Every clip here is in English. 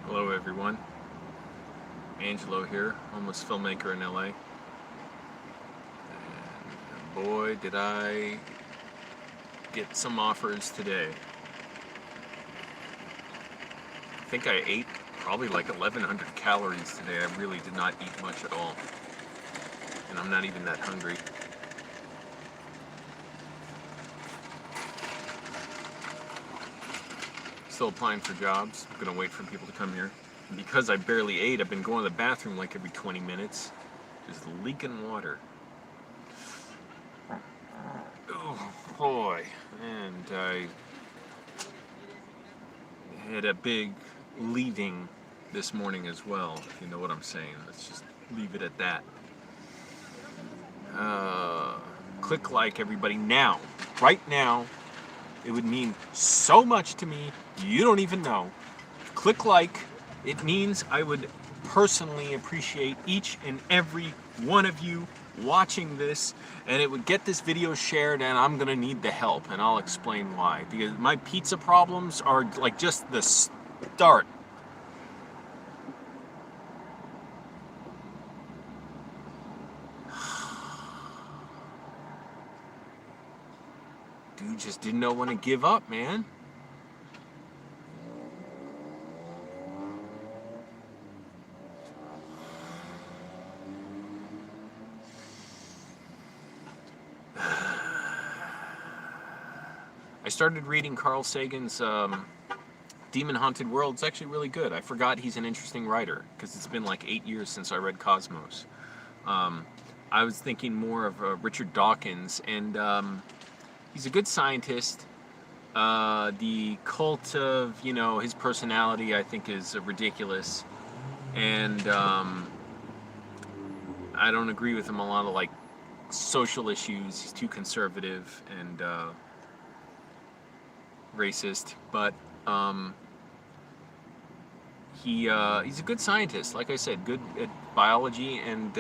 Hello everyone, Angelo here, homeless filmmaker in LA. And boy did I get some offers today. I think I ate probably like 1,100 calories today. I really did not eat much at all. And I'm not even that hungry. Still applying for jobs. I'm gonna wait for people to come here. And because I barely ate, I've been going to the bathroom like every 20 minutes. Just leaking water. Oh boy. And I had a big leaving this morning as well, if you know what I'm saying. Let's just leave it at that. Click like, everybody, now. Right now. It would mean so much to me, you don't even know. Click like. It means I would personally appreciate each and every one of you watching this, and it would get this video shared, and I'm gonna need the help, and I'll explain why. Because my pizza problems are like just the start. Dude just didn't know when to give up, man. I started reading Carl Sagan's Demon Haunted World. It's actually really good. I forgot he's an interesting writer because it's been like 8 years since I read Cosmos. I was thinking more of Richard Dawkins, and he's a good scientist. The cult of, his personality, I think, is ridiculous, and I don't agree with him on a lot of like social issues. He's too conservative and racist, but he's a good scientist. Like I said, good at biology, and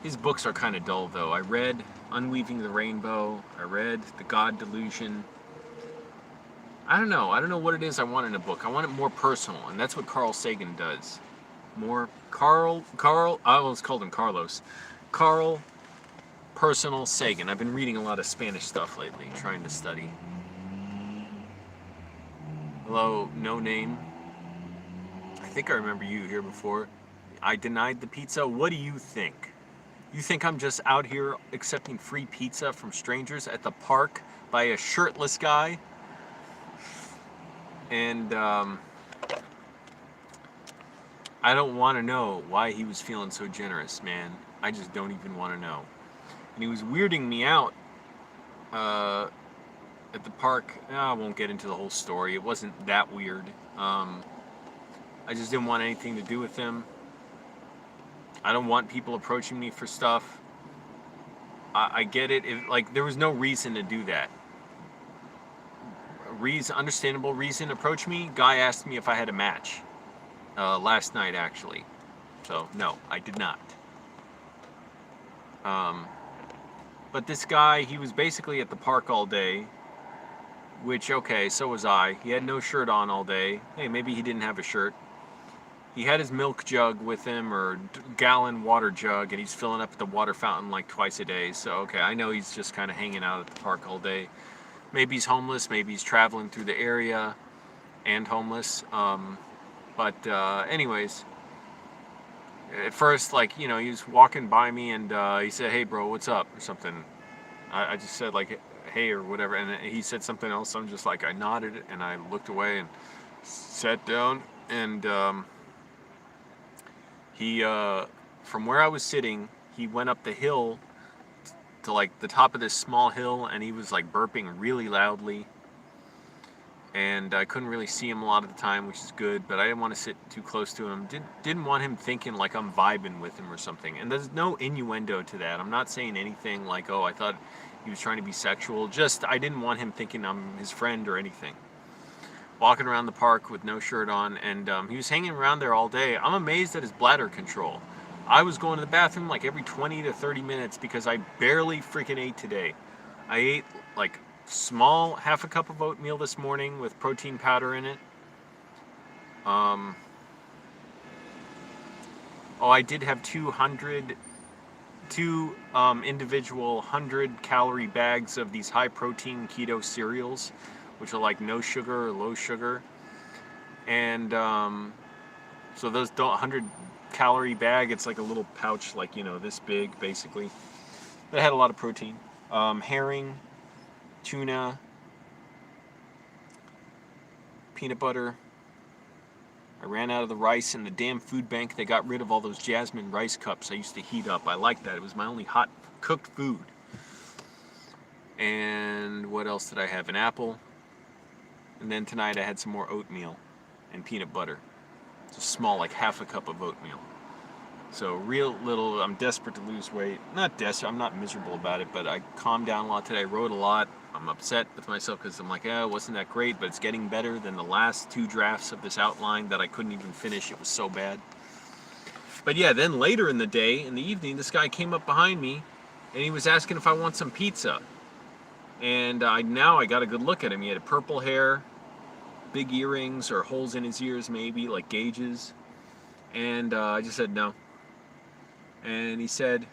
his books are kind of dull, though. I read Unweaving the Rainbow. I read The God Delusion. I don't know what it is I want in a book. I want it more personal, and that's what Carl Sagan does. More Carl, I always called him Carlos. Carl Personal Sagan. I've been reading a lot of Spanish stuff lately, trying to study. Hello, no name. I think I remember you here before. I denied the pizza. What do you think? You think I'm just out here accepting free pizza from strangers at the park by a shirtless guy? And I don't want to know why he was feeling so generous, man. I just don't even want to know. And he was weirding me out at the park. I won't get into the whole story. It wasn't that weird. I just didn't want anything to do with him. I don't want people approaching me for stuff. I get it. There was no reason to do that. Understandable reason. Approach me. Guy asked me if I had a match last night, actually. So no, I did not. But this guy, he was basically at the park all day. Which, okay, so was I. He had no shirt on all day. Hey, maybe he didn't have a shirt. He had his milk jug with him, or gallon water jug, and he's filling up at the water fountain like twice a day. So, okay, I know he's just kind of hanging out at the park all day. Maybe he's homeless. Maybe he's traveling through the area and homeless. Anyways, at first, he was walking by me, and he said, "Hey, bro, what's up?" or something. I just said, like, "Hey," or whatever, and he said something else. I'm just like, I nodded, and I looked away and sat down, and he, from where I was sitting, he went up the hill to like the top of this small hill, and he was like burping really loudly, and I couldn't really see him a lot of the time, which is good, but I didn't want to sit too close to him. Didn't want him thinking like I'm vibing with him or something, and there's no innuendo to that. I'm not saying anything like, oh, I thought he was trying to be sexual. Just, I didn't want him thinking I'm his friend or anything. Walking around the park with no shirt on, and he was hanging around there all day. I'm amazed at his bladder control. I was going to the bathroom like every 20 to 30 minutes because I barely freaking ate today. I ate like small, half a cup of oatmeal this morning with protein powder in it. Oh, I did have two individual 100-calorie bags of these high-protein keto cereals, which are like no sugar or low sugar. And so those 100-calorie bag, it's like a little pouch, like, this big, basically. But it had a lot of protein. Herring, tuna, peanut butter. I ran out of the rice in the damn food bank. They got rid of all those Jasmine rice cups I used to heat up. I liked that. It was my only hot cooked food. And what else did I have? An apple. And then tonight I had some more oatmeal and peanut butter. Just small, like half a cup of oatmeal. So real little. I'm desperate to lose weight. Not desperate. I'm not miserable about it, but I calmed down a lot today. I wrote a lot. I'm upset with myself because I'm like, it wasn't that great, but it's getting better than the last 2 drafts of this outline that I couldn't even finish. It was so bad. But yeah, then later in the day, in the evening, this guy came up behind me, and he was asking if I want some pizza. And now I got a good look at him. He had purple hair, big earrings, or holes in his ears maybe, like gauges. And I just said no. And he said,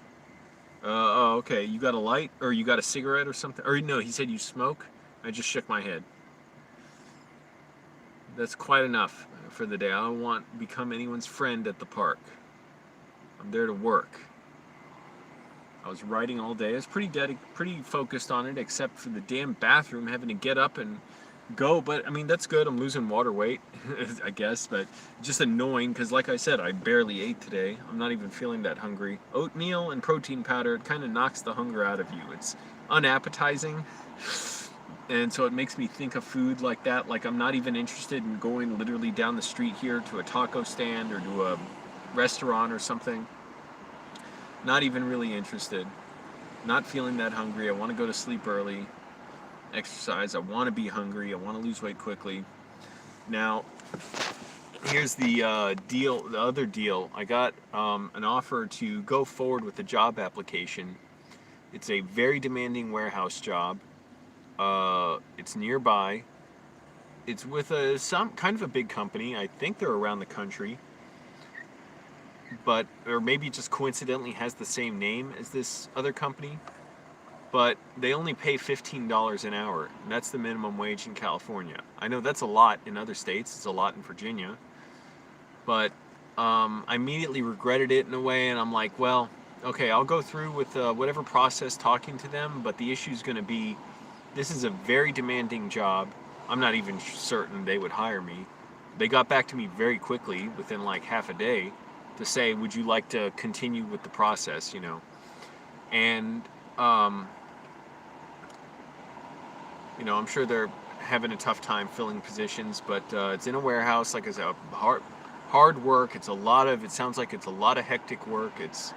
oh, okay, you got a light? Or you got a cigarette or something? Or no, he said, you smoke? I just shook my head. That's quite enough for the day. I don't want to become anyone's friend at the park. I'm there to work. I was writing all day. I was pretty focused on it, except for the damn bathroom, having to get up and go. But I mean, that's good. I'm losing water weight, I guess, but just annoying because, like I said, I barely ate today. I'm not even feeling that hungry. Oatmeal and protein powder, it kind of knocks the hunger out of you. It's unappetizing, and so it makes me think of food like that. Like, I'm not even interested in going literally down the street here to a taco stand or to a restaurant or something. Not even really interested. Not feeling that hungry. I want to go to sleep early. Exercise. I want to be hungry. I want to lose weight quickly. Now, here's the deal. The other deal. I got an offer to go forward with the job application. It's a very demanding warehouse job. It's nearby. It's with some kind of a big company. I think they're around the country. But, or maybe it just coincidentally has the same name as this other company. But they only pay $15 an hour. And that's the minimum wage in California. I know that's a lot in other states. It's a lot in Virginia. But I immediately regretted it in a way. And I'm like, well, okay, I'll go through with whatever process talking to them. But the issue is going to be, this is a very demanding job. I'm not even certain they would hire me. They got back to me very quickly, within like half a day, to say, would you like to continue with the process, And, I'm sure they're having a tough time filling positions, but it's in a warehouse, like I said, hard work. It sounds like it's a lot of hectic work. It's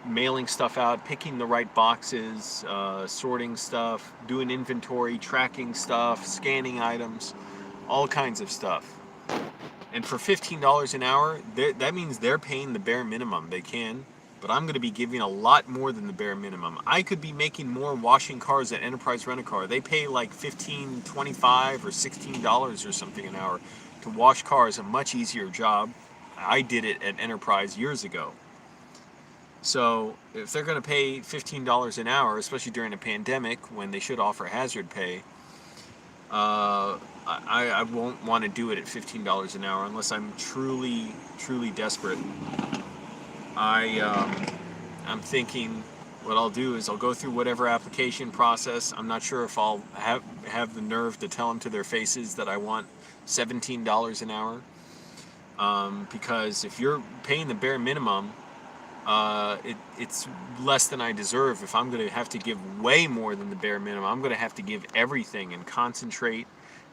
mailing stuff out, picking the right boxes, sorting stuff, doing inventory, tracking stuff, scanning items, all kinds of stuff. And for $15 an hour, that means they're paying the bare minimum they can, but I'm going to be giving a lot more than the bare minimum. I could be making more washing cars at Enterprise Rent-A-Car. They pay like $15, $25, or $16 or something an hour to wash cars, a much easier job. I did it at Enterprise years ago. So if they're going to pay $15 an hour, especially during a pandemic when they should offer hazard pay, I won't want to do it at $15 an hour unless I'm truly, truly desperate. I'm thinking what I'll do is I'll go through whatever application process. I'm not sure if I'll have the nerve to tell them to their faces that I want $17 an hour. Because if you're paying the bare minimum, it's less than I deserve. If I'm going to have to give way more than the bare minimum, I'm going to have to give everything and concentrate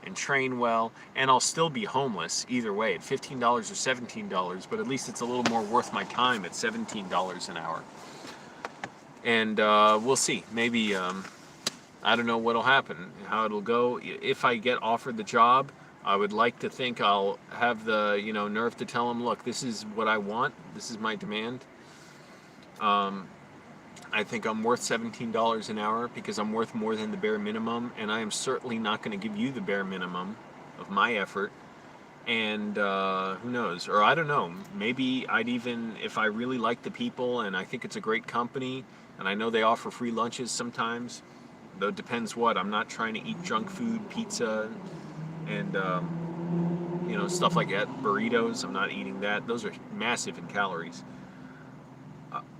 and train well, and I'll still be homeless either way at $15 or $17, but at least it's a little more worth my time at $17 an hour. And we'll see. Maybe, I don't know what'll happen, how it'll go. If I get offered the job, I would like to think I'll have the nerve to tell them, look, this is what I want, this is my demand. I think I'm worth $17 an hour because I'm worth more than the bare minimum, and I am certainly not going to give you the bare minimum of my effort. And who knows? Or I don't know. Maybe I'd even, if I really like the people and I think it's a great company, and I know they offer free lunches sometimes, though it depends what. I'm not trying to eat junk food, pizza, and stuff like that. Burritos, I'm not eating that. Those are massive in calories.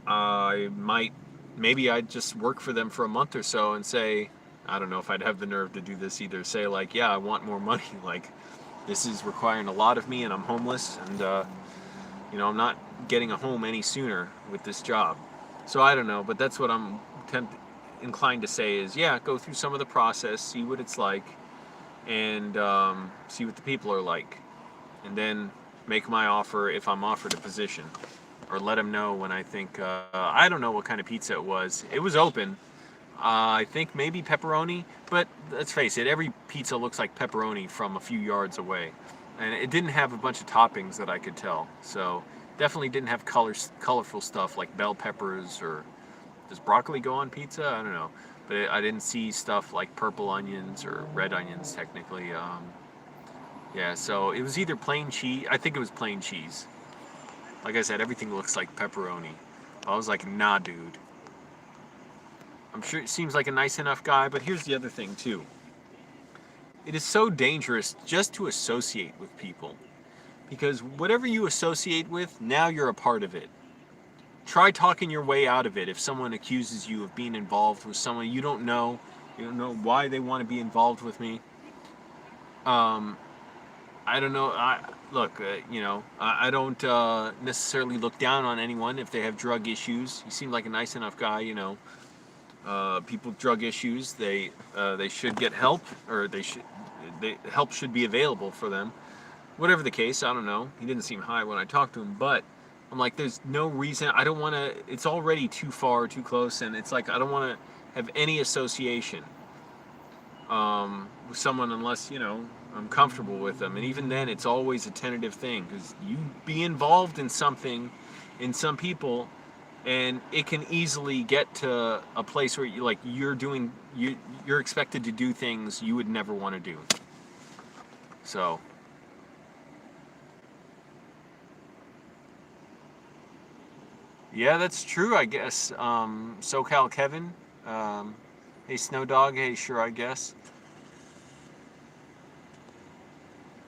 I might, maybe I'd just work for them for a month or so and say, I don't know if I'd have the nerve to do this either. Say like, yeah, I want more money. Like, this is requiring a lot of me, and I'm homeless, and I'm not getting a home any sooner with this job. So I don't know, but that's what I'm inclined to say is, yeah, go through some of the process, see what it's like, and see what the people are like, and then make my offer if I'm offered a position, or let them know when I think, I don't know what kind of pizza it was. It was open. I think maybe pepperoni, but let's face it, every pizza looks like pepperoni from a few yards away. And it didn't have a bunch of toppings that I could tell. So definitely didn't have colorful stuff like bell peppers, or does broccoli go on pizza? I don't know. But I didn't see stuff like purple onions or red onions technically. Yeah, so it was either plain cheese. I think it was plain cheese. Like I said, everything looks like pepperoni. I was like, nah, dude. I'm sure it seems like a nice enough guy, but here's the other thing too. It is so dangerous just to associate with people, because whatever you associate with, now you're a part of it. Try talking your way out of it if someone accuses you of being involved with someone you don't know why they want to be involved with me. I don't know. I don't necessarily look down on anyone if they have drug issues. You seem like a nice enough guy, people with drug issues, they should get help, or help should be available for them. Whatever the case, I don't know. He didn't seem high when I talked to him, but I'm like, there's no reason. I don't want to. It's already too far, too close, and it's like I don't want to have any association with someone unless I'm comfortable with them. And even then, it's always a tentative thing, because you be involved in something, in some people, and it can easily get to a place where you're expected to do things you would never want to do. So yeah, that's true, I guess. SoCal Kevin, hey Snow Dog, hey sure, I guess.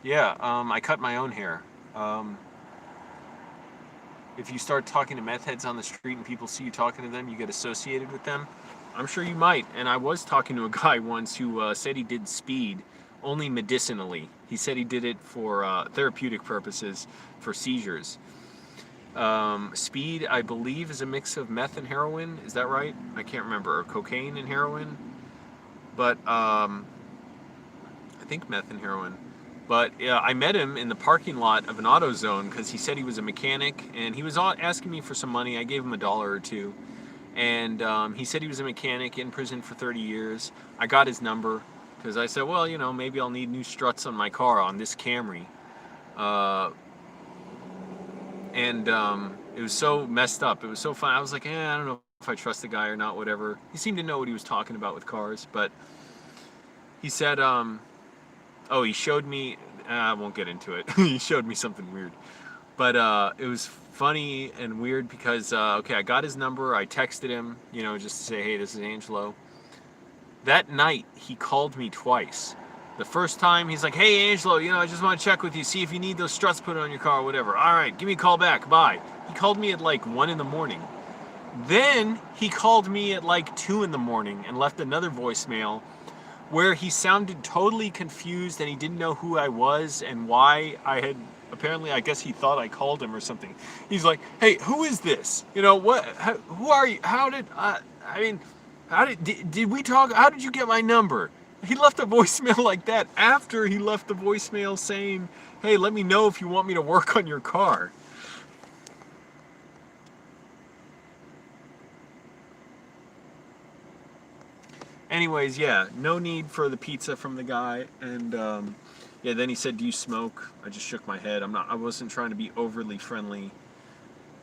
Yeah, I cut my own hair. If you start talking to meth heads on the street and people see you talking to them, you get associated with them. I'm sure you might. And I was talking to a guy once who said he did speed only medicinally. He said he did it for therapeutic purposes, for seizures. Speed, I believe, is a mix of meth and heroin. Is that right? I can't remember. Or cocaine and heroin. But I think meth and heroin. But I met him in the parking lot of an AutoZone because he said he was a mechanic, and he was asking me for some money. I gave him $1 or $2. And he said he was a mechanic in prison for 30 years. I got his number because I said, well, maybe I'll need new struts on my car, on this Camry. And it was so messed up. It was so fun. I was like, I don't know if I trust the guy or not, whatever. He seemed to know what he was talking about with cars. But he said, he showed me, I won't get into it. He showed me something weird. But it was funny and weird because, I got his number. I texted him, just to say, hey, this is Angelo. That night, he called me twice. The first time, he's like, hey, Angelo, I just want to check with you, see if you need those struts put on your car or whatever. All right, give me a call back. Bye. He called me at like 1 in the morning. Then he called me at like 2 in the morning and left another voicemail where he sounded totally confused and he didn't know who I was and why I had, apparently, I guess he thought I called him or something. He's like, hey, who is this? Who are you? How did we talk? How did you get my number? He left a voicemail like that after he left the voicemail saying, hey, let me know if you want me to work on your car. Anyways, yeah, no need for the pizza from the guy. And then he said, do you smoke? I just shook my head. I wasn't trying to be overly friendly.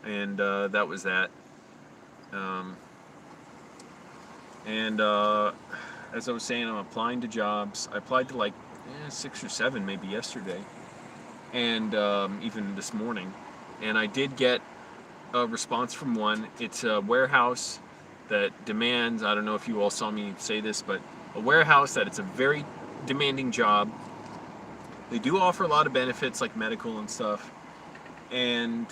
And that was that. As I was saying, I'm applying to jobs. I applied to like 6 or 7 maybe yesterday. and even this morning. And I did get a response from one. It's a warehouse that demands, I don't know if you all saw me say this, but a warehouse that it's a very demanding job. They do offer a lot of benefits like medical and stuff. And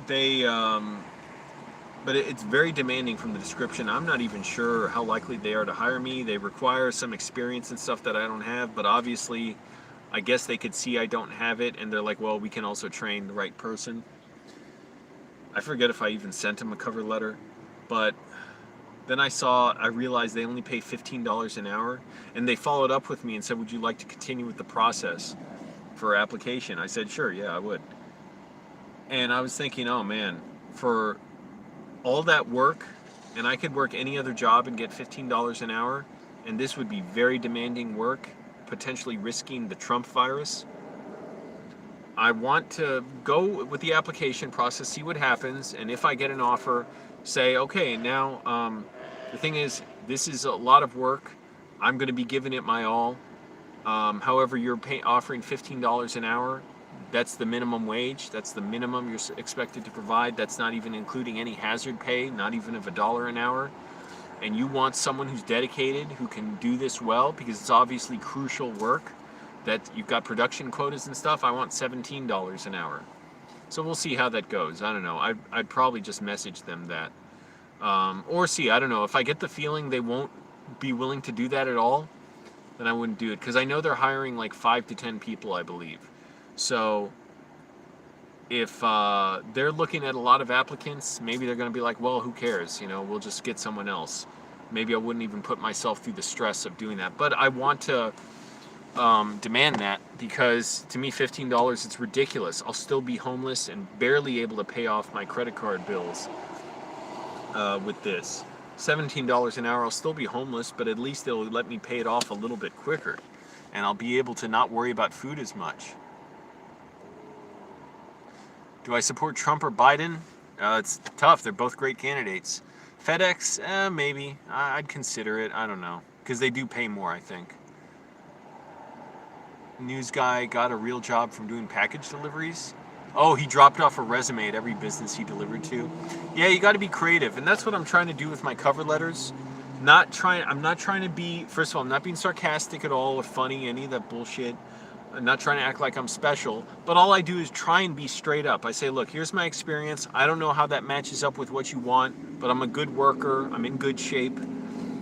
they, but it's very demanding from the description. I'm not even sure how likely they are to hire me. They require some experience and stuff that I don't have, but obviously, I guess they could see I don't have it, and they're like, well, we can also train the right person. I forget if I even sent them a cover letter, but then I realized they only pay $15 an hour, and they followed up with me and said, would you like to continue with the process for application? I said, sure, yeah, I would. And I was thinking, oh man, for all that work, and I could work any other job and get $15 an hour, and this would be very demanding work, potentially risking the Trump virus. I want to go with the application process, see what happens, and if I get an offer, say, okay, now the thing is, this is a lot of work. I'm going to be giving it my all. However, you're offering $15 an hour. That's the minimum wage. That's the minimum you're expected to provide. That's not even including any hazard pay, not even of $1 an hour. And you want someone who's dedicated, who can do this well, because it's obviously crucial work, that you've got production quotas and stuff. I want $17 an hour. So we'll see how that goes. I don't know. I'd probably just message them that. Or see, I don't know. If I get the feeling they won't be willing to do that at all, then I wouldn't do it. Because I know they're hiring like 5 to 10 people, I believe. So if they're looking at a lot of applicants, maybe they're going to be like, well, who cares? You know, we'll just get someone else. Maybe I wouldn't even put myself through the stress of doing that. But I want to demand that, because to me $15, it's ridiculous. I'll still be homeless and barely able to pay off my credit card bills with this. $17 an hour, I'll still be homeless, but at least it'll let me pay it off a little bit quicker, and I'll be able to not worry about food as much. Do I support Trump or Biden? It's tough. They're both great candidates. FedEx, maybe. I'd consider it. I don't know, because they do pay more, I think. News guy got a real job from doing package deliveries. Oh, he dropped off a resume at every business he delivered to. Yeah, you got to be creative, and that's what I'm trying to do with my cover letters. I'm not trying to be, first of all, I'm not being sarcastic at all or funny, any of that bullshit. I'm not trying to act like I'm special, but all I do is try and be straight up. I say, look, here's my experience. I don't know how that matches up with what you want, but I'm a good worker. I'm in good shape.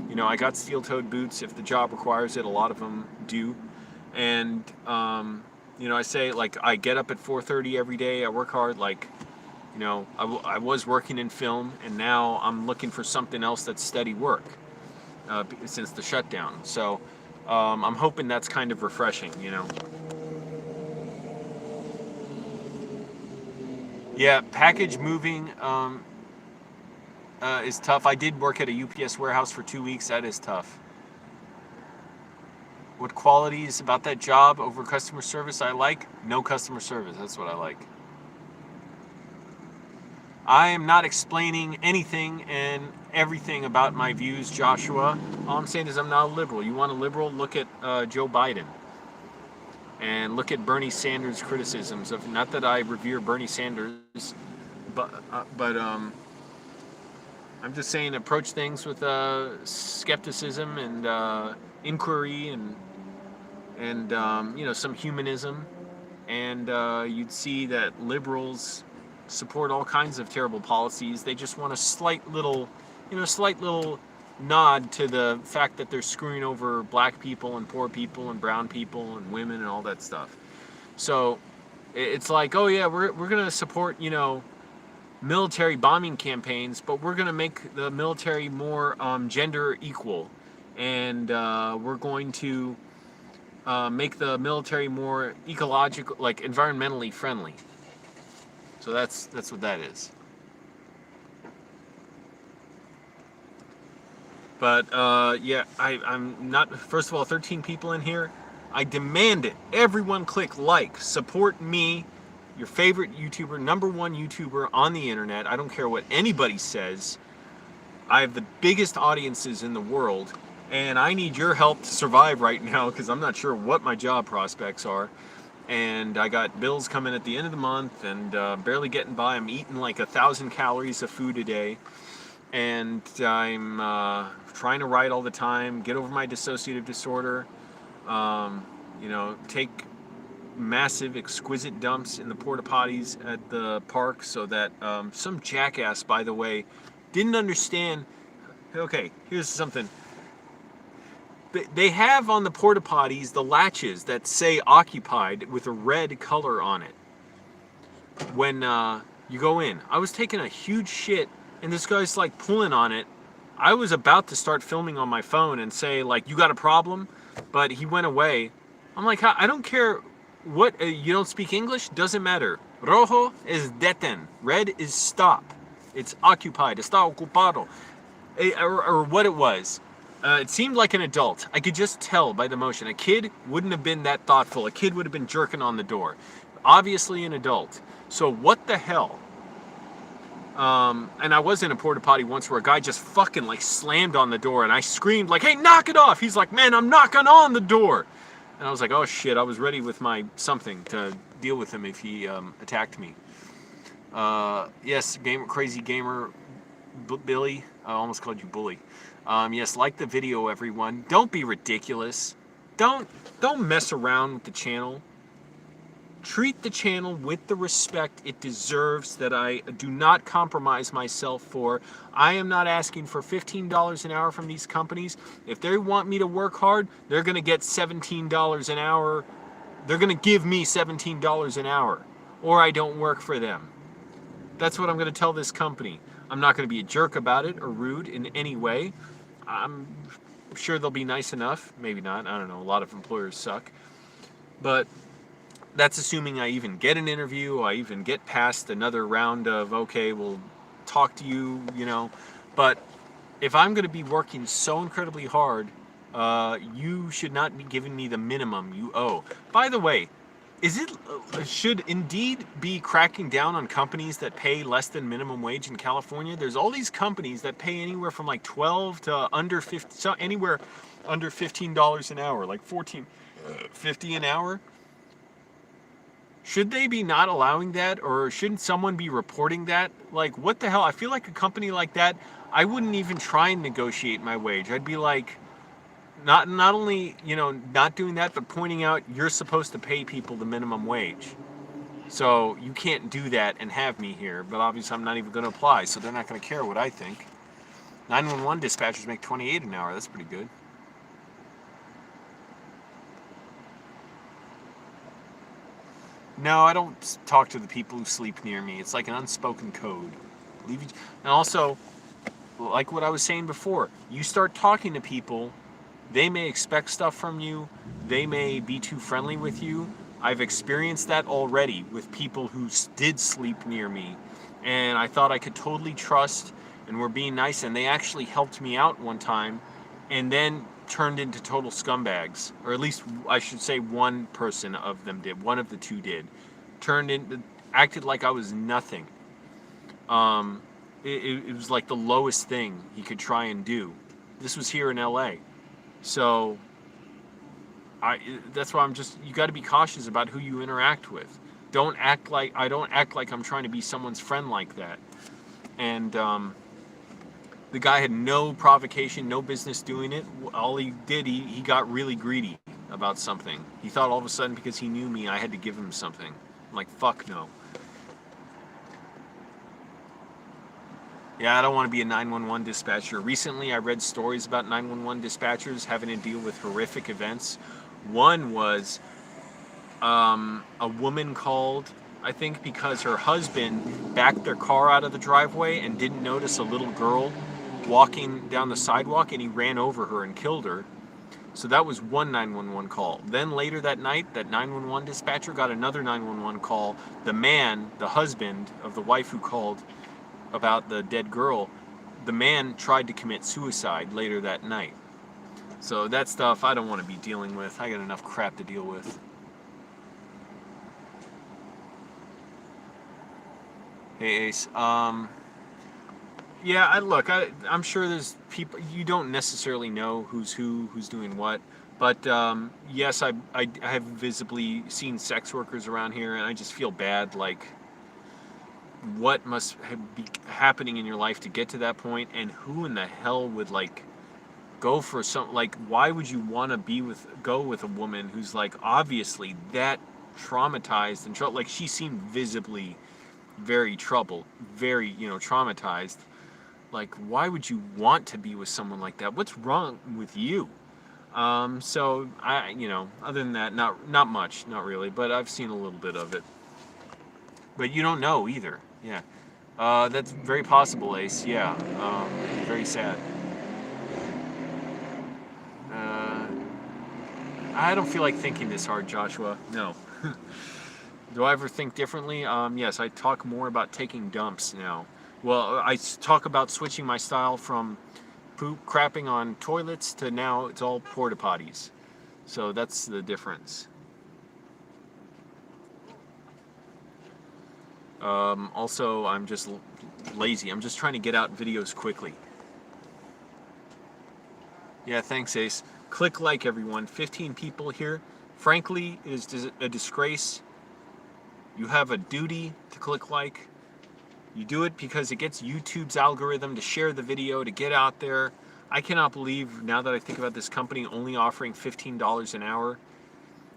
You know, I got steel-toed boots if the job requires it. A lot of them do. And, you know, I say, like, I get up at 4:30 every day. I work hard. Like, you know, I was working in film, and now I'm looking for something else that's steady work since the shutdown. So I'm hoping that's kind of refreshing, you know. Yeah, package moving is tough. I did work at a UPS warehouse for 2 weeks. That is tough. What qualities about that job over customer service I like? No customer service. That's what I like. I am not explaining anything and everything about my views, Joshua. All I'm saying is I'm not a liberal. You want a liberal? Look at Joe Biden. And look at Bernie Sanders' criticisms of, not that I revere Bernie Sanders, but I'm just saying approach things with skepticism and inquiry and you know, some humanism, and you'd see that liberals support all kinds of terrible policies. They just want a slight little nod to the fact that they're screwing over black people and poor people and brown people and women and all that stuff. So it's like, oh yeah, we're going to support, you know, military bombing campaigns, but we're going to make the military more gender equal, and we're going to make the military more ecological, like environmentally friendly. So that's what that is. But yeah, I'm not. First of all, 13 people in here. I demand it. Everyone click like. Support me, your favorite YouTuber, #1 YouTuber on the internet. I don't care what anybody says. I have the biggest audiences in the world, and I need your help to survive right now, because I'm not sure what my job prospects are. and I got bills coming at the end of the month, and barely getting by. I'm eating like 1,000 calories of food a day, and I'm trying to write all the time, get over my dissociative disorder, take massive, exquisite dumps in the porta potties at the park, so that some jackass, by the way, didn't understand. Okay, here's something. They have on the porta potties the latches that say occupied with a red color on it when you go in. I was taking a huge shit, and this guy's like pulling on it. I was about to start filming on my phone and say, like, you got a problem? But he went away. I'm like, I don't care what, you don't speak English? Doesn't matter. Rojo es deten. Red is stop. It's occupied. Está ocupado. Or what it was. It seemed like an adult. I could just tell by the motion. A kid wouldn't have been that thoughtful. A kid would have been jerking on the door. Obviously an adult. So what the hell? And I was in a porta potty once where a guy just fucking like slammed on the door, and I screamed like, hey, knock it off. He's like, man, I'm knocking on the door. And I was like, oh shit, I was ready with my something to deal with him if he attacked me. Yes, crazy gamer Billy. I almost called you Bully. Yes, like the video, everyone. Don't be ridiculous. Don't mess around with the channel. Treat the channel with the respect it deserves, that I do not compromise myself for. I am not asking for $15 an hour from these companies. If they want me to work hard, they're going to get $17 an hour. They're going to give me $17 an hour, or I don't work for them. That's what I'm going to tell this company. I'm not going to be a jerk about it or rude in any way. I'm sure they'll be nice enough. Maybe not. I don't know. A lot of employers suck. But that's assuming I even get an interview, I even get past another round of, okay, we'll talk to you, But if I'm going to be working so incredibly hard, you should not be giving me the minimum you owe. By the way, should Indeed be cracking down on companies that pay less than minimum wage in California? There's all these companies that pay anywhere from like 12 to under 50, so anywhere under $15 an hour, like $14.50 an hour. Should they be not allowing that, or shouldn't someone be reporting that? Like, what the hell? I feel like a company like that, I wouldn't even try and negotiate my wage. I'd be like, not only, not doing that, but pointing out you're supposed to pay people the minimum wage. So you can't do that and have me here. But obviously I'm not even going to apply, so they're not going to care what I think. 911 dispatchers make $28 an hour. That's pretty good. No, I don't talk to the people who sleep near me. It's like an unspoken code. And also, like what I was saying before, you start talking to people, they may expect stuff from you, they may be too friendly with you. I've experienced that already with people who did sleep near me, and I thought I could totally trust and were being nice, and they actually helped me out one time, and then turned into total scumbags, or at least I should say one person of them did. One of the two did. Acted like I was nothing. It was like the lowest thing he could try and do. This was here in LA. So that's why you got to be cautious about who you interact with. I don't act like I'm trying to be someone's friend like that. And the guy had no provocation, no business doing it. All he did, he got really greedy about something. He thought all of a sudden because he knew me, I had to give him something. I'm like, fuck no. Yeah, I don't want to be a 911 dispatcher. Recently, I read stories about 911 dispatchers having to deal with horrific events. One was a woman called, I think, because her husband backed their car out of the driveway and didn't notice a little girl walking down the sidewalk, and he ran over her and killed her. So that was one 911 call. Then later that night, that 911 dispatcher got another 911 call. The man, the husband of the wife who called about the dead girl, the man tried to commit suicide later that night. So that stuff I don't want to be dealing with. I got enough crap to deal with. Hey Ace, yeah, I'm sure there's people, you don't necessarily know who's doing what. But yes, I have visibly seen sex workers around here, and I just feel bad. Like, what must be happening in your life to get to that point, and who in the hell would like go for some, like, why would you want to go with a woman who's like obviously that traumatized and like she seemed visibly very troubled, very, traumatized. Like, why would you want to be with someone like that? What's wrong with you? So I, other than that, not much, not really, but I've seen a little bit of it. But you don't know either. Yeah. That's very possible, Ace. Yeah. Very sad. Uh, I don't feel like thinking this hard, Joshua. No. Do I ever think differently? Yes, I talk more about taking dumps now. Well, I talk about switching my style from crapping on toilets to now it's all porta potties. So that's the difference. Also, I'm just lazy. I'm just trying to get out videos quickly. Yeah, thanks, Ace. Click like, everyone. 15 people here. Frankly, it is a disgrace. You have a duty to click like. You do it because it gets YouTube's algorithm to share the video, to get out there. I cannot believe, now that I think about this company only offering $15 an hour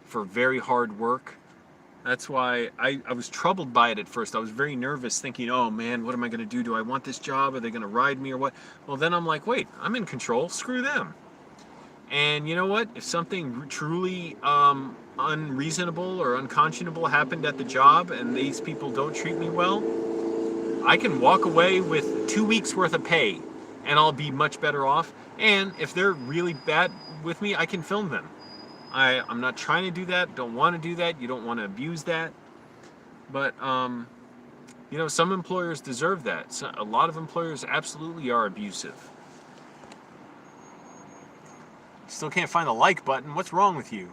for very hard work. That's why I was troubled by it at first. I was very nervous, thinking, oh man, what am I going to do? Do I want this job? Are they going to ride me or what? Well, then I'm like, wait, I'm in control. Screw them. And you know what? If something truly unreasonable or unconscionable happened at the job and these people don't treat me well, I can walk away with 2 weeks worth of pay and I'll be much better off. And if they're really bad with me, I can film them. I'm not trying to do that, don't want to do that, you don't want to abuse that. But, some employers deserve that. So a lot of employers absolutely are abusive. Still can't find the like button. What's wrong with you?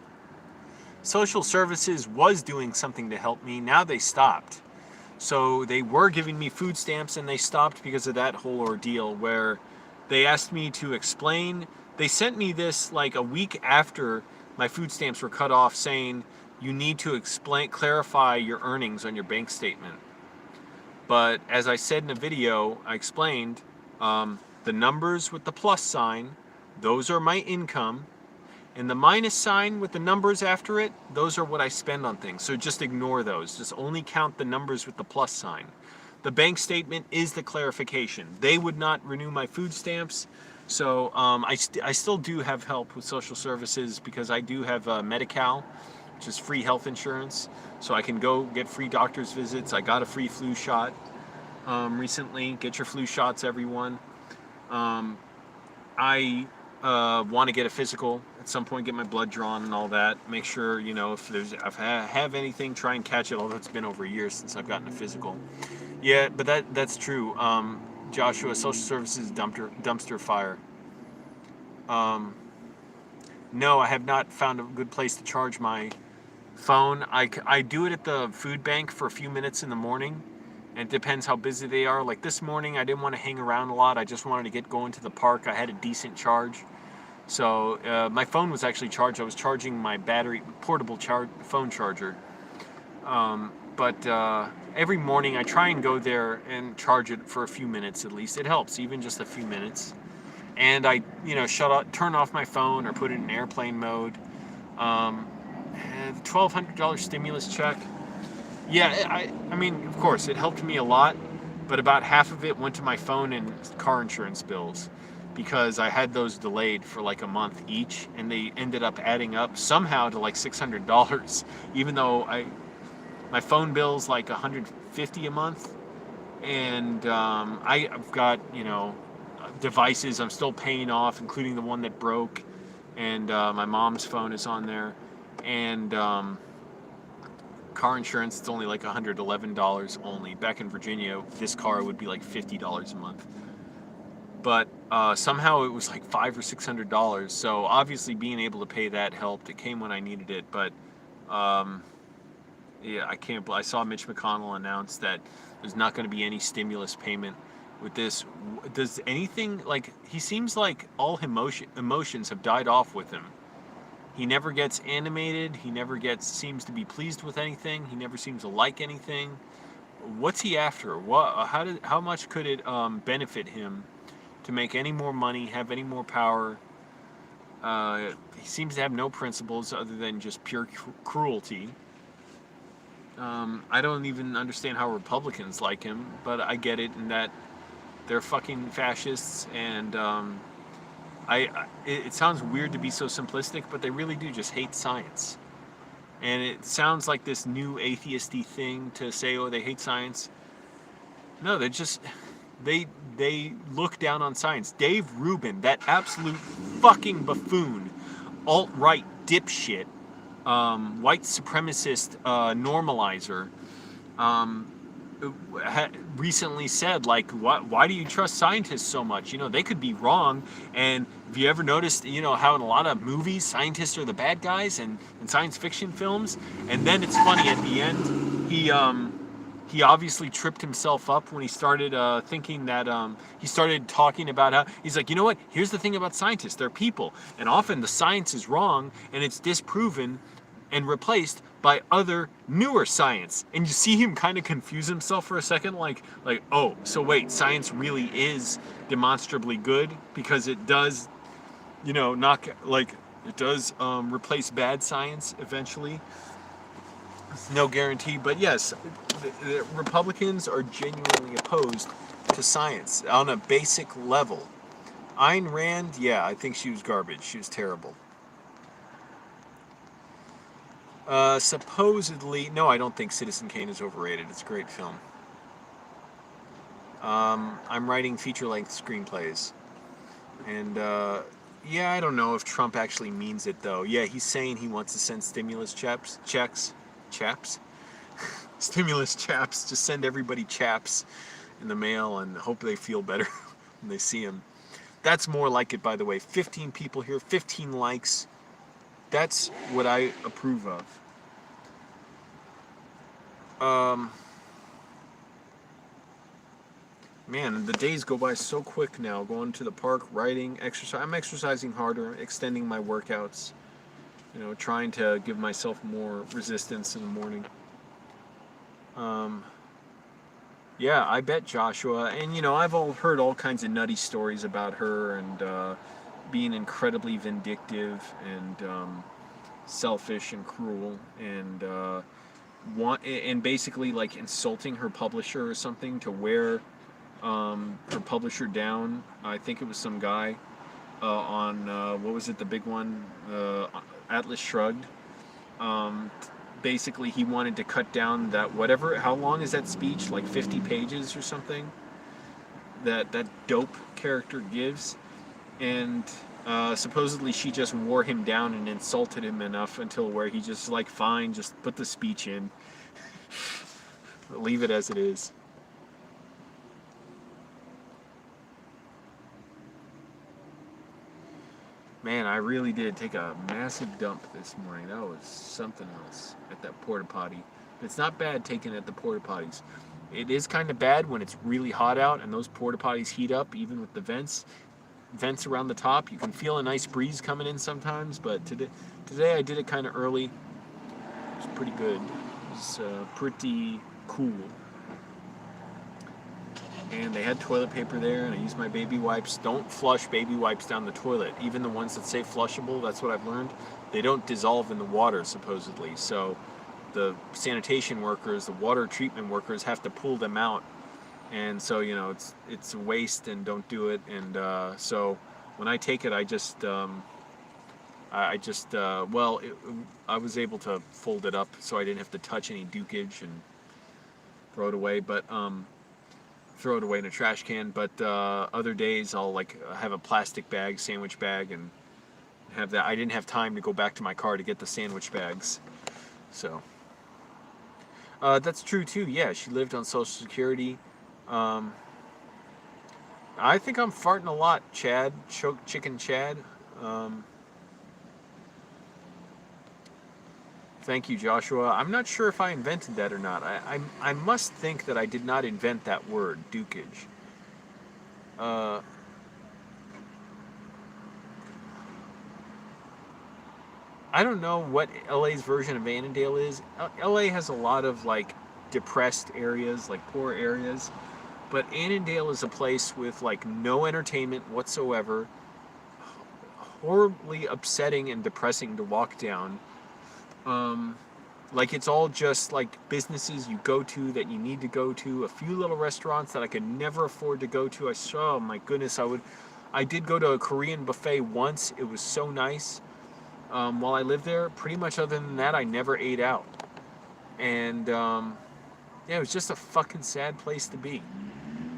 Social services was doing something to help me. Now they stopped. So they were giving me food stamps and they stopped because of that whole ordeal where they asked me to explain. They sent me this like a week after my food stamps were cut off, saying you need to clarify your earnings on your bank statement. But as I said in a video, I explained the numbers with the plus sign, those are my income, and the minus sign with the numbers after it, those are what I spend on things. So just ignore those. Just only count the numbers with the plus sign. The bank statement is the clarification. They would not renew my food stamps. So I still do have help with social services because I do have Medi-Cal, which is free health insurance. So I can go get free doctor's visits. I got a free flu shot recently. Get your flu shots, everyone. I want to get a physical at some point, get my blood drawn and all that. Make sure, if I have anything, try and catch it. Although it's been over a year since I've gotten a physical. Yeah, but that's true. Joshua, social services dumpster fire. No, I have not found a good place to charge my phone. I do it at the food bank for a few minutes in the morning. And it depends how busy they are. Like this morning, I didn't want to hang around a lot. I just wanted to get going to the park. I had a decent charge. So my phone was actually charged. I was charging my portable phone charger. But every morning I try and go there and charge it for a few minutes at least. It helps, even just a few minutes. And I, turn off my phone or put it in airplane mode. $1,200 stimulus check. Yeah, I mean, of course, it helped me a lot, but about half of it went to my phone and car insurance bills because I had those delayed for like a month each, and they ended up adding up somehow to like $600, even though my phone bill's like $150 a month, and I've got, devices I'm still paying off, including the one that broke, and my mom's phone is on there, and car insurance, it's only like $111 only. Back in Virginia, this car would be like $50 a month. But somehow it was like $500 or $600. So obviously being able to pay that helped. It came when I needed it. But yeah, I saw Mitch McConnell announce that there's not going to be any stimulus payment with this. Does anything, like, he seems like all emotions have died off with him. He never gets animated. He never seems to be pleased with anything. He never seems to like anything. What's he after? How much could it benefit him to make any more money, have any more power? He seems to have no principles other than just pure cruelty. I don't even understand how Republicans like him, but I get it in that they're fucking fascists, and it sounds weird to be so simplistic, but they really do just hate science. And it sounds like this new atheisty thing to say, oh, they hate science. No, they look down on science. Dave Rubin, that absolute fucking buffoon, alt-right dipshit, white supremacist normalizer, recently said, like, why do you trust scientists so much? They could be wrong. And have you ever noticed, how in a lot of movies, scientists are the bad guys, and in science fiction films? And then it's funny, at the end, he obviously tripped himself up when he started thinking that, he started talking about how, he's like, you know what, here's the thing about scientists, they're people, and often the science is wrong, and it's disproven and replaced by other newer science. And you see him kind of confuse himself for a second, like, oh, so wait, science really is demonstrably good because it does, it does replace bad science eventually. No guarantee, but yes, the Republicans are genuinely opposed to science on a basic level. Ayn Rand, yeah, I think she was garbage. She was terrible. Supposedly, no, I don't think Citizen Kane is overrated. It's a great film. I'm writing feature-length screenplays. And, yeah, I don't know if Trump actually means it, though. Yeah, he's saying he wants to send stimulus checks. Stimulus chaps. Just send everybody chaps in the mail and hope they feel better when they see him. That's more like it, by the way. 15 people here, 15 likes. That's what I approve of. Man, the days go by so quick now. Going to the park, riding, exercise. I'm exercising harder, extending my workouts. Trying to give myself more resistance in the morning. Yeah, I bet Joshua. And, I've heard all kinds of nutty stories about her and being incredibly vindictive and selfish and cruel and basically like insulting her publisher or something to wear her publisher down. I think it was some guy on what was it, the big one, Atlas Shrugged. Basically, he wanted to cut down that whatever. How long is that speech? Like 50 pages or something. That dope character gives, and supposedly she just wore him down and insulted him enough until where he just like, fine, just put the speech in, leave it as it is. Man, I really did take a massive dump this morning. That was something else at that porta potty. It's not bad taking at the porta potties. It is kind of bad when it's really hot out and those porta potties heat up, even with the vents around the top. You can feel a nice breeze coming in sometimes, but today I did it kind of early. It was pretty good. It was pretty cool. And they had toilet paper there, and I used my baby wipes. Don't flush baby wipes down the toilet. Even the ones that say flushable, that's what I've learned, they don't dissolve in the water, supposedly. So the sanitation workers, the water treatment workers have to pull them out. And so, it's a waste, and don't do it. And so when I take it, I was able to fold it up so I didn't have to touch any dukage and throw it away. But throw it away in a trash can, but other days I'll have a plastic bag, sandwich bag, and have that. I didn't have time to go back to my car to get the sandwich bags, so that's true too. Yeah, she lived on Social Security. I think I'm farting a lot, Chad. Chicken Chad. Thank you, Joshua. I'm not sure if I invented that or not. I must think that I did not invent that word, dukage. I don't know what LA's version of Annandale is. LA has a lot of like depressed areas, like poor areas, but Annandale is a place with like no entertainment whatsoever, horribly upsetting and depressing to walk down. Um, like it's all just like businesses you go to that you need to go to, a few little restaurants that I could never afford to go to. Oh my goodness, I did go to a Korean buffet once. It was so nice. While I lived there, pretty much other than that, I never ate out. And yeah, it was just a fucking sad place to be.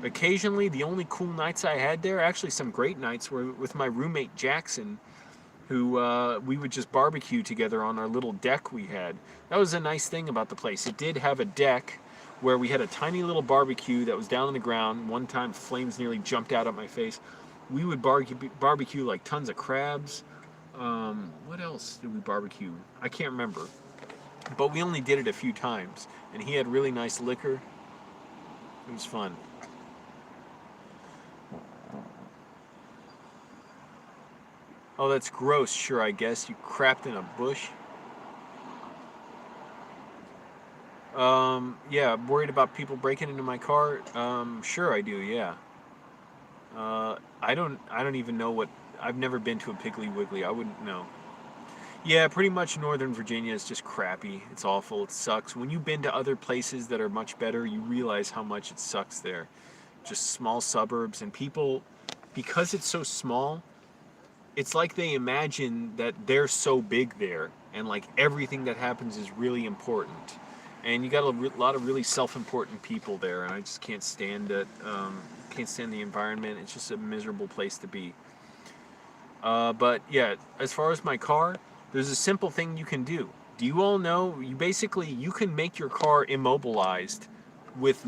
Occasionally, the only cool nights I had there, actually some great nights, were with my roommate Jackson, who we would just barbecue together on our little deck we had. That was a nice thing about the place. It did have a deck where we had a tiny little barbecue that was down on the ground. One time, flames nearly jumped out at my face. We would barbecue like tons of crabs. What else did we barbecue? I can't remember. But we only did it a few times. And he had really nice liquor. It was fun. Oh, that's gross. Sure, I guess. You crapped in a bush. Yeah, worried about people breaking into my car? Sure I do, yeah. I don't even know what, I've never been to a Piggly Wiggly. I wouldn't know. Yeah, pretty much Northern Virginia is just crappy. It's awful. It sucks. When you've been to other places that are much better, you realize how much it sucks there. Just small suburbs and people, because it's so small, it's like they imagine that they're so big there and like everything that happens is really important. And you got a lot of really self-important people there, and I just can't stand it. Can't stand the environment. It's just a miserable place to be. But yeah, as far as my car, there's a simple thing you can do. Do you all know you can make your car immobilized with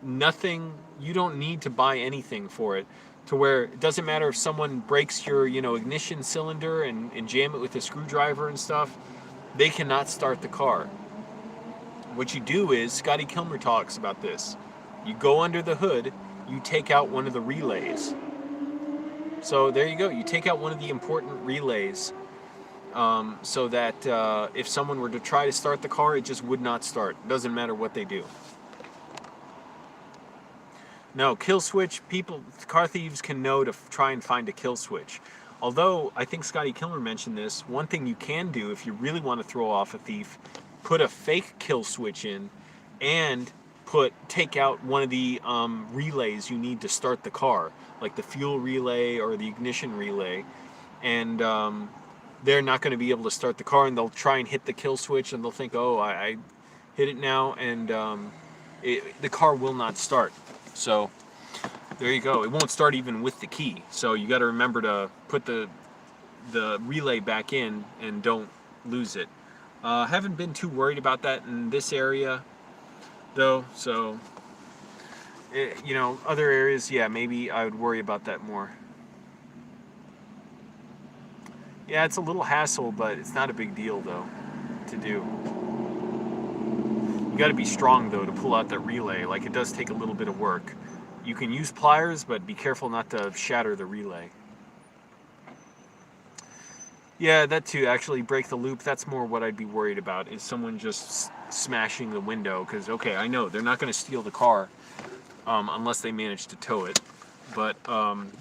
nothing. You don't need to buy anything for it, to where it doesn't matter if someone breaks your ignition cylinder and jam it with a screwdriver and stuff, they cannot start the car. What you do is, Scotty Kilmer talks about this, you go under the hood, you take out one of the relays. So there you go, you take out one of the important relays, so that if someone were to try to start the car, it just would not start. Doesn't matter what they do. No, kill switch, car thieves can know to try and find a kill switch. Although, I think Scotty Kilmer mentioned this, one thing you can do if you really want to throw off a thief, put a fake kill switch in and take out one of the relays you need to start the car, like the fuel relay or the ignition relay, and they're not going to be able to start the car, and they'll try and hit the kill switch, and they'll think, oh, I hit it now, and the car will not start. So there you go. It won't start even with the key. So you got to remember to put the relay back in and don't lose it. Haven't been too worried about that in this area, though. So other areas, yeah, maybe I would worry about that more. Yeah, it's a little hassle, but it's not a big deal though to do. You got to be strong though to pull out that relay. Like, it does take a little bit of work. You can use pliers, but be careful not to shatter the relay. Yeah, that too. Actually, break the loop. That's more what I'd be worried about, is someone just smashing the window. Because, okay, I know they're not going to steal the car unless they manage to tow it. But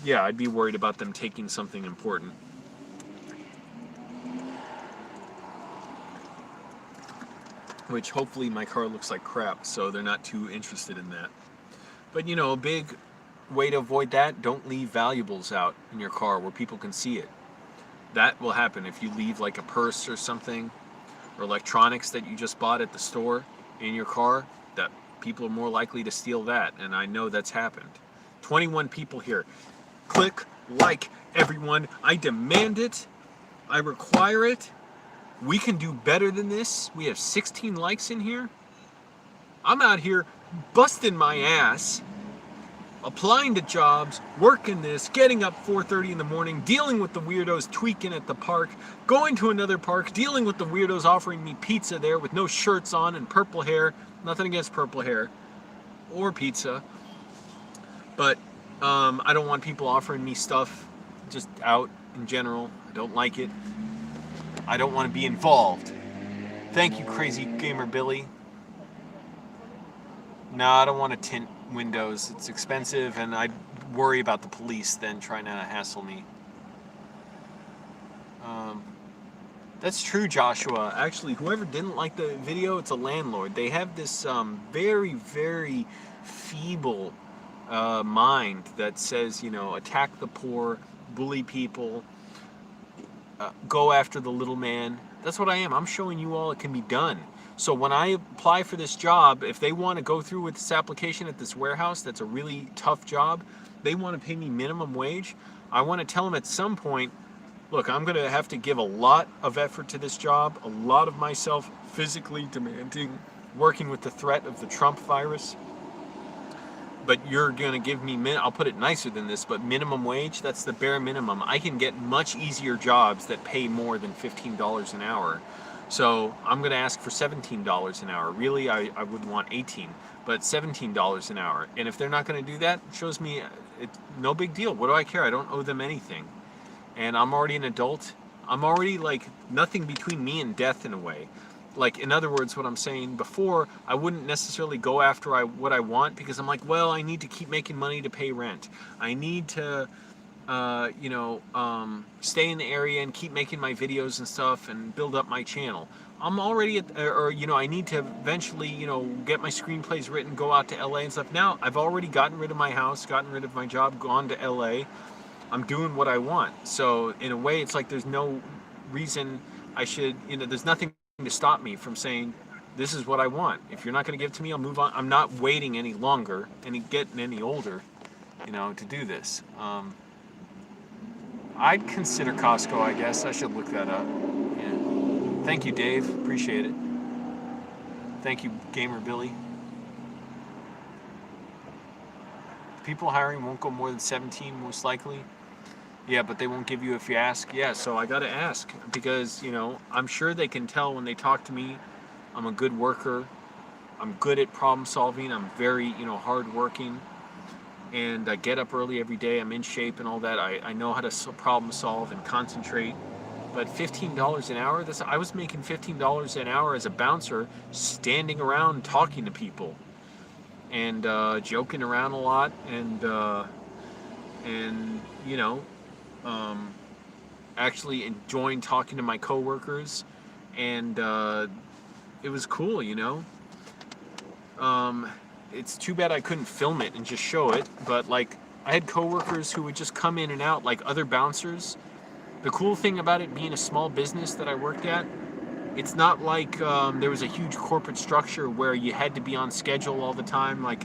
yeah, I'd be worried about them taking something important. Which hopefully my car looks like crap, so they're not too interested in that. But a big way to avoid that, don't leave valuables out in your car where people can see it. That will happen if you leave like a purse or something, or electronics that you just bought at the store in your car, that people are more likely to steal that, and I know that's happened. 21 people here. Click like, everyone. I demand it. I require it. We can do better than this. We have 16 likes in here. I'm out here busting my ass, applying to jobs, working this, getting up 4:30 in the morning, dealing with the weirdos tweaking at the park, going to another park, dealing with the weirdos offering me pizza there with no shirts on and purple hair. Nothing against purple hair or pizza, but I don't want people offering me stuff just out in general. I don't like it. I don't want to be involved. Thank you, Crazy Gamer Billy. No, I don't want to tint windows. It's expensive, and I'd worry about the police then trying to hassle me. That's true, Joshua. Actually, whoever didn't like the video, it's a landlord. They have this very, very feeble mind that says, attack the poor, bully people, go after the little man. That's what I am. I'm showing you all it can be done. So when I apply for this job, if they want to go through with this application at this warehouse, that's a really tough job, they want to pay me minimum wage, I want to tell them at some point, look, I'm going to have to give a lot of effort to this job, a lot of myself physically demanding, working with the threat of the Trump virus. But you're going to give me, I'll put it nicer than this, but minimum wage, that's the bare minimum. I can get much easier jobs that pay more than $15 an hour. So I'm going to ask for $17 an hour. Really, I would want 18, but $17 an hour. And if they're not going to do that, it shows me it's no big deal. What do I care? I don't owe them anything. And I'm already an adult. I'm already like nothing between me and death in a way. Like, in other words, what I'm saying before, I wouldn't necessarily go after what I want because I'm like, well, I need to keep making money to pay rent. I need to, stay in the area and keep making my videos and stuff and build up my channel. I'm already I need to eventually, get my screenplays written, go out to LA and stuff. Now, I've already gotten rid of my house, gotten rid of my job, gone to LA. I'm doing what I want. So, in a way, it's like there's no reason I should, there's nothing to stop me from saying, this is what I want. If you're not going to give it to me, I'll move on. I'm not waiting any longer and getting any older, to do this. I'd consider Costco, I guess. I should look that up. Yeah. Thank you, Dave. Appreciate it. Thank you, Gamer Billy. People hiring won't go more than 17, most likely. Yeah, but they won't give you if you ask. Yeah, so I got to ask because, I'm sure they can tell when they talk to me. I'm a good worker. I'm good at problem solving. I'm very, hard working. And I get up early every day. I'm in shape and all that. I know how to problem solve and concentrate. But $15 an hour, I was making $15 an hour as a bouncer, standing around talking to people and joking around a lot and actually enjoying talking to my coworkers, and it was cool, It's too bad I couldn't film it and just show it, but like I had coworkers who would just come in and out like other bouncers. The cool thing about it being a small business that I worked at, it's not like there was a huge corporate structure where you had to be on schedule all the time. Like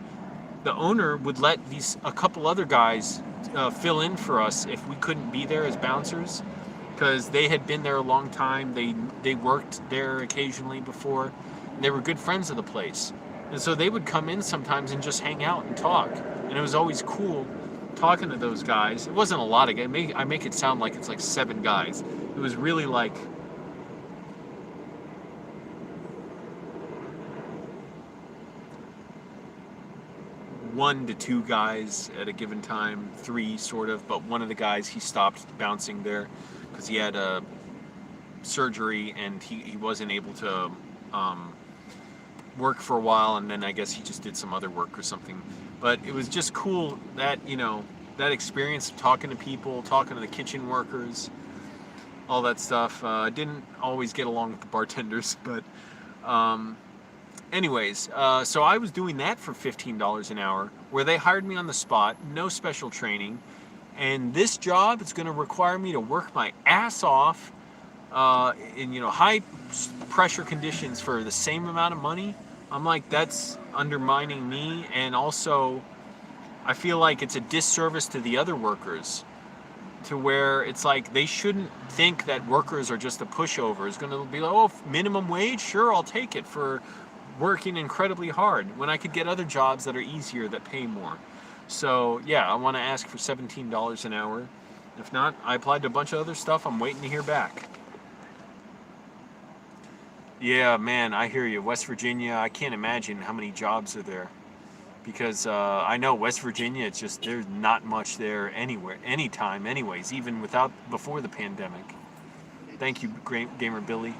the owner would let a couple other guys fill in for us if we couldn't be there as bouncers, because they had been there a long time. They worked there occasionally before, and they were good friends of the place. And so they would come in sometimes and just hang out and talk. And it was always cool talking to those guys. It wasn't a lot of guys. I make it sound like it's like 7 guys. It was really like one to 2 guys at a given time, 3 sort of, but one of the guys, he stopped bouncing there because he had a surgery and he wasn't able to work for a while, and then I guess he just did some other work or something. But it was just cool that, that experience of talking to people, talking to the kitchen workers, all that stuff. I didn't always get along with the bartenders, but anyways, so I was doing that for $15 an hour, where they hired me on the spot, no special training, and this job is going to require me to work my ass off in high pressure conditions for the same amount of money. I'm like, that's undermining me, and also I feel like it's a disservice to the other workers, to where it's like they shouldn't think that workers are just a pushover. It's going to be like, oh, minimum wage, sure, I'll take it for working incredibly hard, when I could get other jobs that are easier, that pay more. So yeah, I want to ask for $17 an hour. If not, I applied to a bunch of other stuff. I'm waiting to hear back. Yeah, man, I hear you. West Virginia, I can't imagine how many jobs are there. Because I know West Virginia, it's just, there's not much there anywhere, anytime anyways, even before the pandemic. Thank you, Gamer Billy.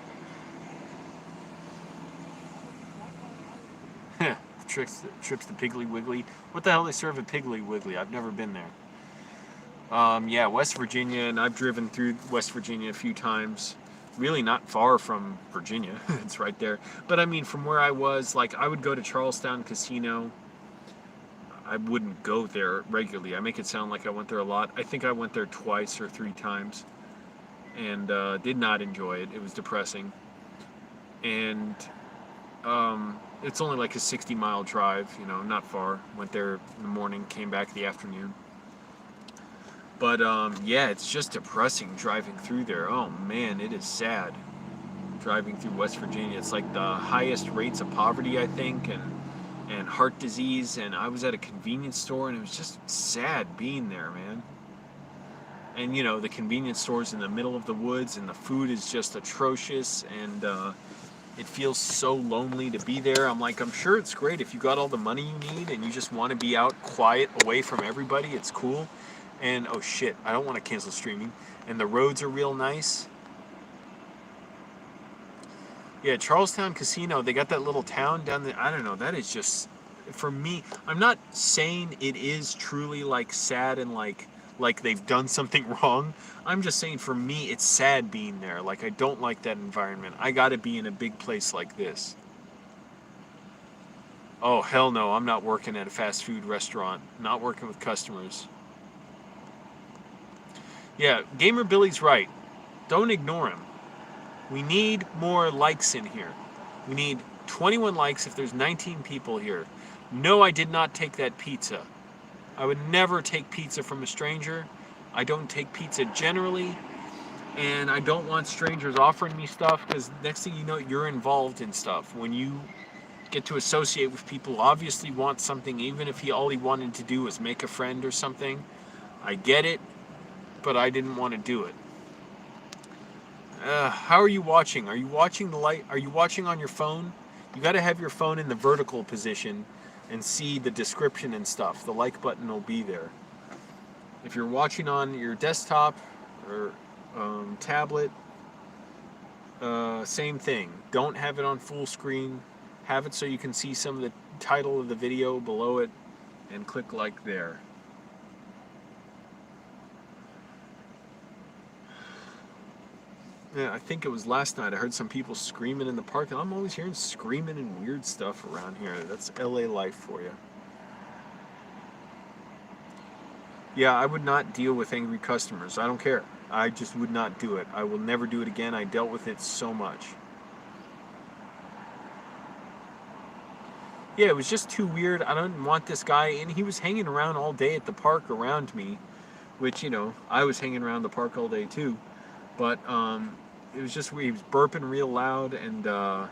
Trips to Piggly Wiggly. What the hell they serve at Piggly Wiggly? I've never been there. Yeah, West Virginia, and I've driven through West Virginia a few times. Really not far from Virginia. It's right there. But I mean, from where I was, like, I would go to Charlestown Casino. I wouldn't go there regularly. I make it sound like I went there a lot. I think I went there twice or 3 times, and did not enjoy it. It was depressing. And it's only like a 60-mile drive, you know, not far. Went there in the morning, came back in the afternoon. But yeah, it's just depressing driving through there. Oh man, it is sad driving through West Virginia. It's like the highest rates of poverty, I think, and heart disease. And I was at a convenience store, and it was just sad being there, man. And you know, the convenience store's in the middle of the woods, and the food is just atrocious, and it feels so lonely to be there. I'm like, I'm sure it's great if you got all the money you need and you just want to be out quiet away from everybody. It's cool. And oh shit, I don't want to cancel streaming. And the roads are real nice. Yeah, Charlestown Casino, they got that little town down there. I don't know, that is just, for me, I'm not saying it is truly like sad and like they've done something wrong. I'm just saying for me, it's sad being there. Like, I don't like that environment. I gotta be in a big place like this. Oh, hell no, I'm not working at a fast food restaurant. Not working with customers. Yeah, Gamer Billy's right. Don't ignore him. We need more likes in here. We need 21 likes if there's 19 people here. No, I did not take that pizza. I would never take pizza from a stranger. I don't take pizza generally. And I don't want strangers offering me stuff, because next thing you know, you're involved in stuff. When you get to associate with people who obviously want something, even if all he wanted to do was make a friend or something. I get it, but I didn't want to do it. How are you watching? Are you watching the light? Are you watching on your phone? You got to have your phone in the vertical position and see the description and stuff. The like button will be there. If you're watching on your desktop or tablet, same thing. Don't have it on full screen. Have it so you can see some of the title of the video below it, and click like there. Yeah, I think it was last night. I heard some people screaming in the park, and I'm always hearing screaming and weird stuff around here. That's LA life for you. Yeah, I would not deal with angry customers. I don't care. I just would not do it. I will never do it again. I dealt with it so much. Yeah, it was just too weird. I don't want this guy, and he was hanging around all day at the park around me, which, you know, I was hanging around the park all day too. But it was just weird. He was burping real loud, and I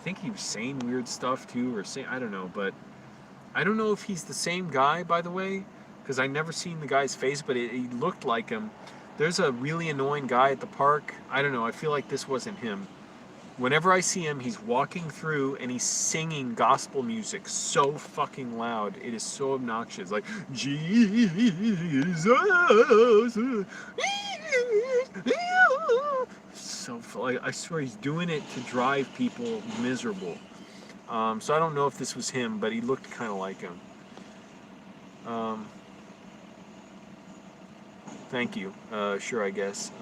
think he was saying weird stuff too, or saying, I don't know. But I don't know if he's the same guy, by the way, because I never seen the guy's face, but he looked like him. There's a really annoying guy at the park. I don't know. I feel like this wasn't him. Whenever I see him, he's walking through and he's singing gospel music so fucking loud. It is so obnoxious. Like, Jesus. So, like, I swear he's doing it to drive people miserable. So I don't know if this was him, but he looked kind of like him. Thank you. Sure, I guess.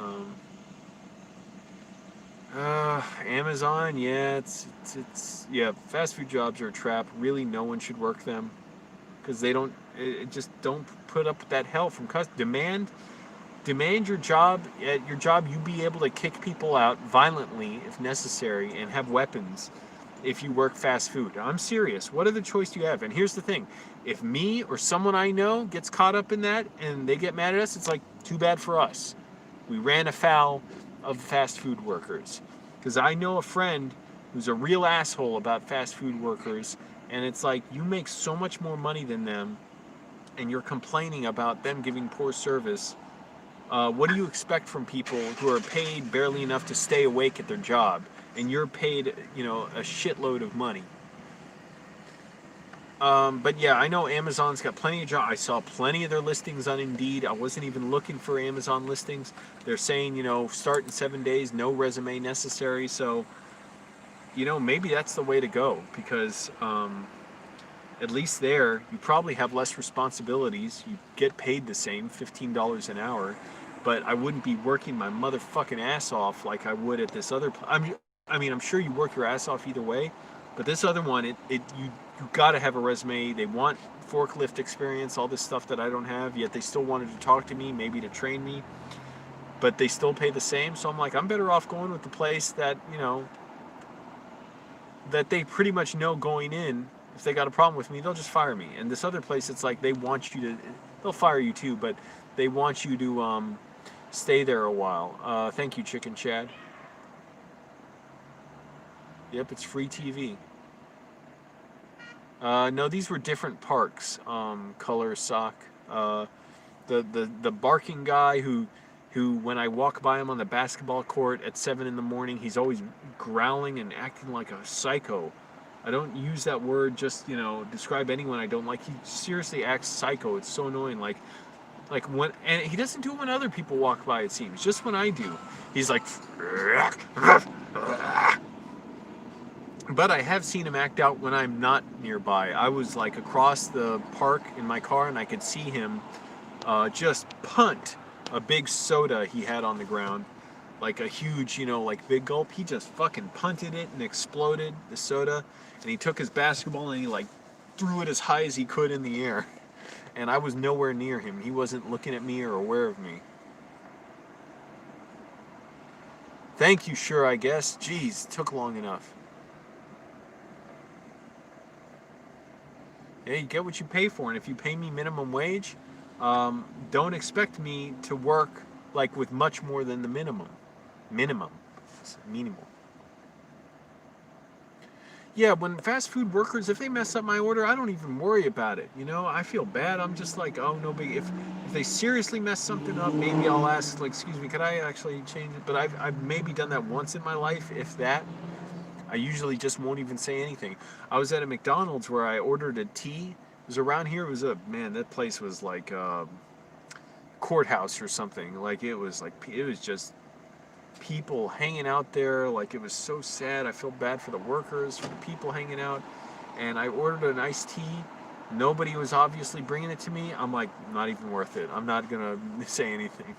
Amazon, yeah, it's yeah, fast food jobs are a trap. Really, no one should work them, because they just don't put up with that hell from customers. Demand your job. At your job, you be able to kick people out violently if necessary, and have weapons if you work fast food. I'm serious. What other choice do you have? And here's the thing. If me or someone I know gets caught up in that and they get mad at us, it's like, too bad for us. We ran afoul of fast food workers. Because I know a friend who's a real asshole about fast food workers, and it's like, you make so much more money than them, and you're complaining about them giving poor service. What do you expect from people who are paid barely enough to stay awake at their job, and you're paid, you know, a shitload of money? But yeah, I know Amazon's got plenty of jobs. I saw plenty of their listings on Indeed. I wasn't even looking for Amazon listings. They're saying, start in 7 days, no resume necessary. So, maybe that's the way to go because at least there, you probably have less responsibilities. You get paid the same, $15 an hour. But I wouldn't be working my motherfucking ass off like I would at this other. I'm sure you work your ass off either way, but this other one, you got to have a resume. They want forklift experience, all this stuff that I don't have. Yet they still wanted to talk to me, maybe to train me, but they still pay the same. So I'm like, I'm better off going with the place that that they pretty much know going in. If they got a problem with me, they'll just fire me. And this other place, it's like they want you to. They'll fire you too, but they want you to stay there a while. Thank you, Chicken Chad. Yep, it's free TV. No, these were different parks. Color sock. The barking guy who when I walk by him on the basketball court at 7 in the morning, he's always growling and acting like a psycho. I don't use that word just describe anyone I don't like. He seriously acts psycho. It's so annoying. Like when, and he doesn't do it when other people walk by. It seems just when I do, he's like. But I have seen him act out when I'm not nearby. I was like across the park in my car, and I could see him just punt a big soda he had on the ground, like a huge, like big gulp. He just fucking punted it and exploded the soda, and he took his basketball and he like threw it as high as he could in the air. And I was nowhere near him. He wasn't looking at me or aware of me. Thank you, sure, I guess. Jeez, took long enough. Yeah, you get what you pay for, and if you pay me minimum wage, don't expect me to work like with much more than the minimum. It's minimal. Yeah, when fast food workers, if they mess up my order, I don't even worry about it. I feel bad. I'm just like, oh, no big. If they seriously mess something up, maybe I'll ask, like, excuse me, could I actually change it? But I've maybe done that once in my life, if that. I usually just won't even say anything. I was at a McDonald's where I ordered a tea. It was around here. It was that place was like courthouse or something. Like it was just people hanging out there. Like it was so sad. I felt bad for the workers, for the people hanging out. And I ordered an iced tea. Nobody was obviously bringing it to me. I'm like, not even worth it. I'm not gonna say anything.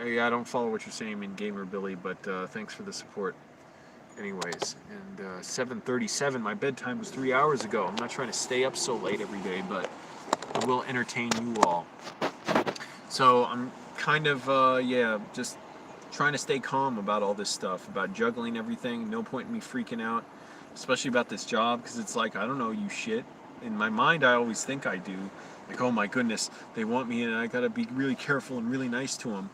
Yeah, I don't follow what you're saying in Gamer Billy, but thanks for the support. Anyways, and 7:37. My bedtime was 3 hours ago. I'm not trying to stay up so late every day, but I will entertain you all. So I'm kind of just trying to stay calm about all this stuff, about juggling everything. No point in me freaking out, especially about this job, because it's like I don't know you shit. In my mind, I always think I do. Like, oh my goodness, they want me, and I gotta be really careful and really nice to them.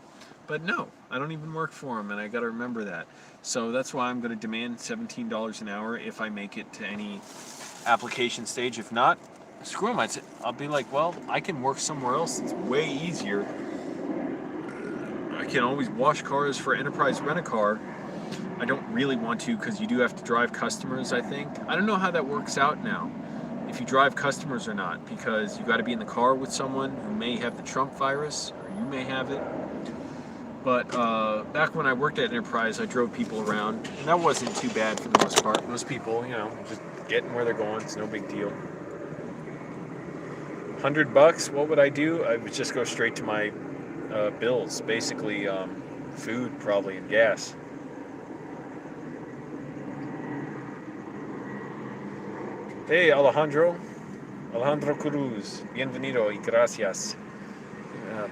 But no, I don't even work for them, and I gotta remember that. So that's why I'm gonna demand $17 an hour if I make it to any application stage. If not, screw them. I'll be like, well, I can work somewhere else. It's way easier. I can always wash cars for Enterprise Rent-A-Car. I don't really want to because you do have to drive customers, I think. I don't know how that works out now, if you drive customers or not, because you got to be in the car with someone who may have the Trump virus, or you may have it. But back when I worked at Enterprise, I drove people around, and that wasn't too bad for the most part. Most people, just getting where they're going. It's no big deal. $100, what would I do? I would just go straight to my bills, basically food probably and gas. Hey, Alejandro Cruz, bienvenido y gracias.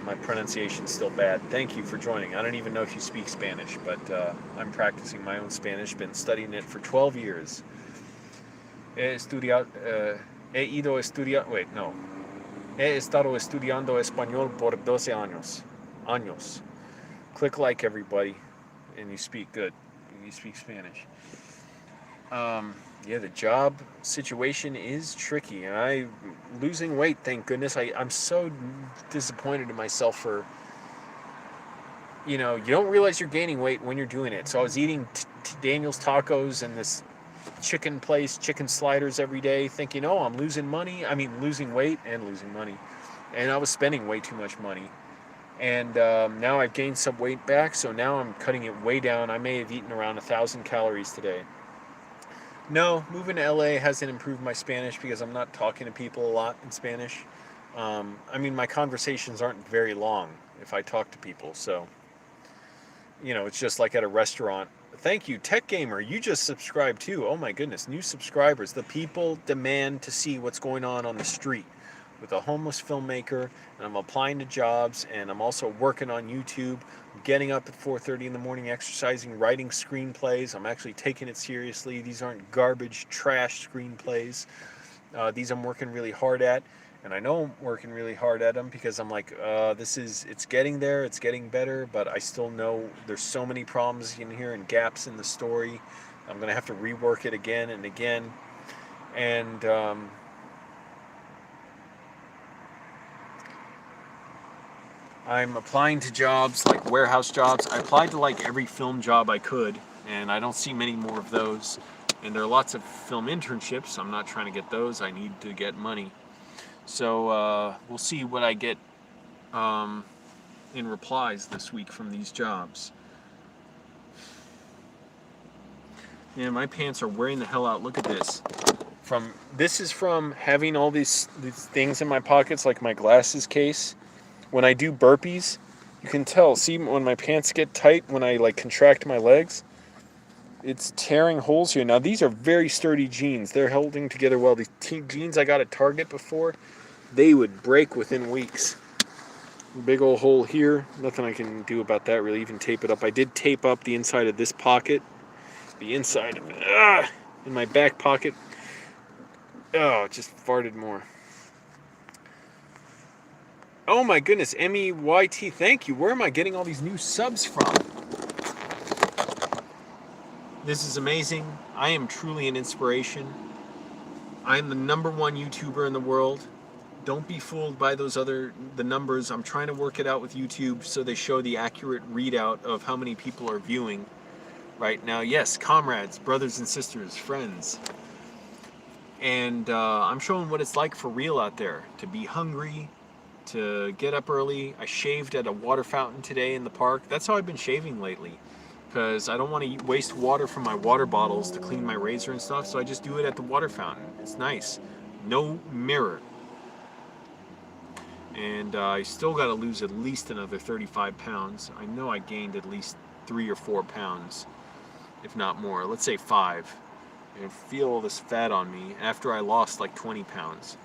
My pronunciation's still bad. Thank you for joining. I don't even know if you speak Spanish, but I'm practicing my own Spanish. Been studying it for 12 years. He estado estudiando español por 12 años. Click like, everybody, and you speak good. You speak Spanish. Yeah, the job situation is tricky, and losing weight, thank goodness. I'm so disappointed in myself for, you don't realize you're gaining weight when you're doing it. So I was eating Daniel's tacos and this chicken place, chicken sliders every day, thinking, oh, I'm losing money. I mean, losing weight and losing money. And I was spending way too much money. And now I've gained some weight back, so now I'm cutting it way down. I may have eaten around 1,000 calories today. No, moving to LA hasn't improved my Spanish because I'm not talking to people a lot in Spanish. I mean, my conversations aren't very long if I talk to people, so, it's just like at a restaurant. Thank you, Tech Gamer. You just subscribed too. Oh my goodness, new subscribers. The people demand to see what's going on the street with a homeless filmmaker, and I'm applying to jobs, and I'm also working on YouTube. I'm getting up at 4:30 in the morning, exercising, writing screenplays. I'm actually taking it seriously. These aren't garbage, trash screenplays. These I'm working really hard at, and I know I'm working really hard at them because I'm like, it's getting there, it's getting better, but I still know there's so many problems in here and gaps in the story. I'm going to have to rework it again and again. And I'm applying to jobs like warehouse jobs. I applied to like every film job I could, and I don't see many more of those. And there are lots of film internships. I'm not trying to get those. I need to get money. So we'll see what I get in replies this week from these jobs. Man, my pants are wearing the hell out. Look at this. This is from having all these things in my pockets, like my glasses case. When I do burpees, you can tell. See, when my pants get tight, when I like contract my legs, it's tearing holes here. Now, these are very sturdy jeans. They're holding together well. These jeans I got at Target before, they would break within weeks. Big old hole here. Nothing I can do about that, really. Even tape it up. I did tape up the inside of this pocket. The inside of it. In my back pocket. Oh, it just farted more. Oh my goodness, MEYT, thank you. Where am I getting all these new subs from? This is amazing. I am truly an inspiration. I'm the #1 YouTuber in the world. Don't be fooled by the numbers. I'm trying to work it out with YouTube so they show the accurate readout of how many people are viewing right now. Yes, comrades, brothers and sisters, friends. And I'm showing what it's like for real out there. To be hungry, to get up early. I shaved at a water fountain today in the park. That's how I've been shaving lately, because I don't want to waste water from my water bottles to clean my razor and stuff, so I just do it at the water fountain. It's nice. No mirror. And I still got to lose at least another 35 pounds. I know I gained at least 3 or 4 pounds, if not more. Let's say 5. I feel all this fat on me after I lost like 20 pounds.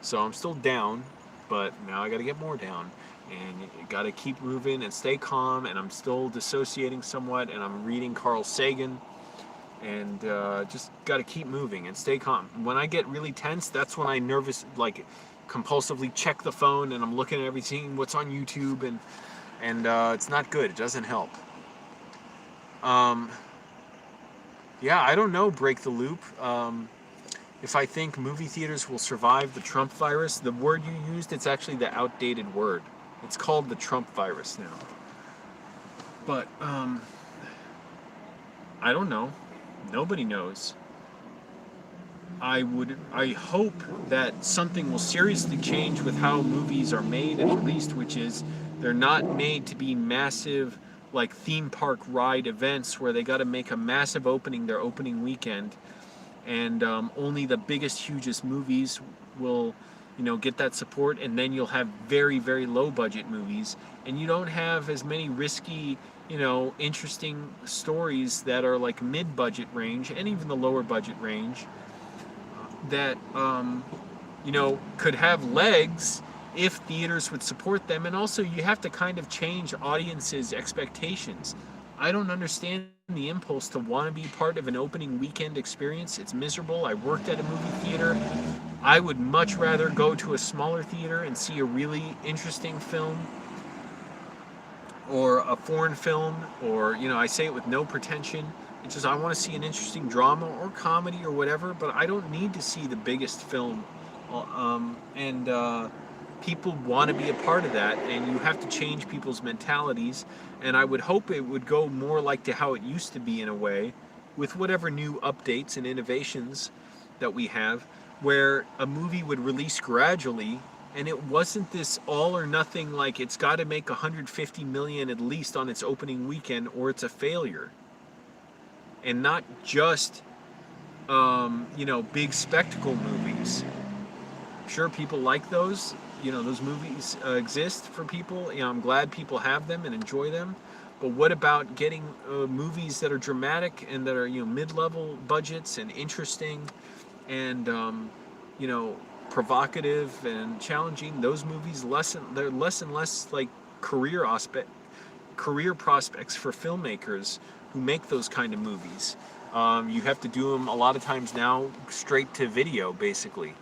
So I'm still down, but now I got to get more down, and you got to keep moving and stay calm. And I'm still dissociating somewhat, and I'm reading Carl Sagan, and just got to keep moving and stay calm. When I get really tense, that's when I like compulsively check the phone, and I'm looking at everything, what's on YouTube, and it's not good. It doesn't help. Yeah, I don't know, Break the Loop. If I think movie theaters will survive the Trump virus, the word you used, it's actually the outdated word. It's called the Trump virus now. But, I don't know. Nobody knows. I hope that something will seriously change with how movies are made and released, which is they're not made to be massive, like theme park ride events where they got to make a massive opening their opening weekend, and only the biggest, hugest movies will, get that support, and then you'll have very, very low budget movies, and you don't have as many risky, interesting stories that are like mid-budget range and even the lower budget range that could have legs if theaters would support them. And also, you have to kind of change audiences' expectations. I don't understand the impulse to want to be part of an opening weekend experience. It's miserable. I worked at a movie theater. I would much rather go to a smaller theater and see a really interesting film, or a foreign film, or, I say it with no pretension, It's just I want to see an interesting drama or comedy or whatever, but I don't need to see the biggest film. And people want to be a part of that, and you have to change people's mentalities. And I would hope it would go more like to how it used to be in a way, with whatever new updates and innovations that we have, where a movie would release gradually and it wasn't this all or nothing, like it's got to make 150 million at least on its opening weekend or it's a failure. And not just big spectacle movies. Sure, people like those. Those movies exist for people. I'm glad people have them and enjoy them. But what about getting movies that are dramatic and that are mid-level budgets and interesting and provocative and challenging? Those movies they're less and less like career prospects for filmmakers who make those kind of movies. You have to do them a lot of times now straight to video, basically.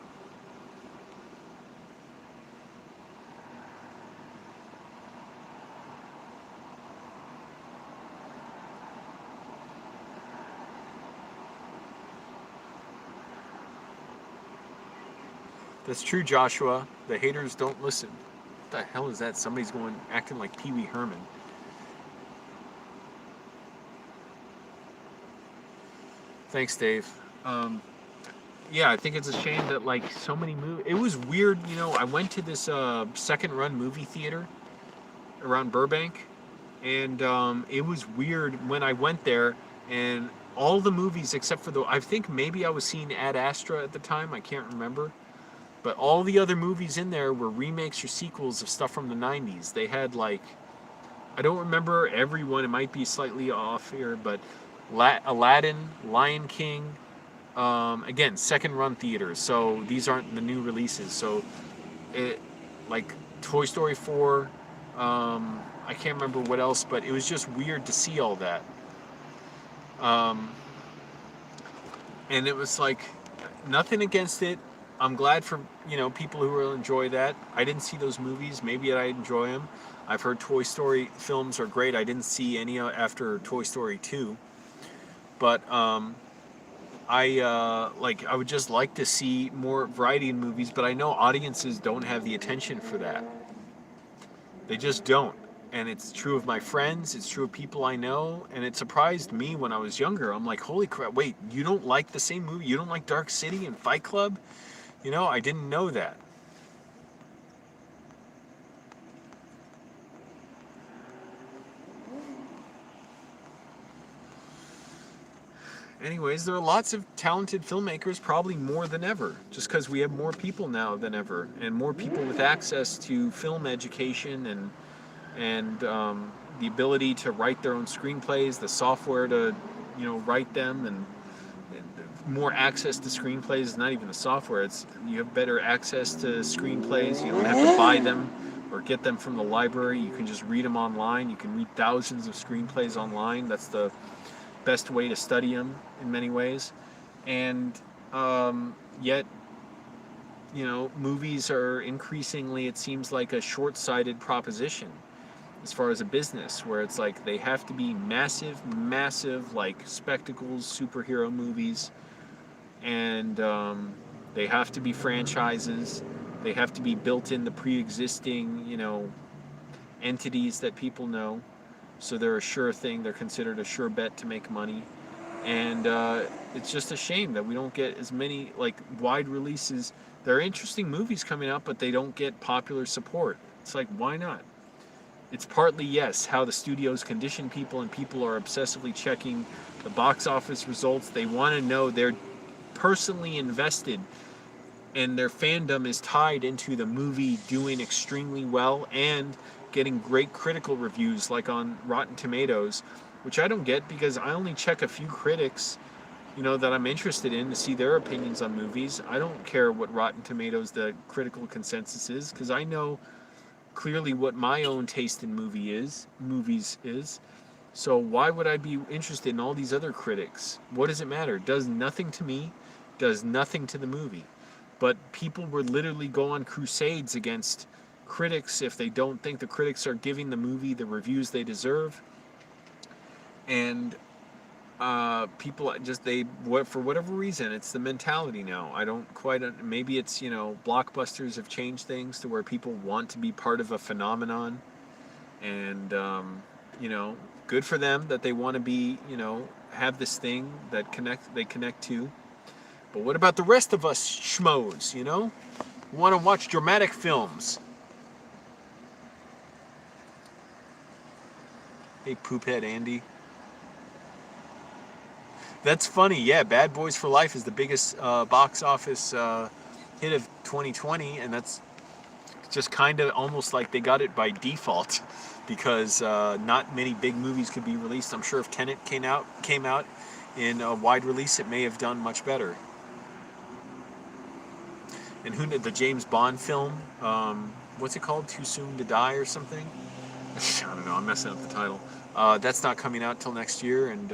That's true, Joshua. The haters don't listen. What the hell is that? Somebody's acting like Pee Wee Herman. Thanks, Dave. Yeah, I think it's a shame that like so many movies. It was weird, I went to this second run movie theater around Burbank, and it was weird when I went there, and all the movies except for I think maybe I was seeing Ad Astra at the time. I can't remember. But all the other movies in there were remakes or sequels of stuff from the 90s. They had like, I don't remember everyone, it might be slightly off here, but Aladdin, Lion King, again, second run theaters, so these aren't the new releases. So like Toy Story 4, I can't remember what else, but it was just weird to see all that. And it was like, nothing against it. I'm glad for people who will enjoy that. I didn't see those movies. Maybe I enjoy them. I've heard Toy Story films are great. I didn't see any after Toy Story 2, but I would just like to see more variety in movies. But I know audiences don't have the attention for that. They just don't. And it's true of my friends. It's true of people I know. And it surprised me when I was younger. I'm like, holy crap! Wait, you don't like the same movie? You don't like Dark City and Fight Club? I didn't know that. Anyways, there are lots of talented filmmakers, probably more than ever, just because we have more people now than ever, and more people with access to film education and the ability to write their own screenplays, the software to write them, and more access to screenplays. Not even the software, it's you have better access to screenplays. You don't have to buy them or get them from the library. You can just read them online. You can read thousands of screenplays online. That's the best way to study them in many ways. And yet movies are increasingly, it seems like, a short-sighted proposition as far as a business, where it's like they have to be massive like spectacles, superhero movies, and they have to be franchises. They have to be built in the pre-existing, entities that people know. So they're a sure thing. They're considered a sure bet to make money. And it's just a shame that we don't get as many like wide releases. There are interesting movies coming out, but they don't get popular support. It's like, why not? It's partly, yes, how the studios condition people, and people are obsessively checking the box office results. They want to know they're personally invested, and their fandom is tied into the movie doing extremely well and getting great critical reviews, like on Rotten Tomatoes, which I don't get because I only check a few critics, that I'm interested in to see their opinions on movies. I don't care what Rotten Tomatoes the critical consensus is, because I know clearly what my own taste in movies is. So why would I be interested in all these other critics? What does it matter? It does nothing to me, does nothing to the movie. But people would literally go on crusades against critics if they don't think the critics are giving the movie the reviews they deserve. And people just for whatever reason, it's the mentality now. I don't quite, maybe it's, blockbusters have changed things to where people want to be part of a phenomenon, and you know good for them that they want to be, have this thing that they connect to. But what about the rest of us schmoes, who want to watch dramatic films? Hey, poophead Andy. That's funny. Yeah, Bad Boys for Life is the biggest box office hit of 2020, and that's just kind of almost like they got it by default, because not many big movies could be released. I'm sure if Tenet came out in a wide release, it may have done much better. And who did the James Bond film? What's it called? Too Soon to Die or something? I don't know. I'm messing up the title. That's not coming out till next year. And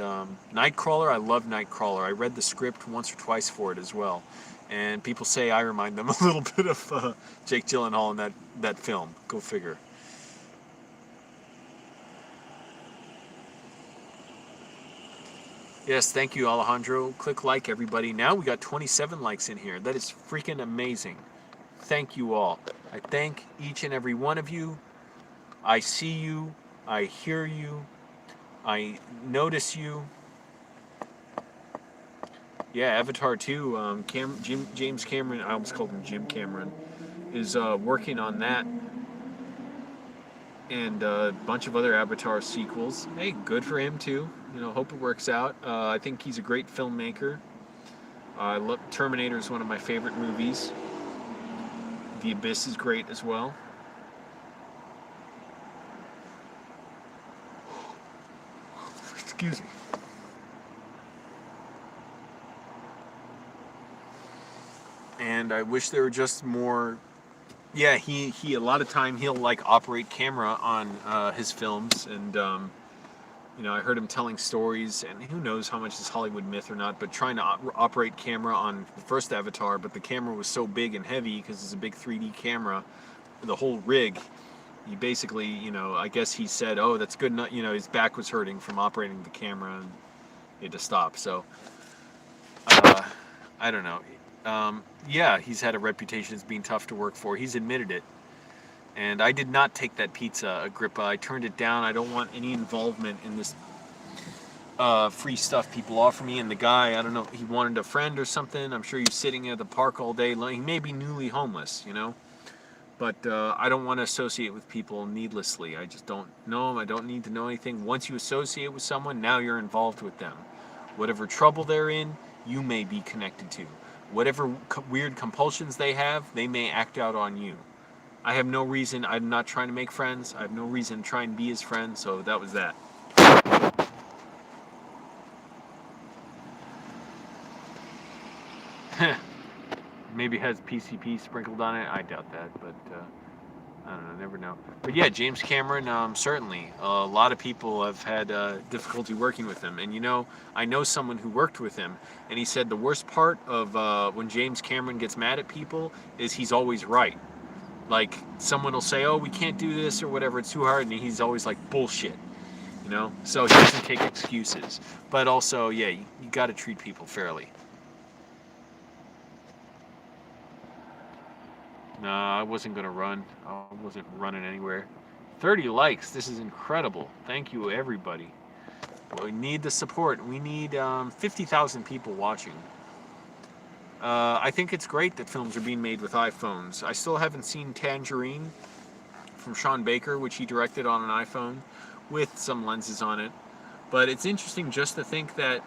Nightcrawler, I love Nightcrawler. I read the script once or twice for it as well. And people say I remind them a little bit of Jake Gyllenhaal in that film. Go figure. Yes, thank you, Alejandro. Click like, everybody. Now we got 27 likes in here. That is freaking amazing. Thank you all. I thank each and every one of you. I see you. I hear you. I notice you. Yeah, Avatar 2, James Cameron, I almost called him Jim Cameron, is working on that, and a bunch of other Avatar sequels. Hey, good for him too. Hope it works out. I think he's a great filmmaker. Terminator is one of my favorite movies. The Abyss is great as well. Excuse me. And I wish there were just more. Yeah, he a lot of time he'll like operate camera on his films, and I heard him telling stories, and who knows how much is Hollywood myth or not, but trying to operate camera on the first Avatar, but the camera was so big and heavy because it's a big 3D camera, the whole rig. He basically, I guess he said, oh, that's good enough. His back was hurting from operating the camera, and he had to stop. So, I don't know. Yeah, he's had a reputation as being tough to work for. He's admitted it. And I did not take that pizza, Agrippa. I turned it down. I don't want any involvement in this free stuff people offer me. And the guy, I don't know, he wanted a friend or something. I'm sure he's sitting at the park all day. He may be newly homeless, But I don't want to associate with people needlessly. I just don't know them. I don't need to know anything. Once you associate with someone, now you're involved with them. Whatever trouble they're in, you may be connected to. Whatever weird compulsions they have, they may act out on you. I have no reason. I'm not trying to make friends. I have no reason to try and be his friend, so that was that. Maybe has PCP sprinkled on it. I doubt that, but I don't know. Never know. But yeah, James Cameron, certainly. A lot of people have had difficulty working with him. And I know someone who worked with him, and he said the worst part of when James Cameron gets mad at people is he's always right. Like, someone will say, oh, we can't do this or whatever, it's too hard, and he's always like, bullshit, So he doesn't take excuses. But also, yeah, you got to treat people fairly. No, I wasn't going to run. I wasn't running anywhere. 30 likes. This is incredible. Thank you, everybody. Well, we need the support. We need 50,000 people watching. I think it's great that films are being made with iPhones. I still haven't seen Tangerine from Sean Baker, which he directed on an iPhone with some lenses on it. But it's interesting just to think that,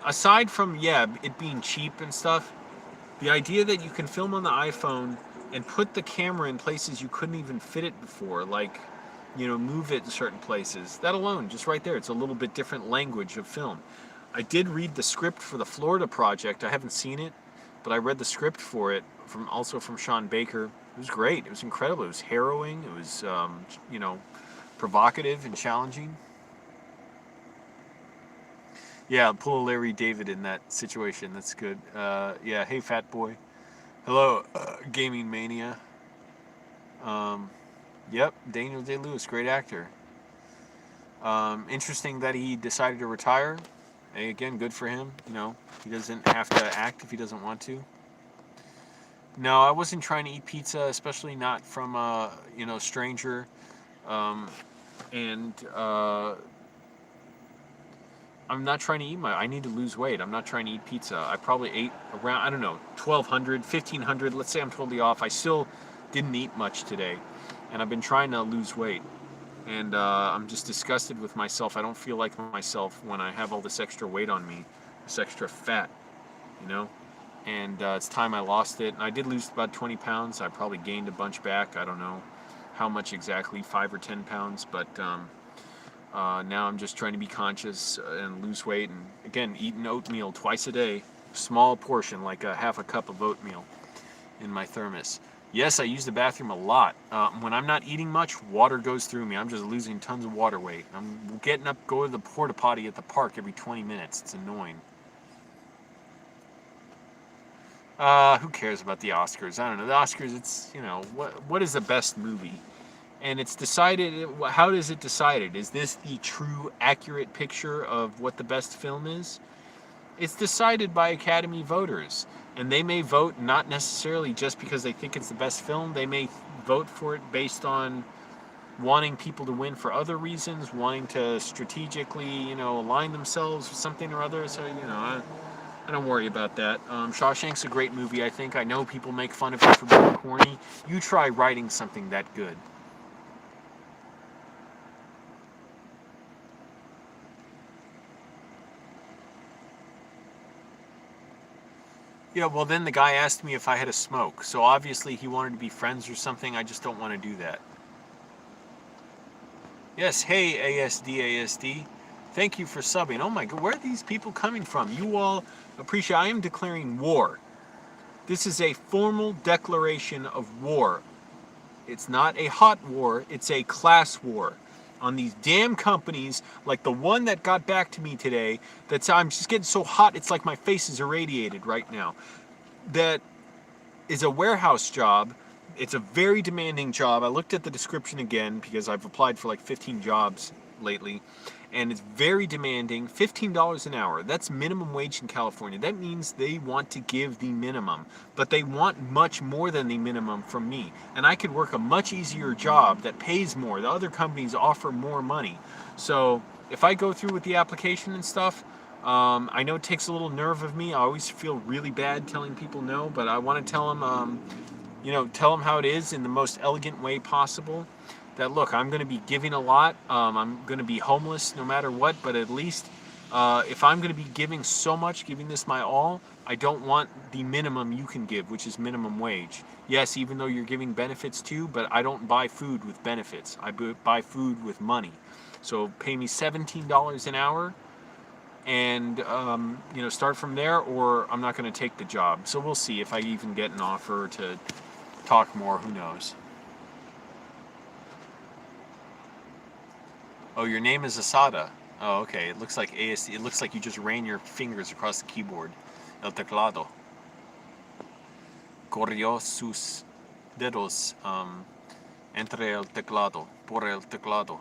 aside from, it being cheap and stuff, the idea that you can film on the iPhone and put the camera in places you couldn't even fit it before, like, move it in certain places. That alone, just right there, it's a little bit different language of film. I did read the script for the Florida project. I haven't seen it, but I read the script for it also from Sean Baker. It was great. It was incredible. It was harrowing. It was, provocative and challenging. Yeah, pull a Larry David in that situation. That's good. Yeah, hey, fat boy. Hello, Gaming Mania. Yep, Daniel Day-Lewis, great actor. Interesting that he decided to retire. Hey, again, good for him. You know, he doesn't have to act if he doesn't want to. No, I wasn't trying to eat pizza, especially not from a stranger. Um, and I'm not trying to eat I need to lose weight. I'm not trying to eat pizza. I probably ate around, I don't know, 1,200, 1,500. Let's say I'm totally off. I still didn't eat much today. And I've been trying to lose weight. And I'm just disgusted with myself. I don't feel like myself when I have all this extra weight on me, this extra fat, you know? And it's time I lost it. And I did lose about 20 pounds. I probably gained a bunch back. I don't know how much exactly, 5 or 10 pounds. But now I'm just trying to be conscious and lose weight. And again, eating oatmeal twice a day, small portion, like a half a cup of oatmeal in my thermos. Yes, I use the bathroom a lot. When I'm not eating much, water goes through me. I'm just losing tons of water weight. I'm getting up, go to the porta potty at the park every 20 minutes. It's annoying. Who cares about the Oscars? I don't know. The Oscars, it's, what is the best movie? And it's decided, how is it decided? Is this the true, accurate picture of what the best film is? It's decided by Academy voters. And they may vote not necessarily just because they think it's the best film. They may vote for it based on wanting people to win for other reasons, wanting to strategically, align themselves with something or other. So, I don't worry about that. Shawshank's a great movie, I think. I know people make fun of it for being corny. You try writing something that good. Yeah, well, then the guy asked me if I had a smoke. So obviously he wanted to be friends or something. I just don't want to do that. Yes, hey, ASD. Thank you for subbing. Oh my god, where are these people coming from? You all appreciate. I am declaring war. This is a formal declaration of war. It's not a hot war, it's a class war on these damn companies like the one that got back to me today. I'm just getting so hot, it's like my face is irradiated right now. That is a warehouse job. It's a very demanding job. I looked at the description again because I've applied for like 15 jobs lately, and it's very demanding. $15 an hour. That's minimum wage in California. That means they want to give the minimum, but they want much more than the minimum from me. And I could work a much easier job that pays more. The other companies offer more money. So if I go through with the application and stuff, I know it takes a little nerve of me. I always feel really bad telling people no, but I want to tell them, tell them how it is in the most elegant way possible. That look, I'm going to be giving a lot. I'm going to be homeless no matter what, but at least if I'm going to be giving so much, giving this my all, I don't want the minimum you can give, which is minimum wage. Yes, even though you're giving benefits too, but I don't buy food with benefits. I buy food with money. So pay me $17 an hour and start from there, or I'm not going to take the job. So we'll see if I even get an offer to talk more. Who knows? Oh, your name is Asada. Oh, okay. It looks like ASD. It looks like you just ran your fingers across the keyboard. El teclado. Corrió sus dedos entre el teclado. Por el teclado.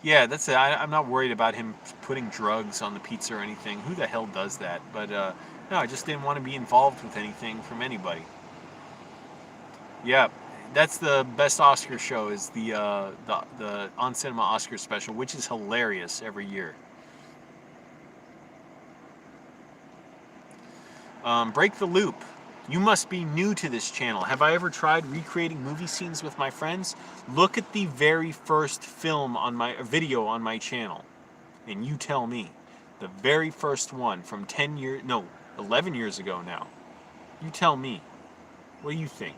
Yeah, that's it. I'm not worried about him putting drugs on the pizza or anything. Who the hell does that? But no, I just didn't want to be involved with anything from anybody. Yeah, that's the best Oscar show. Is the On Cinema Oscar special, which is hilarious every year. Break the loop. You must be new to this channel. Have I ever tried recreating movie scenes with my friends? Look at the very first video on my channel, and you tell me. The very first one from 11 years ago now. You tell me. What do you think?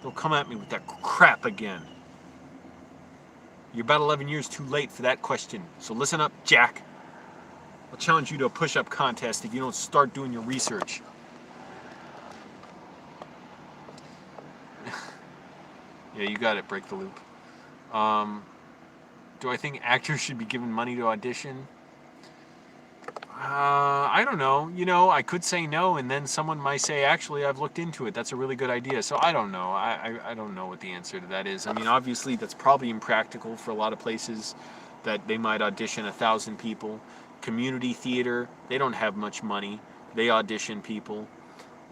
They'll come at me with that crap again. You're about 11 years too late for that question. So listen up, Jack. I'll challenge you to a push-up contest if you don't start doing your research. Yeah, you got it. Break the loop. Do I think actors should be given money to audition? I don't know. You know, I could say no, and then someone might say, actually, I've looked into it. That's a really good idea. So I don't know. I don't know what the answer to that is. I mean, obviously, that's probably impractical for a lot of places that they might audition 1,000 people. Community theater, they don't have much money. They audition people.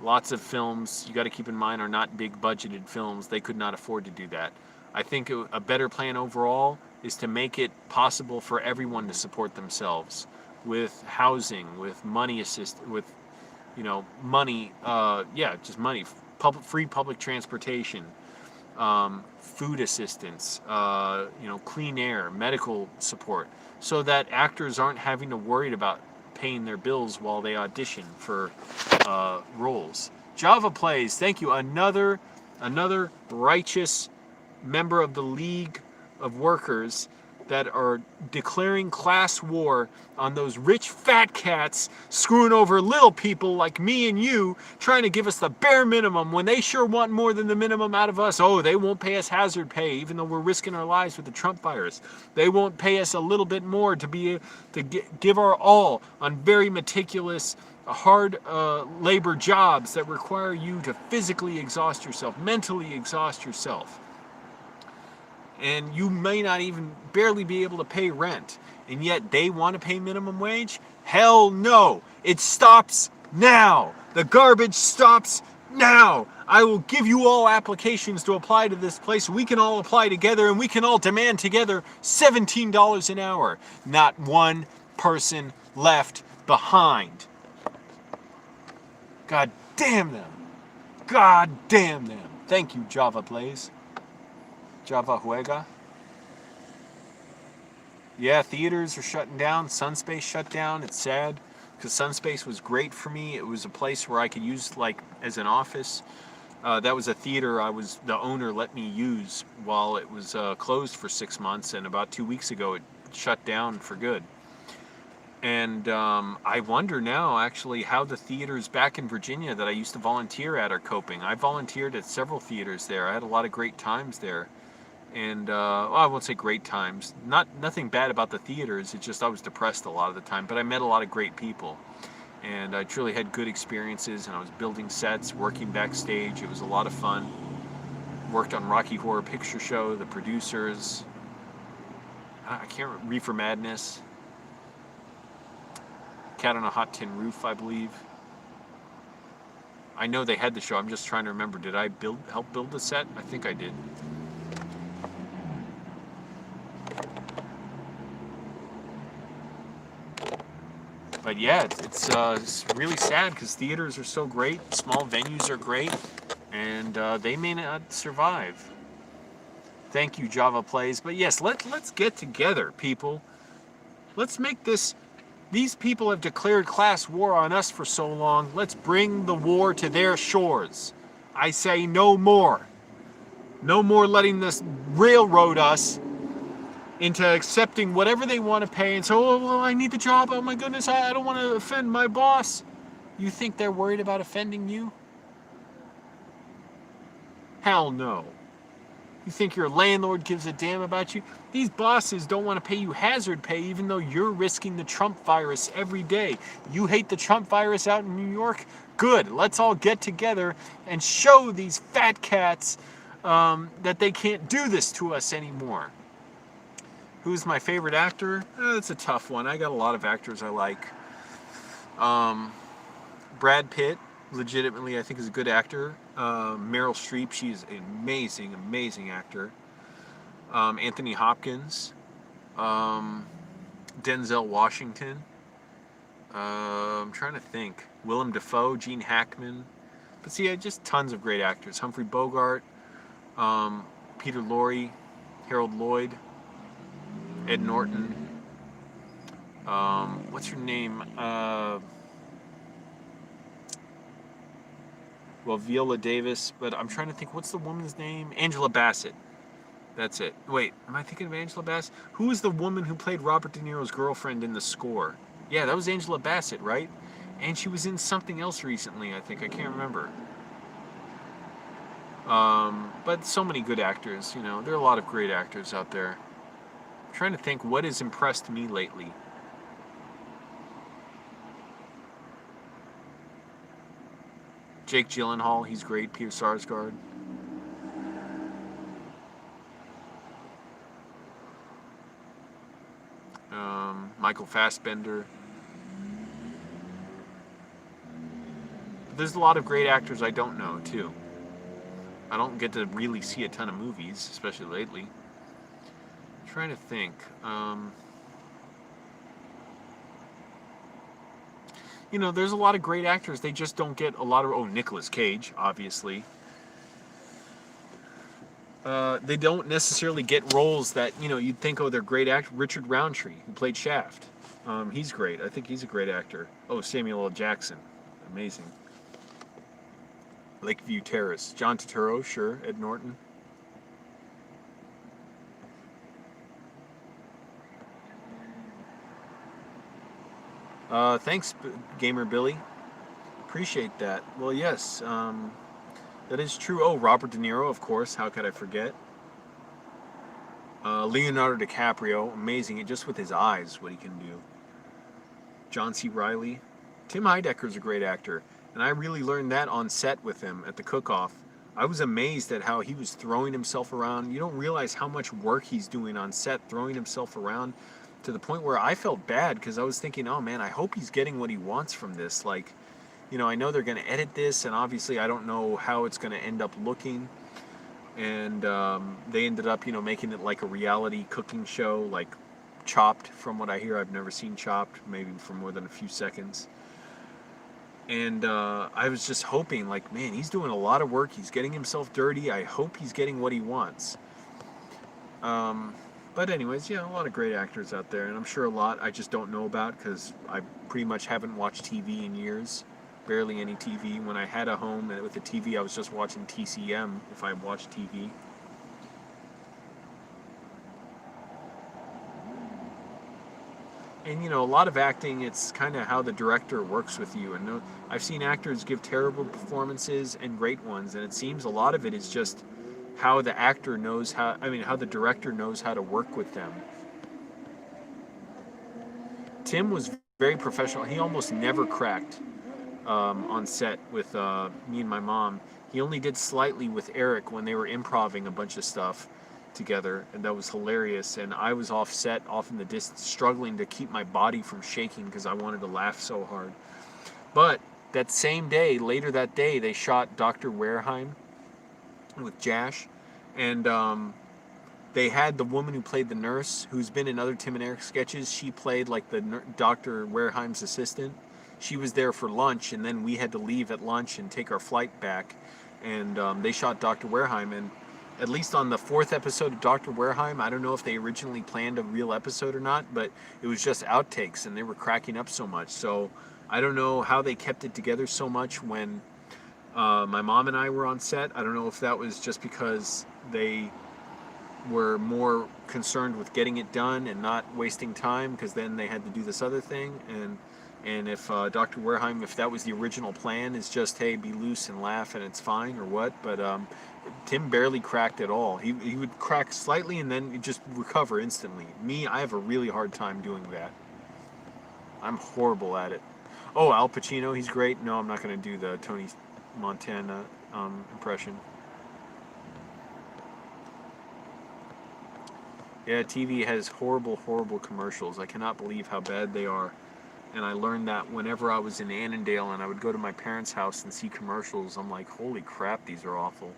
Lots of films, you got to keep in mind, are not big budgeted films. They could not afford to do that. I think a better plan overall is to make it possible for everyone to support themselves with housing, with money with, you know, money, just money, free public transportation, food assistance, you know, clean air, medical support, so that actors aren't having to worry about paying their bills while they audition for roles. Java Plays, thank you. Another righteous member of the League of Workers that are declaring class war on those rich fat cats screwing over little people like me and you, trying to give us the bare minimum when they sure want more than the minimum out of us. Oh, they won't pay us hazard pay even though we're risking our lives with the Trump virus. They won't pay us a little bit more to give our all on very meticulous, hard labor jobs that require you to physically exhaust yourself, mentally exhaust yourself. And you may not even barely be able to pay rent. And yet they want to pay minimum wage? Hell no! It stops now! The garbage stops now! I will give you all applications to apply to this place. We can all apply together and we can all demand together $17 an hour. Not one person left behind. God damn them. God damn them. Thank you, Java Plays. Java Juega. Yeah, theaters are shutting down. Sunspace shut down. It's sad because Sunspace was great for me. It was a place where I could use like as an office. That was a theater the owner let me use while it was closed for 6 months, and about 2 weeks ago it shut down for good. And I wonder now actually how the theaters back in Virginia that I used to volunteer at are coping. I volunteered at several theaters there. I had a lot of great times there. And well, I won't say great times. Nothing bad about the theaters. It's just I was depressed a lot of the time. But I met a lot of great people, and I truly had good experiences. And I was building sets, working backstage. It was a lot of fun. Worked on Rocky Horror Picture Show, the producers. I can't remember, Reefer Madness, Cat on a Hot Tin Roof, I believe. I know they had the show. I'm just trying to remember. Did I help build the set? I think I did. But yeah, it's really sad because theaters are so great, small venues are great, and they may not survive. Thank you, Java Plays. But yes, let's get together, people. Let's make this. These people have declared class war on us for so long. Let's bring the war to their shores. I say no more. No more letting this railroad us into accepting whatever they want to pay and say, oh, well, I need the job. Oh, my goodness, I don't want to offend my boss. You think they're worried about offending you? Hell no. You think your landlord gives a damn about you? These bosses don't want to pay you hazard pay even though you're risking the Trump virus every day. You hate the Trump virus out in New York? Good. Let's all get together and show these fat cats that they can't do this to us anymore. Who's my favorite actor? It's a tough one. I got a lot of actors I like. Brad Pitt, legitimately, I think is a good actor. Meryl Streep, she's an amazing, amazing actor. Anthony Hopkins. Denzel Washington. I'm trying to think. Willem Dafoe, Gene Hackman. But see, just tons of great actors. Humphrey Bogart. Peter Lorre. Harold Lloyd. Ed Norton. What's her name? Well, Viola Davis, but I'm trying to think, what's the woman's name? Angela Bassett. That's it. Wait, am I thinking of Angela Bassett? Who is the woman who played Robert De Niro's girlfriend in The Score? Yeah, that was Angela Bassett, right? And she was in something else recently, I think. I can't remember. But so many good actors, you know. There are a lot of great actors out there. I'm trying to think what has impressed me lately. Jake Gyllenhaal, he's great. Peter Sarsgaard. Michael Fassbender. But there's a lot of great actors I don't know, too. I don't get to really see a ton of movies, especially lately. I'm trying to think. You know, there's a lot of great actors. They just don't get a lot of... Oh, Nicolas Cage, obviously. They don't necessarily get roles that, you know, you'd think, oh, they're great actors. Richard Roundtree, who played Shaft. He's great. I think he's a great actor. Oh, Samuel L. Jackson. Amazing. Lakeview Terrace. John Turturro, sure. Ed Norton. Thanks, Gamer Billy. Appreciate that. Well, yes, that is true. Oh, Robert De Niro, of course. How could I forget? Leonardo DiCaprio, amazing. Just with his eyes, what he can do. John C. Reilly. Tim Heidecker's a great actor, and I really learned that on set with him at the cook-off. I was amazed at how he was throwing himself around. You don't realize how much work he's doing on set, throwing himself around, to the point where I felt bad because I was thinking, oh man, I hope he's getting what he wants from this. Like, you know, I know they're going to edit this, and obviously I don't know how it's going to end up looking. And they ended up, you know, making it like a reality cooking show, like Chopped, from what I hear. I've never seen Chopped, maybe for more than a few seconds. And I was just hoping, like, man, he's doing a lot of work. He's getting himself dirty. I hope he's getting what he wants. But anyways, yeah, a lot of great actors out there, and I'm sure a lot I just don't know about because I pretty much haven't watched TV in years. Barely any TV. When I had a home with a TV, I was just watching TCM if I watched TV. And you know, a lot of acting, it's kind of how the director works with you. And I've seen actors give terrible performances and great ones, and it seems a lot of it is just how the actor knows how, I mean, how the director knows how to work with them. Tim was very professional. He almost never cracked on set with me and my mom. He only did slightly with Eric when they were improvising a bunch of stuff together, and that was hilarious. And I was off set, off in the distance, struggling to keep my body from shaking because I wanted to laugh so hard. But that same day, later that day, they shot Dr. Wareheim with Jash, and they had the woman who played the nurse, who's been in other Tim and Eric sketches. She played like the Dr. Wareheim's assistant. She was there for lunch, and then we had to leave at lunch and take our flight back. And they shot Dr. Wareheim, and at least on the 4th episode of Dr. Wareheim, I don't know if they originally planned a real episode or not, but it was just outtakes, and they were cracking up so much. So I don't know how they kept it together so much when my mom and I were on set. I don't know if that was just because they were more concerned with getting it done and not wasting time, because then they had to do this other thing. And if Dr. Wareheim, if that was the original plan, is just, hey, be loose and laugh and it's fine, or what. But Tim barely cracked at all. He would crack slightly and then just recover instantly. Me, I have a really hard time doing that. I'm horrible at it. Oh, Al Pacino, he's great. No, I'm not going to do the Tony Montana impression. Yeah, TV has horrible, horrible commercials. I cannot believe how bad they are. And I learned that whenever I was in Annandale and I would go to my parents' house and see commercials, I'm like, holy crap, these are awful.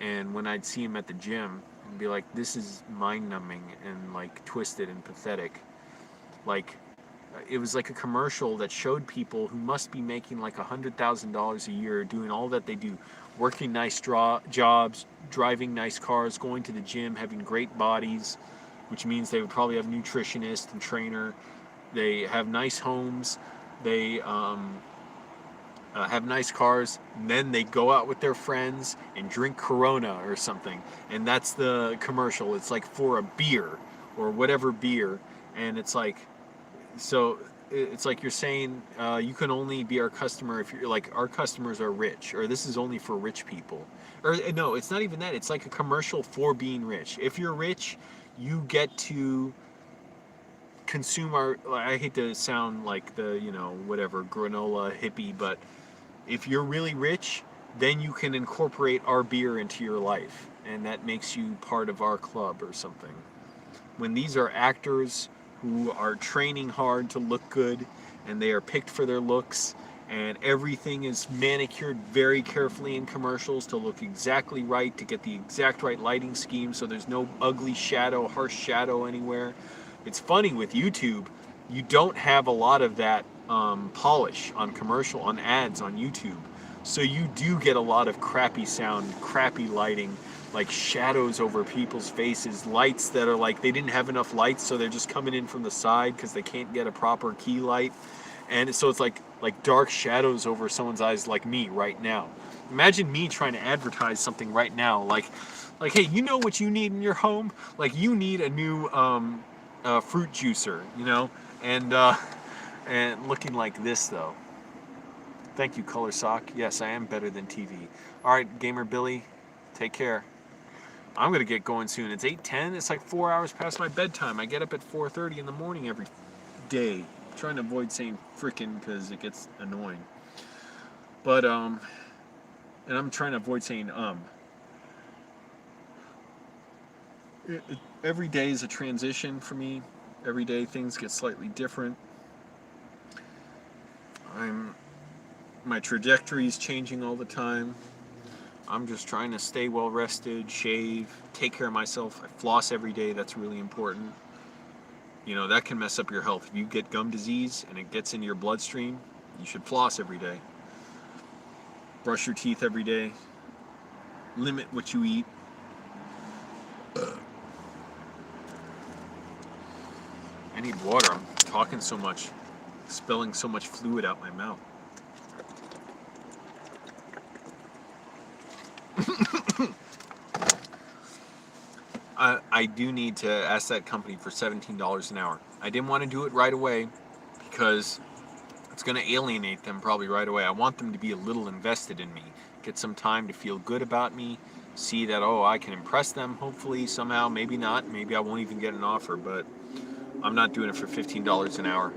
And when I'd see them at the gym, I'd be like, this is mind-numbing and like twisted and pathetic. Like, it was like a commercial that showed people who must be making like $100,000 a year doing all that they do, working nice jobs, driving nice cars, going to the gym, having great bodies, which means they would probably have a nutritionist and trainer. They have nice homes. They have nice cars. And then they go out with their friends and drink Corona or something. And that's the commercial. It's like for a beer or whatever beer. And it's like, so it's like you're saying you can only be our customer if you're like, our customers are rich, or this is only for rich people. Or no, it's not even that. It's like a commercial for being rich. If you're rich, you get to consume our, I hate to sound like the, you know, whatever, granola hippie, but If you're really rich, then you can incorporate our beer into your life, and that makes you part of our club or something. When these are actors who are training hard to look good, and they are picked for their looks, and everything is manicured very carefully in commercials to look exactly right, to get the exact right lighting scheme so there's no ugly shadow, harsh shadow anywhere. It's funny with YouTube, you don't have a lot of that polish on commercial, on ads on YouTube. So you do get a lot of crappy sound, crappy lighting, like shadows over people's faces, lights that are like they didn't have enough lights, so they're just coming in from the side because they can't get a proper key light. And so it's like dark shadows over someone's eyes, like me right now. Imagine me trying to advertise something right now, like hey, you know what you need in your home? Like you need a new fruit juicer, you know, and looking like this though. Thank you, Color Sock. Yes, I am better than TV. All right, Gamer Billy, take care. I'm gonna get going soon. It's 8:10. It's like 4 hours past my bedtime. I get up at 4:30 in the morning every day. I'm trying to avoid saying frickin' because it gets annoying. But and I'm trying to avoid saying Every day is a transition for me. Every day things get slightly different. My trajectory is changing all the time. I'm just trying to stay well rested, shave, take care of myself. I floss every day. That's really important. You know, that can mess up your health. If you get gum disease and it gets into your bloodstream, you should floss every day. Brush your teeth every day. Limit what you eat. I need water. I'm talking so much, spilling so much fluid out my mouth. I do need to ask that company for $17 an hour. I didn't want to do it right away because it's going to alienate them probably right away. I want them to be a little invested in me, get some time to feel good about me, see that, oh, I can impress them hopefully somehow, maybe not, maybe I won't even get an offer, but I'm not doing it for $15 an hour.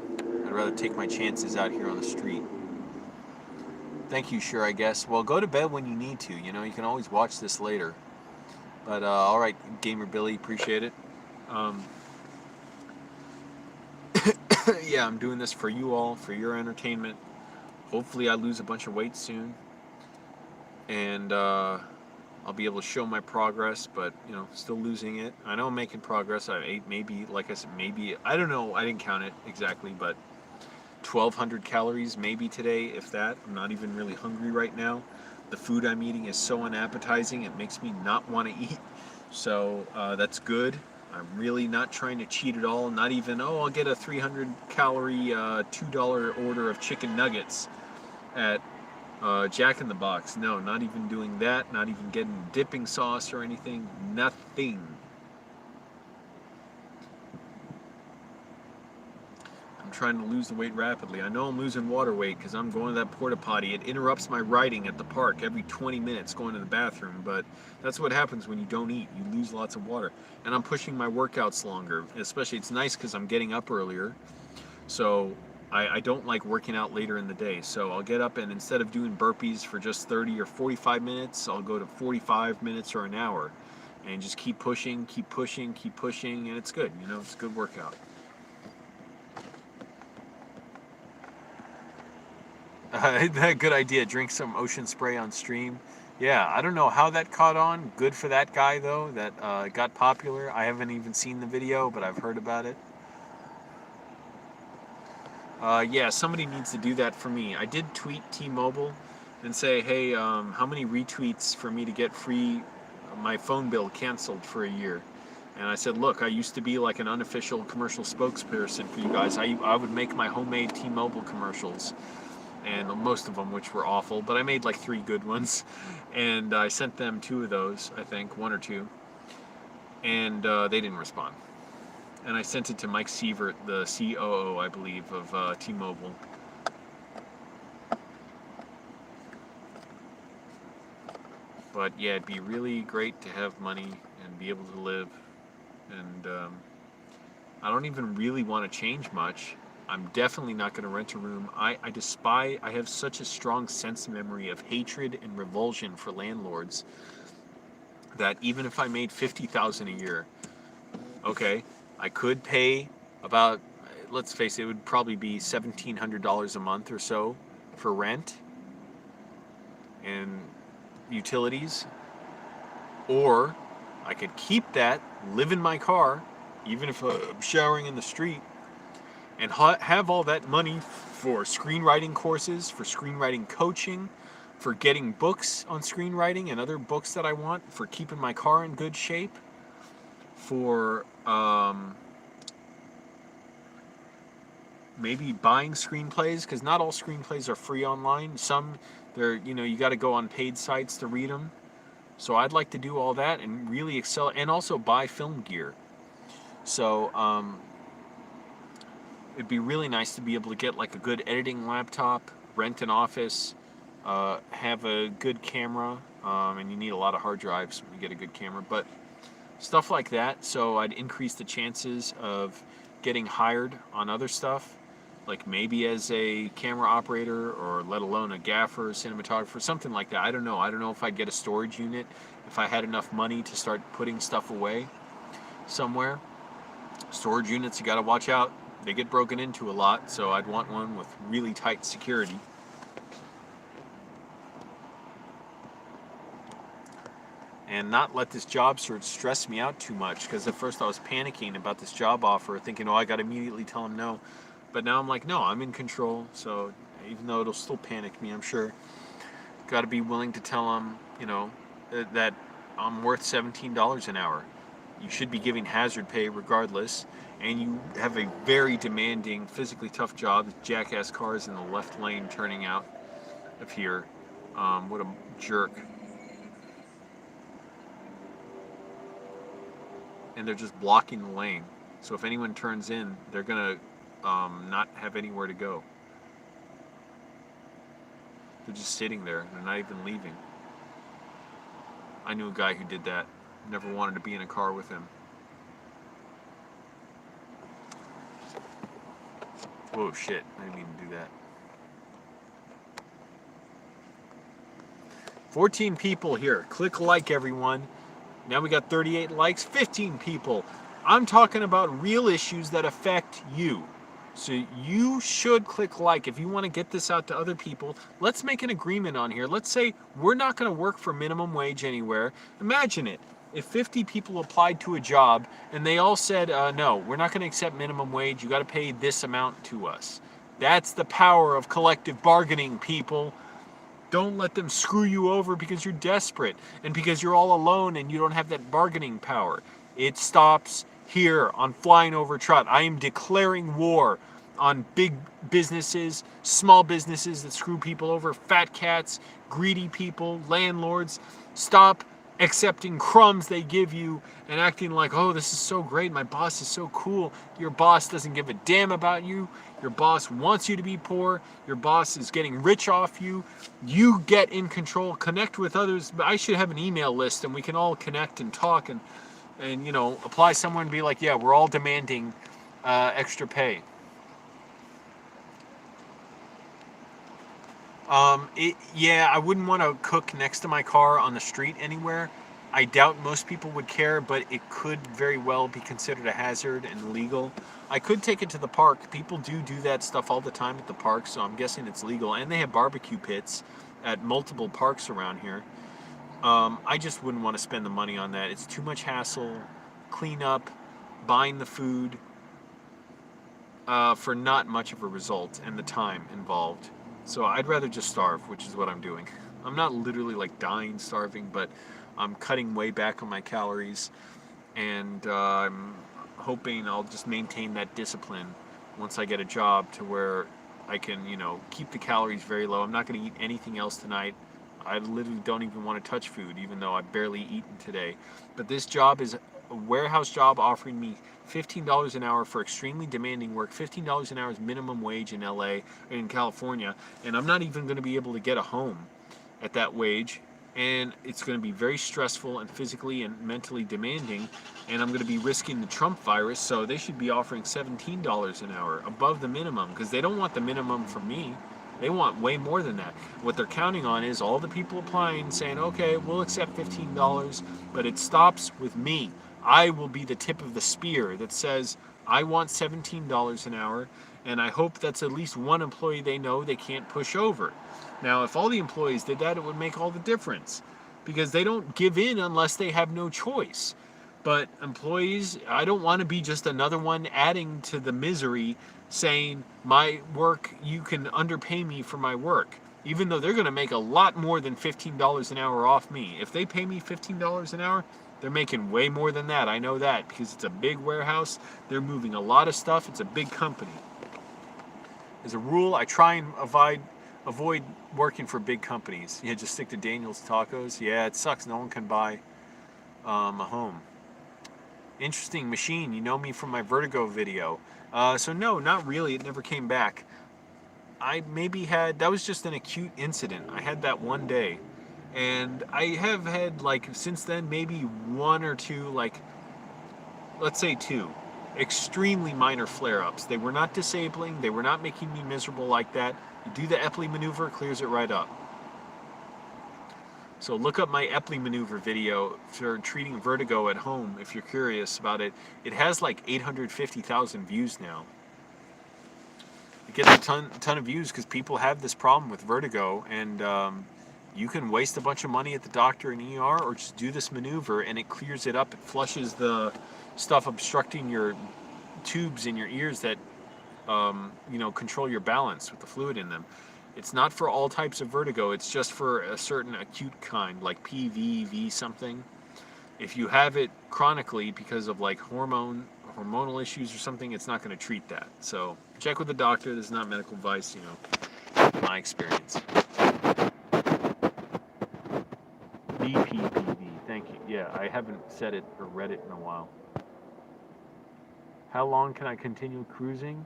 I'd rather take my chances out here on the street. Thank you, sure, I guess. Well, go to bed when you need to, you know, you can always watch this later. But all right, Gamer Billy, appreciate it. Yeah, I'm doing this for you all, for your entertainment. Hopefully I lose a bunch of weight soon. And I'll be able to show my progress, but, you know, still losing it. I know I'm making progress. I ate maybe, like I said, maybe, I don't know, I didn't count it exactly, but 1,200 calories maybe today, if that. I'm not even really hungry right now. The food I'm eating is so unappetizing, it makes me not want to eat. So that's good. I'm really not trying to cheat at all. Not even, oh, I'll get a 300 calorie $2 order of chicken nuggets at Jack in the Box. No, not even doing that. Not even getting dipping sauce or anything. Nothing. I'm trying to lose the weight rapidly. I know I'm losing water weight because I'm going to that porta potty. It interrupts my riding at the park every 20 minutes going to the bathroom, but that's what happens when you don't eat. You lose lots of water. And I'm pushing my workouts longer. Especially, it's nice because I'm getting up earlier. So I don't like working out later in the day. So I'll get up and instead of doing burpees for just 30 or 45 minutes, I'll go to 45 minutes or an hour. And just keep pushing, keep pushing, keep pushing, and it's good. You know, it's a good workout. Good idea. Drink some ocean spray on stream. Yeah, I don't know how that caught on. Good for that guy, though, that got popular. I haven't even seen the video, but I've heard about it. Yeah, somebody needs to do that for me. I did tweet T-Mobile and say, hey, how many retweets for me to get free my phone bill canceled for a year? And I said, look, I used to be like an unofficial commercial spokesperson for you guys. I would make my homemade T-Mobile commercials. And most of them, which were awful, but I made like 3 good ones, and I sent them 2 of those, I think, 1 or 2, and they didn't respond. And I sent it to Mike Sievert, the COO, I believe, of T-Mobile. But yeah, it'd be really great to have money and be able to live, and I don't even really want to change much. I'm definitely not going to rent a room. I have such a strong sense memory of hatred and revulsion for landlords that even if I made 50,000 a year, okay, I could pay about, let's face it, it would probably be $1,700 a month or so for rent and utilities, or I could keep that, live in my car, even if I'm showering in the street, and have all that money for screenwriting courses, for screenwriting coaching, for getting books on screenwriting and other books that I want, for keeping my car in good shape, for maybe buying screenplays, because not all screenplays are free online. Some, you got to go on paid sites to read them. So I'd like to do all that and really excel, and also buy film gear. So it'd be really nice to be able to get like a good editing laptop, rent an office, have a good camera, and you need a lot of hard drives when you get a good camera, but stuff like that. So I'd increase the chances of getting hired on other stuff, like maybe as a camera operator, or let alone a gaffer, cinematographer, something like that. I don't know if I'd get a storage unit, if I had enough money to start putting stuff away somewhere. Storage units, you got to watch out. They get broken into a lot, so I'd want one with really tight security. And not let this job search stress me out too much, because at first I was panicking about this job offer, thinking, I got to immediately tell him no. But now I'm like, no, I'm in control, so even though it'll still panic me, I'm sure, got to be willing to tell him, that I'm worth $17 an hour. You should be giving hazard pay regardless, and you have a very demanding, physically tough job. Jackass cars in the left lane turning out of here. What a jerk. And they're just blocking the lane. So if anyone turns in, they're going to not have anywhere to go. They're just sitting there. They're not even leaving. I knew a guy who did that. Never wanted to be in a car with him. Whoa, shit. I didn't mean to do that. 14 people here. Click like, everyone. Now we got 38 likes, 15 people. I'm talking about real issues that affect you. So you should click like if you want to get this out to other people. Let's make an agreement on here. Let's say we're not going to work for minimum wage anywhere. Imagine it. If 50 people applied to a job and they all said, no, we're not going to accept minimum wage. You got to pay this amount to us. That's the power of collective bargaining, people. Don't let them screw you over because you're desperate and because you're all alone and you don't have that bargaining power. It stops here on Flying Over Trot. I am declaring war on big businesses, small businesses that screw people over, fat cats, greedy people, landlords. Stop accepting crumbs they give you and acting like, oh, this is so great, my boss is so cool. Your boss doesn't give a damn about you. Your boss wants you to be poor. Your boss is getting rich off you. You get in control. Connect with others. I should have an email list and we can all connect and talk and apply somewhere and be like, yeah, we're all demanding extra pay. I wouldn't want to cook next to my car on the street anywhere. I doubt most people would care, but it could very well be considered a hazard and illegal. I could take it to the park. People do that stuff all the time at the park, so I'm guessing it's legal. And they have barbecue pits at multiple parks around here. I just wouldn't want to spend the money on that. It's too much hassle, clean up, buying the food, for not much of a result, and the time involved. So I'd rather just starve, which is what I'm doing. I'm not literally like dying starving, but I'm cutting way back on my calories, and I'm hoping I'll just maintain that discipline once I get a job to where I can, keep the calories very low. I'm not going to eat anything else tonight. I literally don't even want to touch food, even though I've barely eaten today. But this job is a warehouse job offering me $15 an hour for extremely demanding work. $15 an hour is minimum wage in LA, in California, and I'm not even going to be able to get a home at that wage. and it's going to be very stressful and physically and mentally demanding, and I'm going to be risking the Trump virus, so they should be offering $17 an hour above the minimum, because they don't want the minimum for me. They want way more than that. What they're counting on is all the people applying saying, okay, we'll accept $15, but it stops with me. I will be the tip of the spear that says, I want $17 an hour, and I hope that's at least one employee they know they can't push over. Now, if all the employees did that, it would make all the difference, because they don't give in unless they have no choice. But employees, I don't want to be just another one adding to the misery, saying, my work, you can underpay me for my work, even though they're going to make a lot more than $15 an hour off me. If they pay me $15 an hour, they're making way more than that. I know that, because it's a big warehouse. They're moving a lot of stuff. It's a big company. As a rule, I try and avoid working for big companies. Yeah, just stick to Daniel's Tacos. Yeah, it sucks. No one can buy a home. Interesting machine. You know me from my Vertigo video. So no, not really. It never came back. I maybe had, that was just an acute incident. I had that one day. And I have had, like, since then, maybe one or two, like, let's say two, extremely minor flare-ups. They were not disabling. They were not making me miserable like that. You do the Epley maneuver, it clears it right up. So look up my Epley maneuver video for treating vertigo at home if you're curious about it. It has like 850,000 views now. It gets a ton of views because people have this problem with vertigo, and you can waste a bunch of money at the doctor and ER, or just do this maneuver and it clears it up. It flushes the stuff obstructing your tubes in your ears that control your balance with the fluid in them. It's not for all types of vertigo. It's just for a certain acute kind, like PVV something. If you have it chronically because of like hormonal issues or something, it's not going to treat that. So check with the doctor. This is not medical advice, my experience. BPPV, thank you. Yeah, I haven't said it or read it in a while. How long can I continue cruising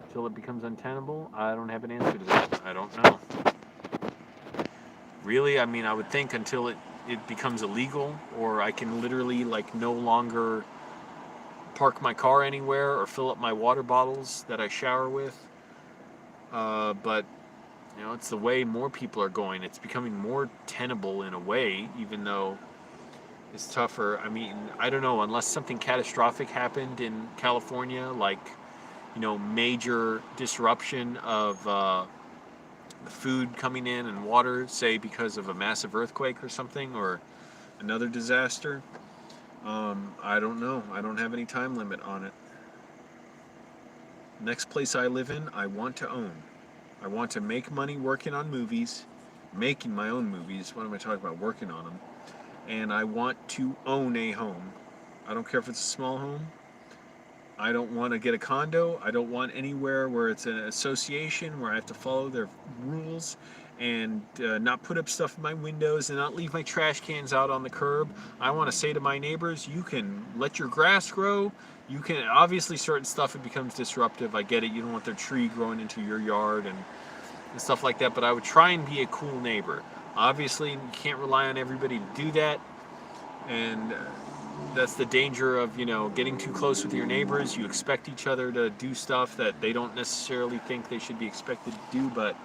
until it becomes untenable? I don't have an answer to that. I don't know. Really, I mean, I would think until it becomes illegal, or I can literally like no longer park my car anywhere or fill up my water bottles that I shower with. But it's the way more people are going. It's becoming more tenable in a way, even though it's tougher. I mean, I don't know, unless something catastrophic happened in California, like, major disruption of the food coming in and water, say because of a massive earthquake or something, or another disaster. I don't know. I don't have any time limit on it. Next place I live in, I want to own. I want to make money working on movies, making my own movies. What am I talking about? Working on them. And I want to own a home. I don't care if it's a small home. I don't want to get a condo. I don't want anywhere where it's an association where I have to follow their rules and not put up stuff in my windows and not leave my trash cans out on the curb. I want to say to my neighbors, you can let your grass grow. You can, obviously, certain stuff, it becomes disruptive. I get it. You don't want their tree growing into your yard and stuff like that. But I would try and be a cool neighbor. Obviously, you can't rely on everybody to do that. And that's the danger of, getting too close with your neighbors. You expect each other to do stuff that they don't necessarily think they should be expected to do, but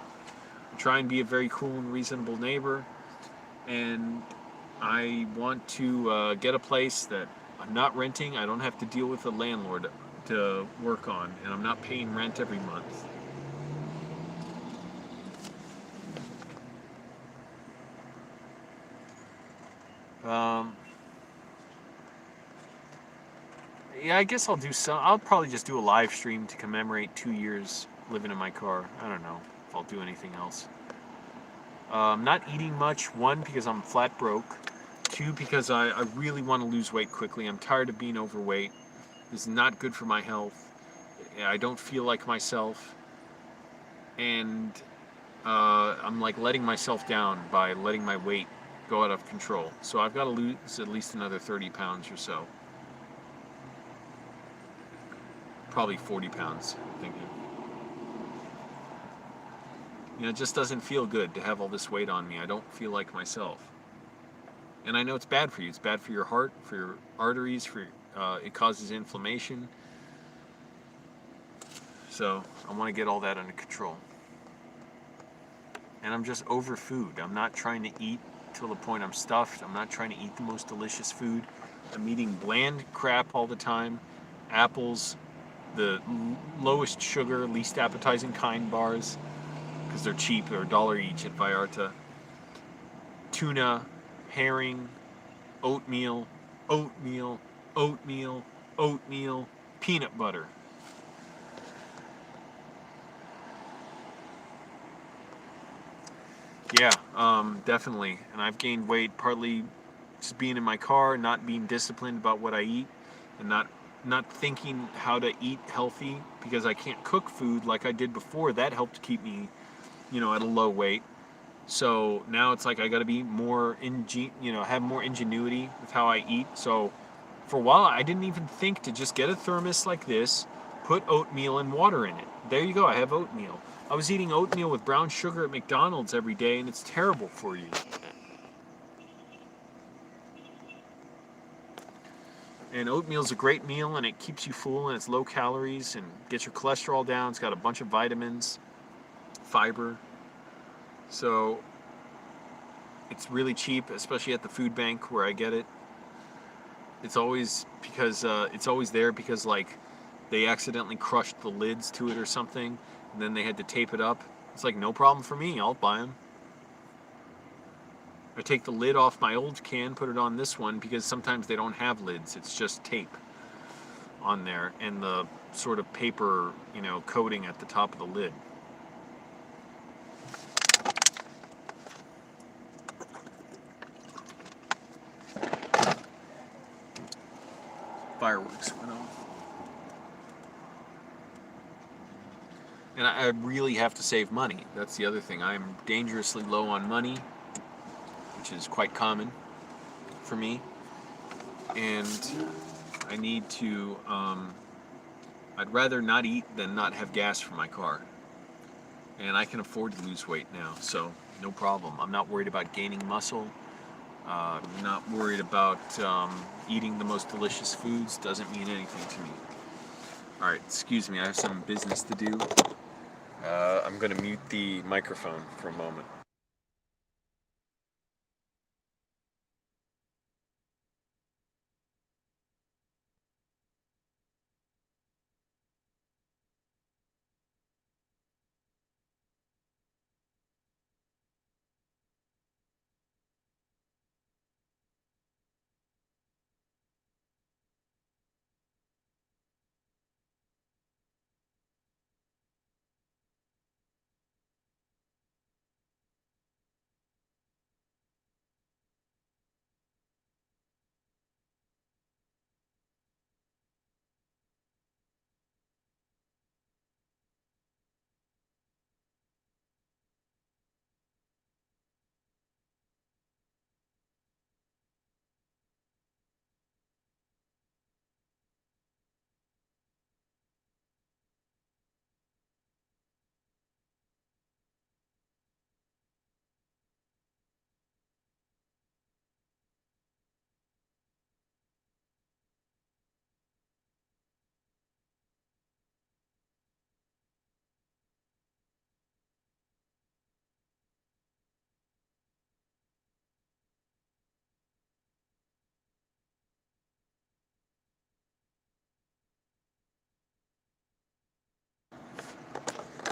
try and be a very cool and reasonable neighbor. And I want to get a place that I'm not renting. I don't have to deal with a landlord to work on, and I'm not paying rent every month. Yeah, I guess I'll probably just do a live stream to commemorate 2 years living in my car. I don't know if I'll do anything else. Not eating much. 1, because I'm flat broke. 2, because I really want to lose weight quickly. I'm tired of being overweight. This is not good for my health. I don't feel like myself. And I'm like letting myself down by letting my weight go out of control. So I've got to lose at least another 30 pounds or so. Probably 40 pounds, I'm thinking. It just doesn't feel good to have all this weight on me. I don't feel like myself. And I know it's bad for you. It's bad for your heart, for your arteries, it causes inflammation. So I want to get all that under control. And I'm just over food. I'm not trying to eat till the point I'm stuffed. I'm not trying to eat the most delicious food. I'm eating bland crap all the time. Apples, the lowest sugar, least appetizing kind bars, because they're cheap. They're $1 each at Vallarta. Tuna, herring, oatmeal, oatmeal, oatmeal, oatmeal, peanut butter. Yeah, definitely. And I've gained weight partly just being in my car, not being disciplined about what I eat, and not thinking how to eat healthy because I can't cook food like I did before. That helped keep me, at a low weight. So now it's like I got to be more have more ingenuity with how I eat. So for a while, I didn't even think to just get a thermos like this, put oatmeal and water in it. There you go. I have oatmeal. I was eating oatmeal with brown sugar at McDonald's every day, and it's terrible for you. And oatmeal's a great meal, and it keeps you full, and it's low calories, and gets your cholesterol down. It's got a bunch of vitamins, fiber. So it's really cheap, especially at the food bank where I get it. It's always there because like they accidentally crushed the lids to it or something, and then they had to tape it up. It's like no problem for me. I'll buy them. I take the lid off my old can, put it on this one because sometimes they don't have lids. It's just tape on there and the sort of paper, coating at the top of the lid. Fireworks went off. And I really have to save money. That's the other thing. I'm dangerously low on money, which is quite common for me. And I need to, I'd rather not eat than not have gas for my car. And I can afford to lose weight now, so no problem. I'm not worried about gaining muscle. I'm not worried about eating the most delicious foods. Doesn't mean anything to me. All right, excuse me. I have some business to do. I'm going to mute the microphone for a moment.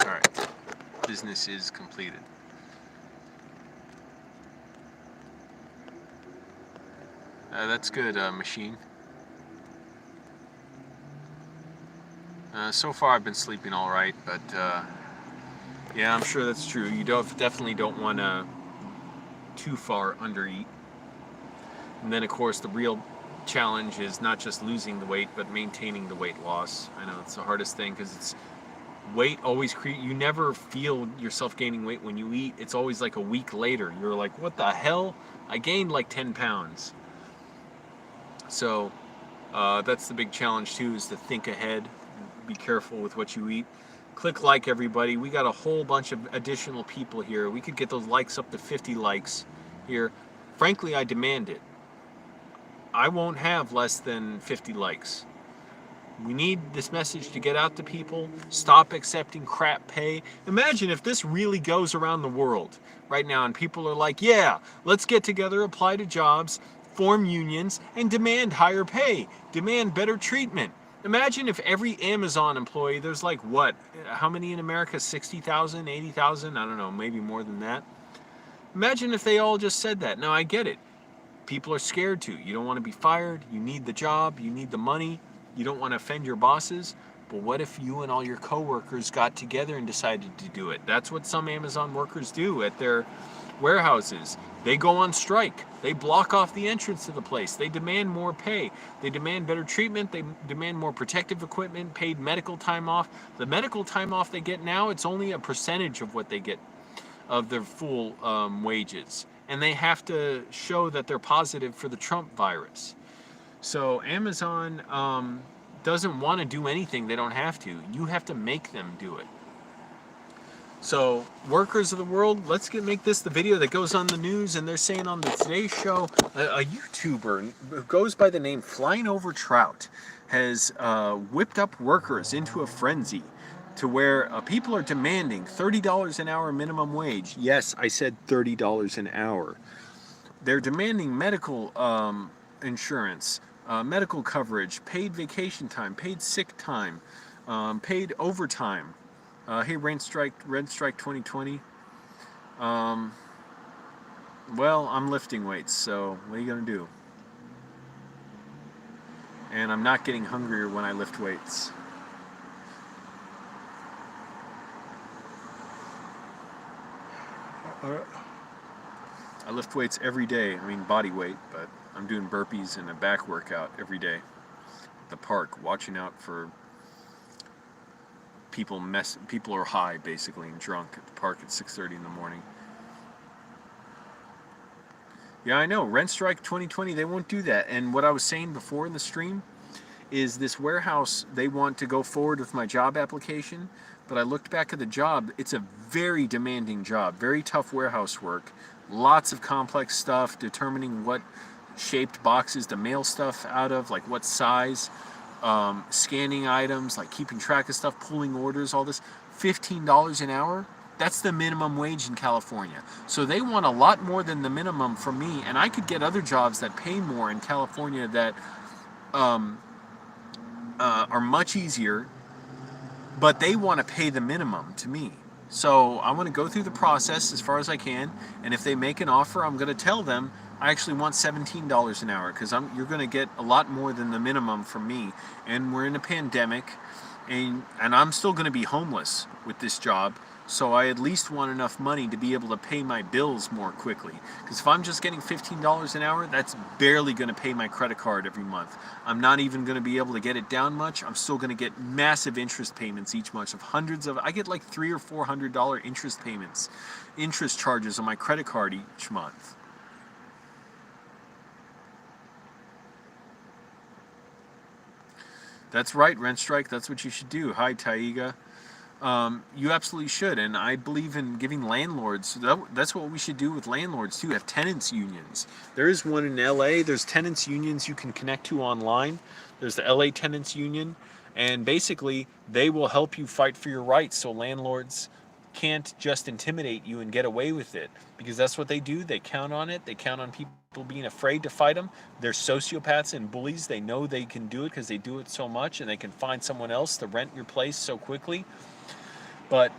All right, business is completed. That's good, machine. So far, I've been sleeping all right, but yeah, I'm sure that's true. You definitely don't want to too far undereat. And then, of course, the real challenge is not just losing the weight, but maintaining the weight loss. I know it's the hardest thing because it's weight always you never feel yourself gaining weight when you eat. It's always like a week later. You're like, what the hell? I gained like 10 pounds. So that's the big challenge too, is to think ahead, be careful with what you eat. Click like, everybody. We got a whole bunch of additional people here. We could get those likes up to 50 likes here. Frankly, I demand it. I won't have less than 50 likes. We need this message to get out to people. Stop accepting crap pay. Imagine if this really goes around the world right now and people are like, yeah, let's get together, apply to jobs, form unions, and demand higher pay, demand better treatment. Imagine if every Amazon employee, there's like what? How many in America? 60,000, 80,000? I don't know, maybe more than that. Imagine if they all just said that. Now, I get it. People are scared to. You don't want to be fired. You need the job. You need the money. You don't want to offend your bosses. But what if you and all your coworkers got together and decided to do it? That's what some Amazon workers do at their warehouses. They go on strike. They block off the entrance to the place. They demand more pay. They demand better treatment. They demand more protective equipment, paid medical time off. The medical time off they get now, it's only a percentage of what they get of their full wages. And they have to show that they're positive for the Trump virus. So Amazon doesn't want to do anything they don't have to. You have to make them do it. So workers of the world, let's make this the video that goes on the news. And they're saying on the Today Show, a YouTuber who goes by the name Flying Over Trout has whipped up workers into a frenzy to where people are demanding $30 an hour minimum wage. Yes, I said $30 an hour. They're demanding medical insurance, medical coverage, paid vacation time, paid sick time, paid overtime. Hey, Red Strike 2020. Well, I'm lifting weights, so what are you going to do? And I'm not getting hungrier when I lift weights. I lift weights every day. I mean body weight, but I'm doing burpees and a back workout every day at the park, watching out for people are high basically and drunk at the park at 6:30 in the morning. Yeah, I know. Rent Strike 2020, they won't do that. And what I was saying before in the stream is this warehouse, they want to go forward with my job application, but I looked back at the job. It's a very demanding job, very tough warehouse work, lots of complex stuff, determining what shaped boxes to mail stuff out of, like what size, scanning items, like keeping track of stuff, pulling orders, all this. $15 an hour, that's the minimum wage in California. So they want a lot more than the minimum from me, and I could get other jobs that pay more in California that are much easier, but they want to pay the minimum to me. So I want to go through the process as far as I can, and if they make an offer, I'm going to tell them I actually want $17 an hour, because you're going to get a lot more than the minimum from me, and we're in a pandemic, and I'm still going to be homeless with this job, so I at least want enough money to be able to pay my bills more quickly. Because if I'm just getting $15 an hour, that's barely going to pay my credit card every month. I'm not even going to be able to get it down much. I'm still going to get massive interest payments each month of I get like $300 or $400 interest payments, interest charges on my credit card each month. That's right, Rent Strike. That's what you should do. Hi, Taiga. You absolutely should, and I believe in giving landlords. That's what we should do with landlords too. Have tenants unions. There is one in LA. There's tenants unions you can connect to online. There's the LA Tenants Union, and basically they will help you fight for your rights. So landlords can't just intimidate you and get away with it, because that's what they do. They count on it. They count on people being afraid to fight them. They're sociopaths and bullies. They know they can do it because they do it so much, and they can find someone else to rent your place so quickly. But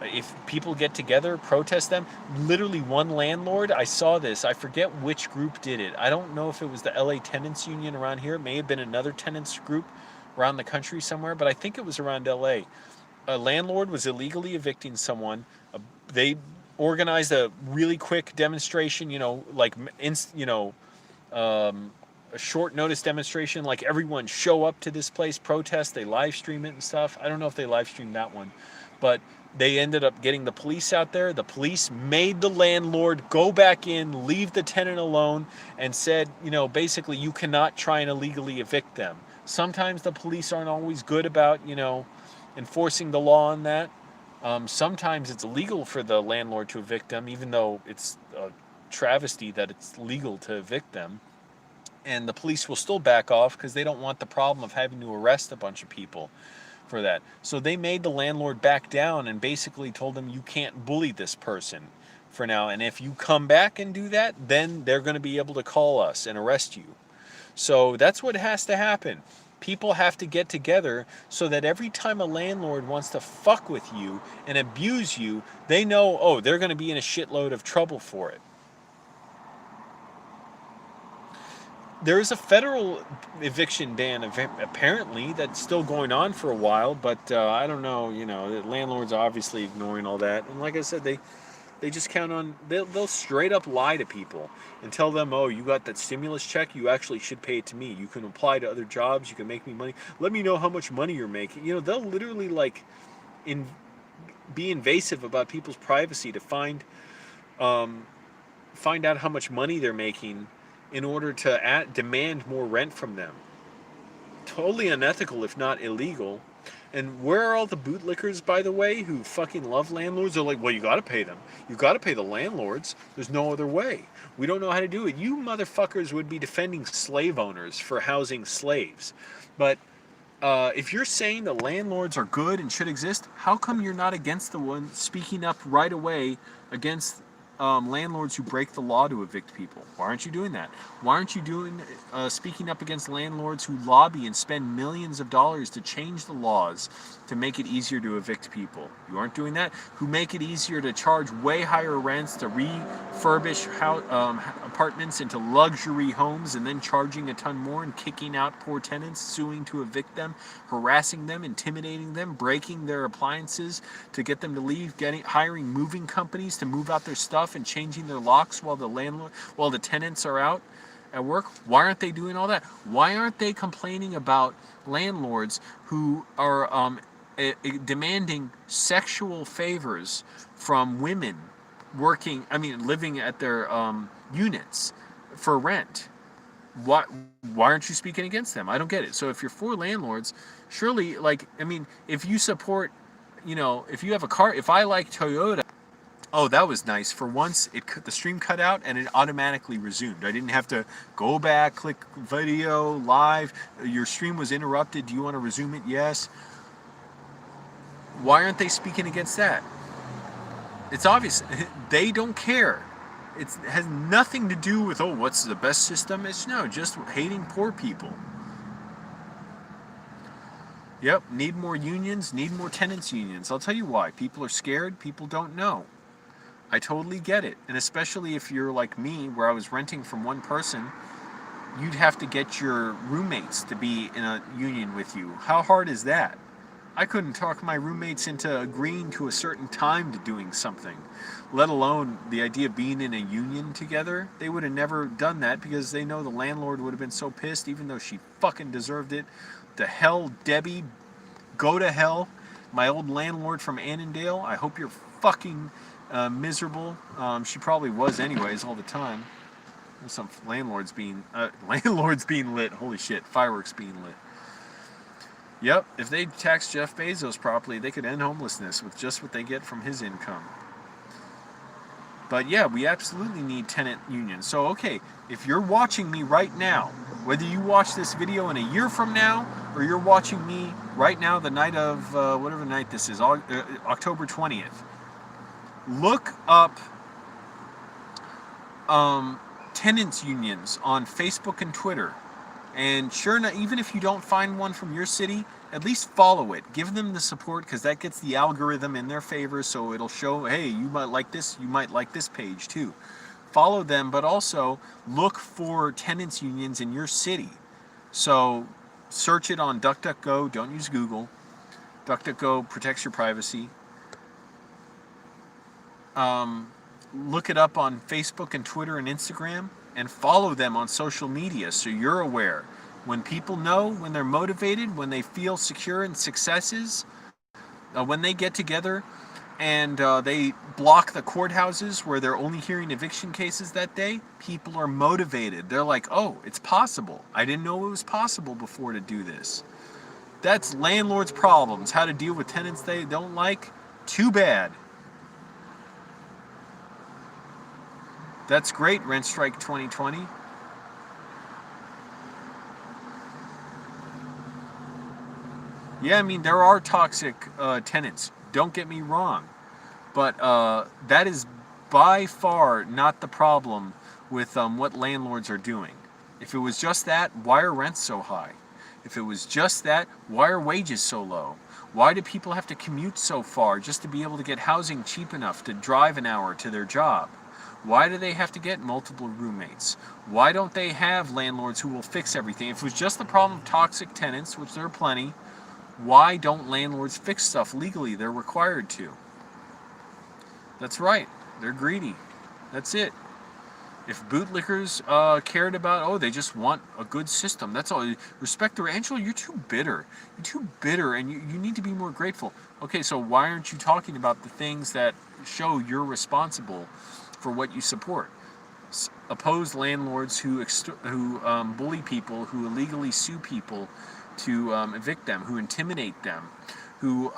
if people get together, protest them, literally one landlord, I saw this, I forget which group did it. I don't know if it was the LA Tenants Union around here. It may have been another tenants group around the country somewhere, but I think it was around LA. A landlord was illegally evicting someone. They organized a really quick demonstration, a short notice demonstration, like everyone show up to this place, protest, they live stream it and stuff. I don't know if they live streamed that one, but they ended up getting the police out there. The police made the landlord go back in, leave the tenant alone, and said, basically you cannot try and illegally evict them. Sometimes the police aren't always good about, enforcing the law on that. Sometimes it's illegal for the landlord to evict them, even though it's a travesty that it's legal to evict them. And the police will still back off because they don't want the problem of having to arrest a bunch of people for that. So they made the landlord back down and basically told him, you can't bully this person for now. And if you come back and do that, then they're going to be able to call us and arrest you. So that's what has to happen. People have to get together so that every time a landlord wants to fuck with you and abuse you, they know, oh, they're going to be in a shitload of trouble for it. There is a federal eviction ban apparently that's still going on for a while, but I don't know, the landlords are obviously ignoring all that. And like I said, they just count on, they'll straight up lie to people and tell them, oh, you got that stimulus check, you actually should pay it to me. You can apply to other jobs, you can make me money. Let me know how much money you're making. They'll literally be invasive about people's privacy to find out how much money they're making in order to demand more rent from them. Totally unethical, if not illegal. And where are all the bootlickers, by the way, who fucking love landlords? They're like, well, you got to pay them. You got to pay the landlords. There's no other way. We don't know how to do it. You motherfuckers would be defending slave owners for housing slaves. But if you're saying that landlords are good and should exist, how come you're not against the one speaking up right away against landlords who break the law to evict people? Why aren't you doing that? Why aren't you speaking up against landlords who lobby and spend millions of dollars to change the laws to make it easier to evict people? You aren't doing that. Who make it easier to charge way higher rents to refurbish apartments into luxury homes and then charging a ton more and kicking out poor tenants, suing to evict them, harassing them, intimidating them, breaking their appliances to get them to leave, hiring moving companies to move out their stuff and changing their locks while the tenants are out at work? Why aren't they doing all that? Why aren't they complaining about landlords who are demanding sexual favors from women living at their units for rent? Why aren't you speaking against them? I don't get it. So if you're for landlords, surely, if you support, if you have a car, if I like Toyota. Oh, that was nice. For once, the stream cut out and it automatically resumed. I didn't have to go back, click video, live. Your stream was interrupted. Do you want to resume it? Yes. Why aren't they speaking against that? It's obvious. They don't care. It has nothing to do with, oh, what's the best system? It's just hating poor people. Yep, need more unions, need more tenants unions. I'll tell you why. People are scared. People don't know. I totally get it. And especially if you're like me, where I was renting from one person, you'd have to get your roommates to be in a union with you. How hard is that? I couldn't talk my roommates into agreeing to a certain time to doing something, let alone the idea of being in a union together. They would have never done that because they know the landlord would have been so pissed, even though she fucking deserved it. To hell, Debbie. Go to hell. My old landlord from Annandale, I hope you're fucking miserable. She probably was anyways all the time. There's some landlords being lit. Holy shit, fireworks being lit. Yep, if they taxed Jeff Bezos properly, they could end homelessness with just what they get from his income. But yeah, we absolutely need tenant unions. So okay, if you're watching me right now, whether you watch this video in a year from now, or you're watching me right now the night of, whatever night this is, October 20th, look up tenants unions on Facebook and Twitter. And sure enough, even if you don't find one from your city, at least follow it. Give them the support, because that gets the algorithm in their favor, so it'll show, hey, you might like this page too. Follow them, but also look for tenants unions in your city. So search it on DuckDuckGo, don't use Google. DuckDuckGo protects your privacy. Look it up on Facebook and Twitter and Instagram, and follow them on social media so you're aware. When people know, when they're motivated, when they feel secure in successes, when they get together and they block the courthouses where they're only hearing eviction cases that day, people are motivated. They're like, oh, it's possible. I didn't know it was possible before to do this. That's landlords' problems. How to deal with tenants they don't like? Too bad. That's great, Rent Strike 2020. Yeah, I mean, there are toxic tenants. Don't get me wrong. But that is by far not the problem with what landlords are doing. If it was just that, why are rents so high? If it was just that, why are wages so low? Why do people have to commute so far just to be able to get housing cheap enough to drive an hour to their job? Why do they have to get multiple roommates? Why don't they have landlords who will fix everything? If it was just the problem of toxic tenants, which there are plenty, why don't landlords fix stuff legally? They're required to. That's right. They're greedy. That's it. If bootlickers cared about, oh, they just want a good system. That's all. Respect their Angelo, you're too bitter. You're too bitter, and you need to be more grateful. Okay, so why aren't you talking about the things that show you're responsible for what you support? Oppose landlords who bully people, who illegally sue people to evict them, who intimidate them, who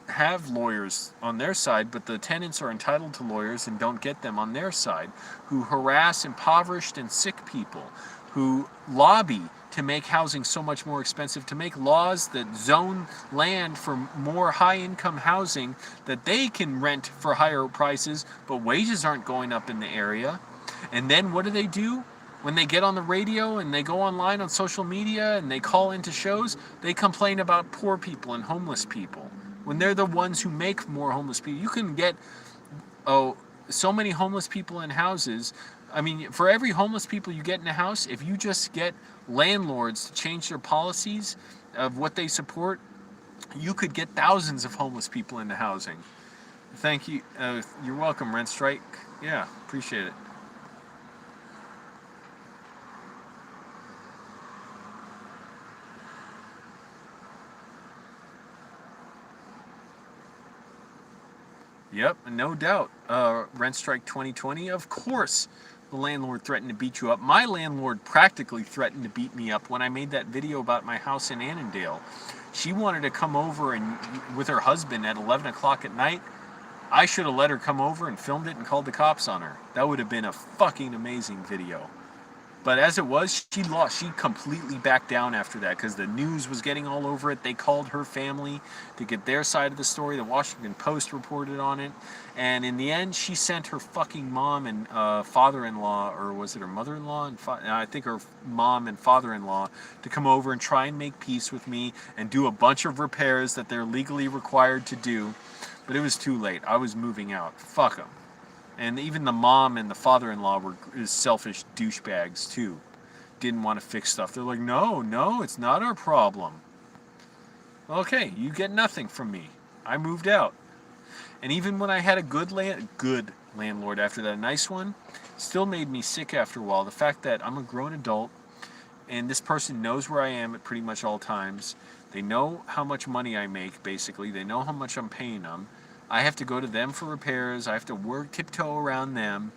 have lawyers on their side, but the tenants are entitled to lawyers and don't get them on their side, who harass impoverished and sick people, who lobby to make housing so much more expensive, to make laws that zone land for more high-income housing that they can rent for higher prices, but wages aren't going up in the area. And then what do? When they get on the radio and they go online on social media and they call into shows, they complain about poor people and homeless people. When they're the ones who make more homeless people. You can get so many homeless people in houses. I mean, for every homeless people you get in a house, if you just get landlords to change their policies of what they support, you could get thousands of homeless people into housing. Thank you. You're welcome, Rent Strike. Yeah, appreciate it. Yep, no doubt. Rent Strike 2020, of course, the landlord threatened to beat you up. My landlord practically threatened to beat me up when I made that video about my house in Annandale. She wanted to come over and with her husband at 11 o'clock at night. I should have let her come over and filmed it and called the cops on her. That would have been a fucking amazing video. But as it was, she lost. She completely backed down after that because the news was getting all over it. They called her family to get their side of the story. The Washington Post reported on it. And in the end, she sent her fucking mom and father-in-law, or was it her mother-in-law? And I think her mom and father-in-law to come over and try and make peace with me and do a bunch of repairs that they're legally required to do. But it was too late. I was moving out. Fuck them. And even the mom and the father-in-law were selfish douchebags too. Didn't want to fix stuff. They're like, no, it's not our problem. Okay, you get nothing from me. I moved out. And even when I had a good landlord after that, a nice one, still made me sick after a while. The fact that I'm a grown adult and this person knows where I am at pretty much all times. They know how much money I make, basically. They know how much I'm paying them. I have to go to them for repairs. I have to tiptoe around them.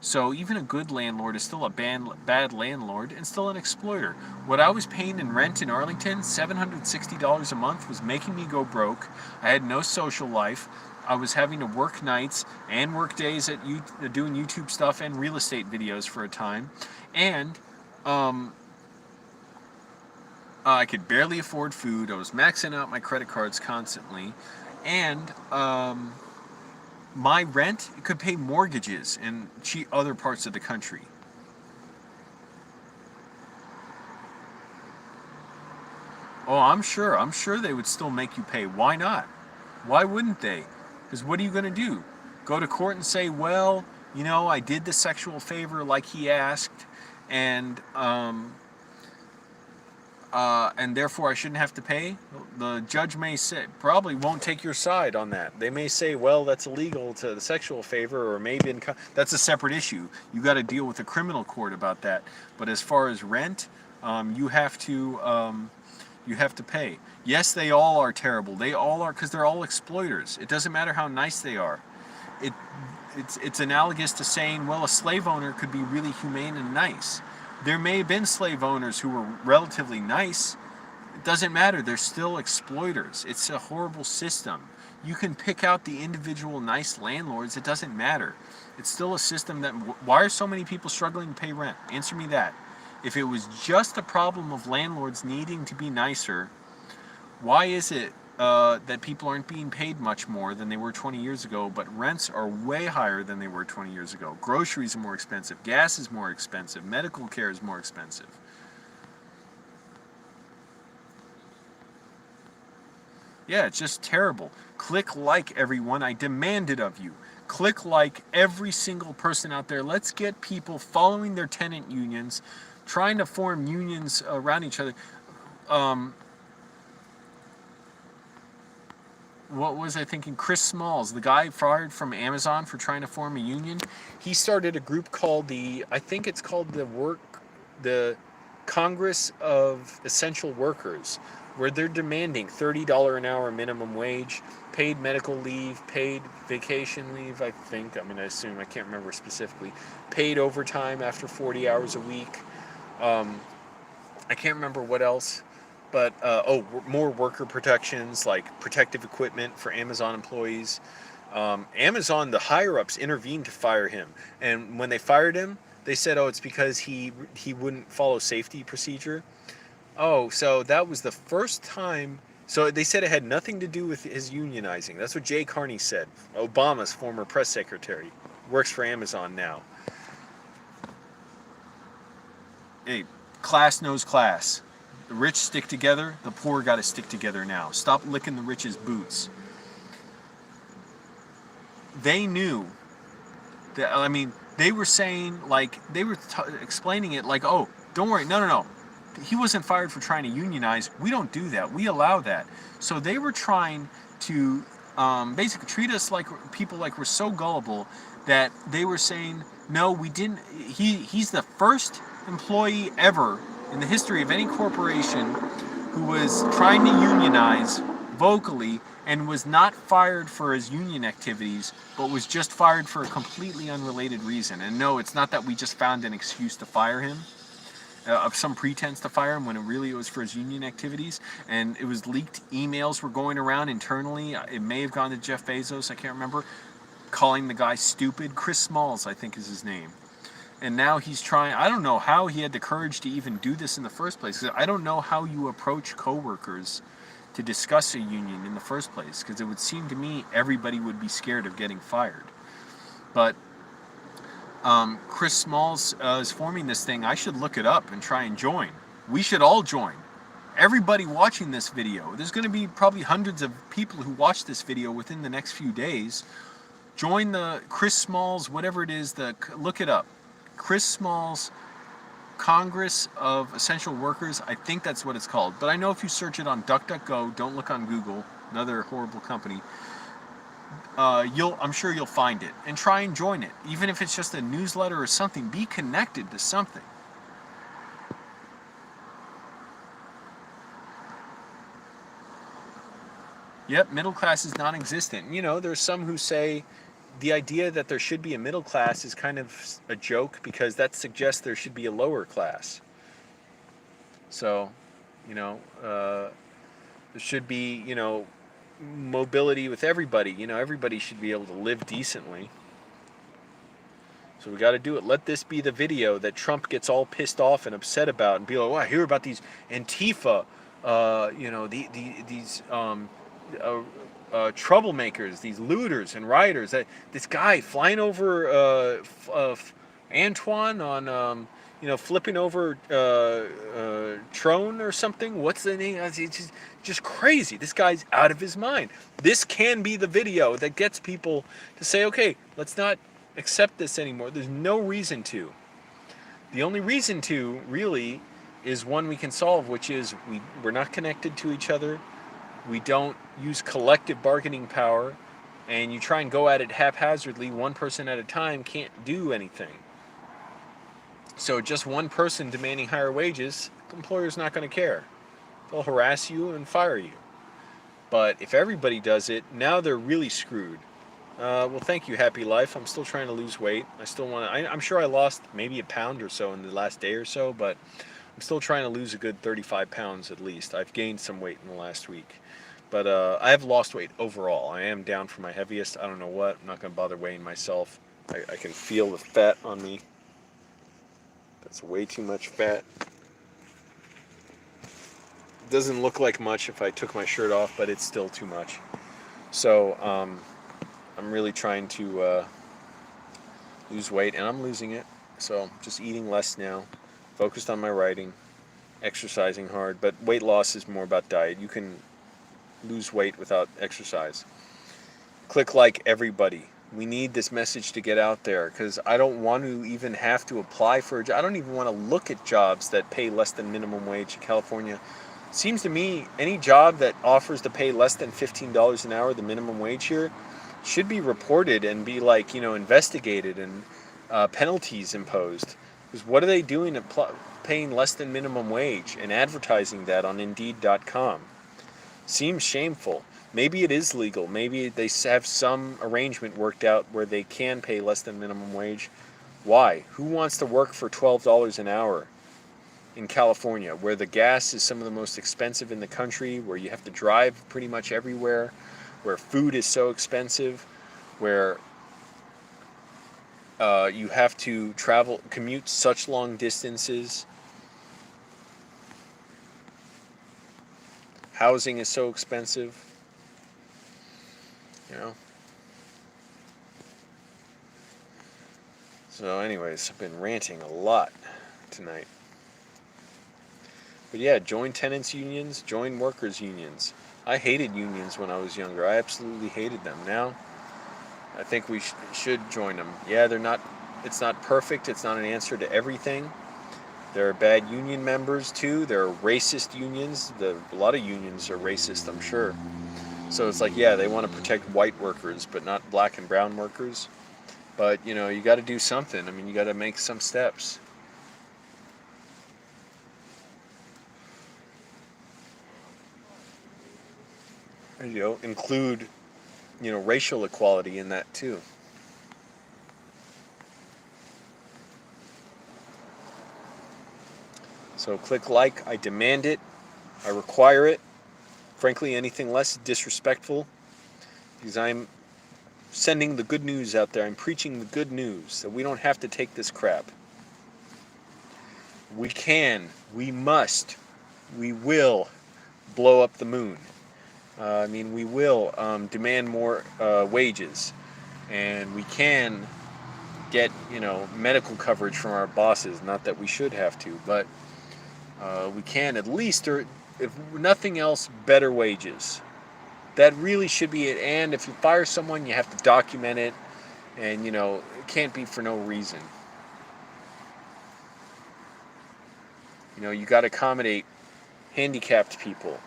So even a good landlord is still a bad landlord and still an exploiter. What I was paying in rent in Arlington, $760 a month, was making me go broke. I had no social life. I was having to work nights and work days at doing YouTube stuff and real estate videos for a time. And I could barely afford food. I was maxing out my credit cards constantly. And my rent could pay mortgages in other parts of the country. Oh, I'm sure they would still make you pay. Why not? Why wouldn't they? Because what are you going to do? Go to court and say, well, I did the sexual favor like he asked, and therefore I shouldn't have to pay? The judge probably won't take your side on that. They may say, well, that's illegal to the sexual favor, or maybe that's a separate issue. You got to deal with the criminal court about that. But as far as rent, you have to pay. Yes, they all are terrible. They all are, because they're all exploiters. It doesn't matter how nice they are. It's analogous to saying, well, a slave owner could be really humane and nice. There may have been slave owners who were relatively nice. It doesn't matter. They're still exploiters. It's a horrible system. You can pick out the individual nice landlords. It doesn't matter. It's still a system that... Why are so many people struggling to pay rent? Answer me that. If it was just a problem of landlords needing to be nicer, why is it that people aren't being paid much more than they were 20 years ago, but rents are way higher than they were 20 years ago? Groceries are more expensive. Gas is more expensive. Medical care is more expensive. Yeah, it's just terrible. Click like, everyone. I demand it of you. Click like every single person out there. Let's get people following their tenant unions, trying to form unions around each other. What was I thinking? Chris Smalls, the guy fired from Amazon for trying to form a union, he started a group called I think it's called the Congress of Essential Workers, where they're demanding $30 an hour minimum wage, paid medical leave, paid vacation leave, I think, I assume, I can't remember specifically, paid overtime after 40 hours a week. I can't remember what else. But, more worker protections, like protective equipment for Amazon employees. Amazon, the higher-ups, intervened to fire him. And when they fired him, they said, it's because he wouldn't follow safety procedure. Oh, so that was the first time... So they said it had nothing to do with his unionizing. That's what Jay Carney said. Obama's former press secretary. Works for Amazon now. Hey, class knows class. The rich stick together, the poor got to stick together now. Stop licking the rich's boots. They knew that, they were saying, they were explaining it like, oh, don't worry, no. He wasn't fired for trying to unionize. We don't do that. We allow that. So they were trying to basically treat us like people, like we're so gullible that they were saying, no, we didn't. He's the first employee ever in the history of any corporation who was trying to unionize vocally and was not fired for his union activities, but was just fired for a completely unrelated reason. And no, it's not that we just found an excuse to fire him, of some pretense to fire him, when it was for his union activities. And it was leaked emails were going around internally. It may have gone to Jeff Bezos, I can't remember, calling the guy stupid. Chris Smalls, I think is his name. And now he's trying... I don't know how he had the courage to even do this in the first place. I don't know how you approach coworkers to discuss a union in the first place, because it would seem to me everybody would be scared of getting fired. But Chris Smalls is forming this thing. I should look it up and try and join. We should all join. Everybody watching this video. There's going to be probably hundreds of people who watch this video within the next few days. Join the Chris Smalls, whatever it is, look it up. Chris Smalls Congress of Essential Workers. I think that's what it's called. But I know if you search it on DuckDuckGo, don't look on Google, another horrible company, I'm sure you'll find it. And try and join it. Even if it's just a newsletter or something, be connected to something. Yep, middle class is non-existent. There's some who say the idea that there should be a middle class is kind of a joke, because that suggests there should be a lower class. So, there should be, mobility with everybody. Everybody should be able to live decently. So we got to do it. Let this be the video that Trump gets all pissed off and upset about, and be like, "Oh, I hear about these Antifa, these troublemakers, these looters and rioters. This guy flying over Antoine on, flipping over Trone or something. What's the name? It's just crazy. This guy's out of his mind." This can be the video that gets people to say, okay, let's not accept this anymore. There's no reason to. The only reason to, really, is one we can solve, which is we're not connected to each other. We don't use collective bargaining power, and you try and go at it haphazardly, one person at a time can't do anything. So just one person demanding higher wages, the employer's not going to care. They'll harass you and fire you. But if everybody does it, now they're really screwed. Well, thank you, Happy Life. I'm still trying to lose weight. I'm sure I lost maybe a pound or so in the last day or so, but I'm still trying to lose a good 35 pounds at least. I've gained some weight in the last week. But I have lost weight overall. I am down for my heaviest. I don't know what. I'm not going to bother weighing myself. I can feel the fat on me. That's way too much fat. Doesn't look like much if I took my shirt off, but it's still too much. So I'm really trying to lose weight, and I'm losing it. So just eating less now, focused on my writing, exercising hard. But weight loss is more about diet. You can lose weight without exercise. Click like, everybody. We need this message to get out there, because I don't want to even have to apply for a job. I don't even want to look at jobs that pay less than minimum wage in California. Seems to me any job that offers to pay less than $15 an hour, the minimum wage here, should be reported and be investigated and penalties imposed. Because what are they doing at paying less than minimum wage and advertising that on Indeed.com? Seems shameful. Maybe it is legal. Maybe they have some arrangement worked out where they can pay less than minimum wage. Why? Who wants to work for $12 an hour in California, where the gas is some of the most expensive in the country, where you have to drive pretty much everywhere, where food is so expensive, where you have to commute such long distances. Housing is so expensive. So anyways, I've been ranting a lot tonight. But yeah, join tenants unions, join workers unions. I hated unions when I was younger. I absolutely hated them. Now, I think we should join them. Yeah, it's not perfect. It's not an answer to everything. There are bad union members too. There are racist unions. A lot of unions are racist, I'm sure. So it's like, yeah, they want to protect white workers, but not black and brown workers. But, you got to do something. I mean, you got to make some steps. Include, racial equality in that too. So click like. I demand it. I require it. Frankly, anything less is disrespectful, because I'm sending the good news out there. I'm preaching the good news that we don't have to take this crap. We can, we must, we will blow up the moon. We will demand more wages, and we can get, medical coverage from our bosses. Not that we should have to, but we can at least, or if nothing else, better wages. That really should be it. And if you fire someone, you have to document it, and it can't be for no reason. You got to accommodate handicapped people